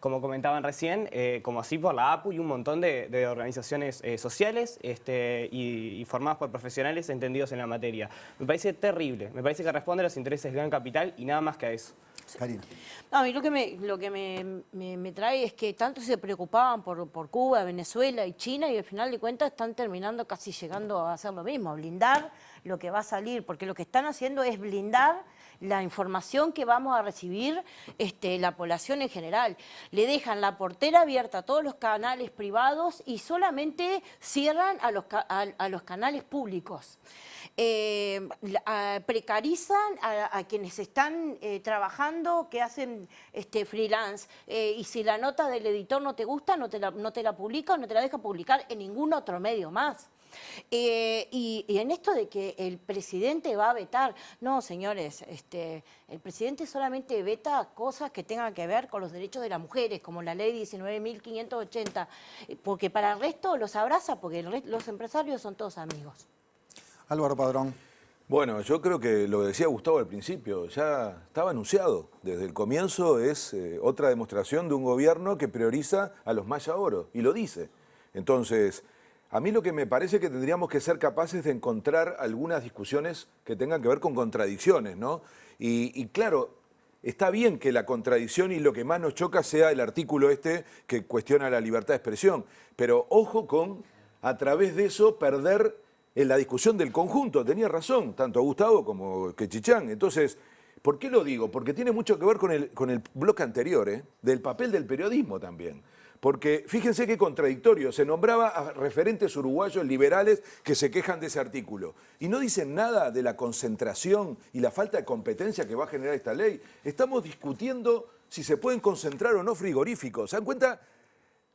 como comentaban recién, como así por la APU y un montón de organizaciones sociales y formadas por profesionales entendidos en la materia. Me parece terrible, me parece que responde a los intereses del gran capital y nada más que a eso. Karina. No, a mí lo que me trae es que tanto se preocupaban por Cuba, Venezuela y China y al final de cuentas están terminando casi llegando a hacer lo mismo, a blindar lo que va a salir, porque lo que están haciendo es blindar la información que vamos a recibir la población en general. Le dejan la portera abierta a todos los canales privados y solamente cierran a los canales públicos. Precarizan a quienes están trabajando, que hacen freelance, y si la nota del editor no te gusta, no te la publica o no te la deja publicar en ningún otro medio más. Y en esto de que el presidente va a vetar, no, señores, el presidente solamente veta cosas que tengan que ver con los derechos de las mujeres, como la ley 19.580, porque para el resto los abraza, porque los empresarios son todos amigos. Álvaro Padrón. Bueno, yo creo que lo que decía Gustavo al principio ya estaba anunciado. Desde el comienzo es otra demostración de un gobierno que prioriza a los Maya Oro, y lo dice. Entonces, a mí lo que me parece que tendríamos que ser capaces de encontrar algunas discusiones que tengan que ver con contradicciones, ¿no? Y claro, está bien que la contradicción y lo que más nos choca sea el artículo que cuestiona la libertad de expresión, pero ojo con, a través de eso, perder en la discusión del conjunto. Tenía razón, tanto Gustavo como Quechichán. Entonces, ¿por qué lo digo? Porque tiene mucho que ver con el bloque anterior, del papel del periodismo también. Porque fíjense qué contradictorio, se nombraba a referentes uruguayos liberales que se quejan de ese artículo. Y no dicen nada de la concentración y la falta de competencia que va a generar esta ley. Estamos discutiendo si se pueden concentrar o no frigoríficos. ¿Se dan cuenta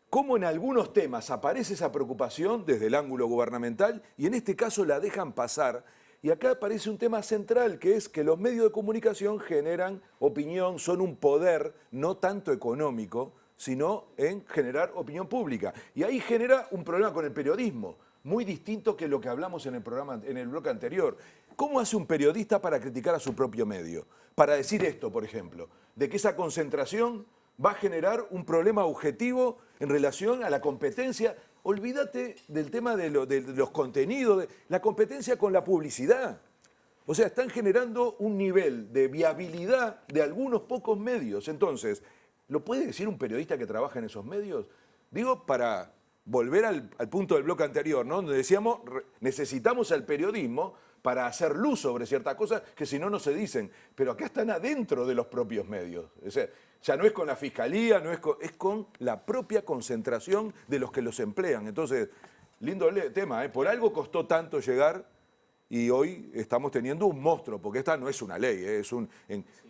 cómo en algunos temas aparece esa preocupación desde el ángulo gubernamental y en este caso la dejan pasar? Y acá aparece un tema central, que es que los medios de comunicación generan opinión, son un poder no tanto económico, sino en generar opinión pública. Y ahí genera un problema con el periodismo, muy distinto que lo que hablamos en el bloque anterior. ¿Cómo hace un periodista para criticar a su propio medio? Para decir esto, por ejemplo, de que esa concentración va a generar un problema objetivo en relación a la competencia. Olvídate del tema de los contenidos, de la competencia con la publicidad. O sea, están generando un nivel de viabilidad de algunos pocos medios. Entonces, ¿lo puede decir un periodista que trabaja en esos medios? Digo, para volver al punto del bloque anterior, ¿no? Donde decíamos, necesitamos al periodismo para hacer luz sobre ciertas cosas que si no, no se dicen. Pero acá están adentro de los propios medios. O sea, ya no es con la fiscalía, es con la propia concentración de los que los emplean. Entonces, lindo tema, ¿eh? Por algo costó tanto llegar y hoy estamos teniendo un monstruo, porque esta no es una ley, ¿eh?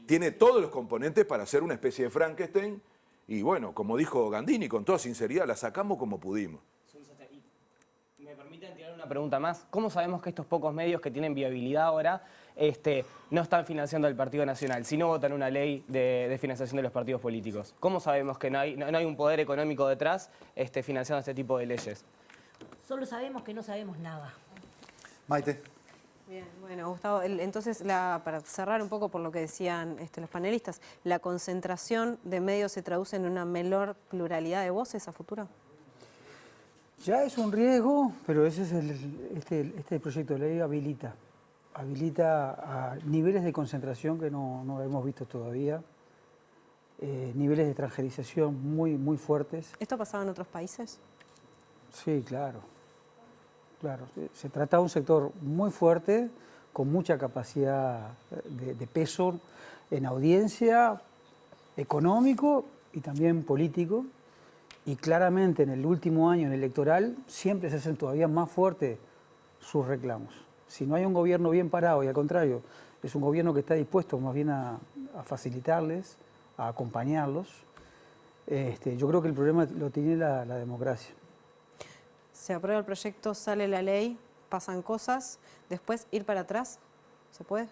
Tiene todos los componentes para ser una especie de Frankenstein y bueno, como dijo Gandini, con toda sinceridad, la sacamos como pudimos. ¿Me permiten tirar una pregunta más? ¿Cómo sabemos que estos pocos medios que tienen viabilidad ahora no están financiando al Partido Nacional, si no votan una ley de financiación de los partidos políticos? ¿Cómo sabemos que no hay un poder económico detrás financiando este tipo de leyes? Solo sabemos que no sabemos nada. Maite. Bien, bueno, Gustavo, entonces, para cerrar un poco por lo que decían los panelistas, ¿la concentración de medios se traduce en una menor pluralidad de voces a futuro? Ya es un riesgo, pero ese es este proyecto de ley habilita a niveles de concentración que no hemos visto todavía. niveles de extranjerización muy fuertes. ¿Esto pasaba en otros países? Sí, claro. Claro, se trata de un sector muy fuerte, con mucha capacidad de peso en audiencia, económico y también político. Y claramente en el último año electoral siempre se hacen todavía más fuertes sus reclamos. Si no hay un gobierno bien parado y al contrario, es un gobierno que está dispuesto más bien a facilitarles, a acompañarlos, yo creo que el problema lo tiene la democracia. Se aprueba el proyecto, sale la ley, pasan cosas, después ir para atrás, ¿se puede?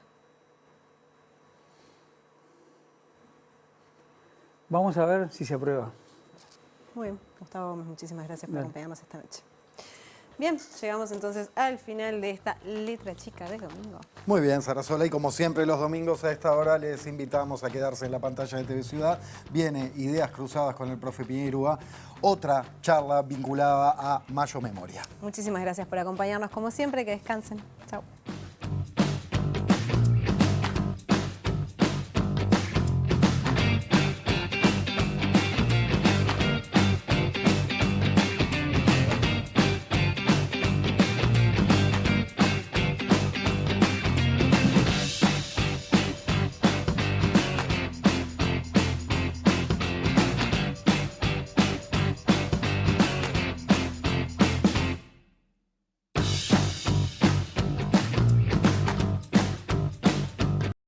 Vamos a ver si se aprueba. Muy bien, Gustavo Gómez, muchísimas gracias por acompañarnos esta noche. Bien, llegamos entonces al final de esta letra chica de domingo. Muy bien, Sarasola, y como siempre los domingos a esta hora les invitamos a quedarse en la pantalla de TV Ciudad. Viene Ideas Cruzadas con el profe Piñerúa, otra charla vinculada a Mayo Memoria. Muchísimas gracias por acompañarnos como siempre, que descansen. Chao.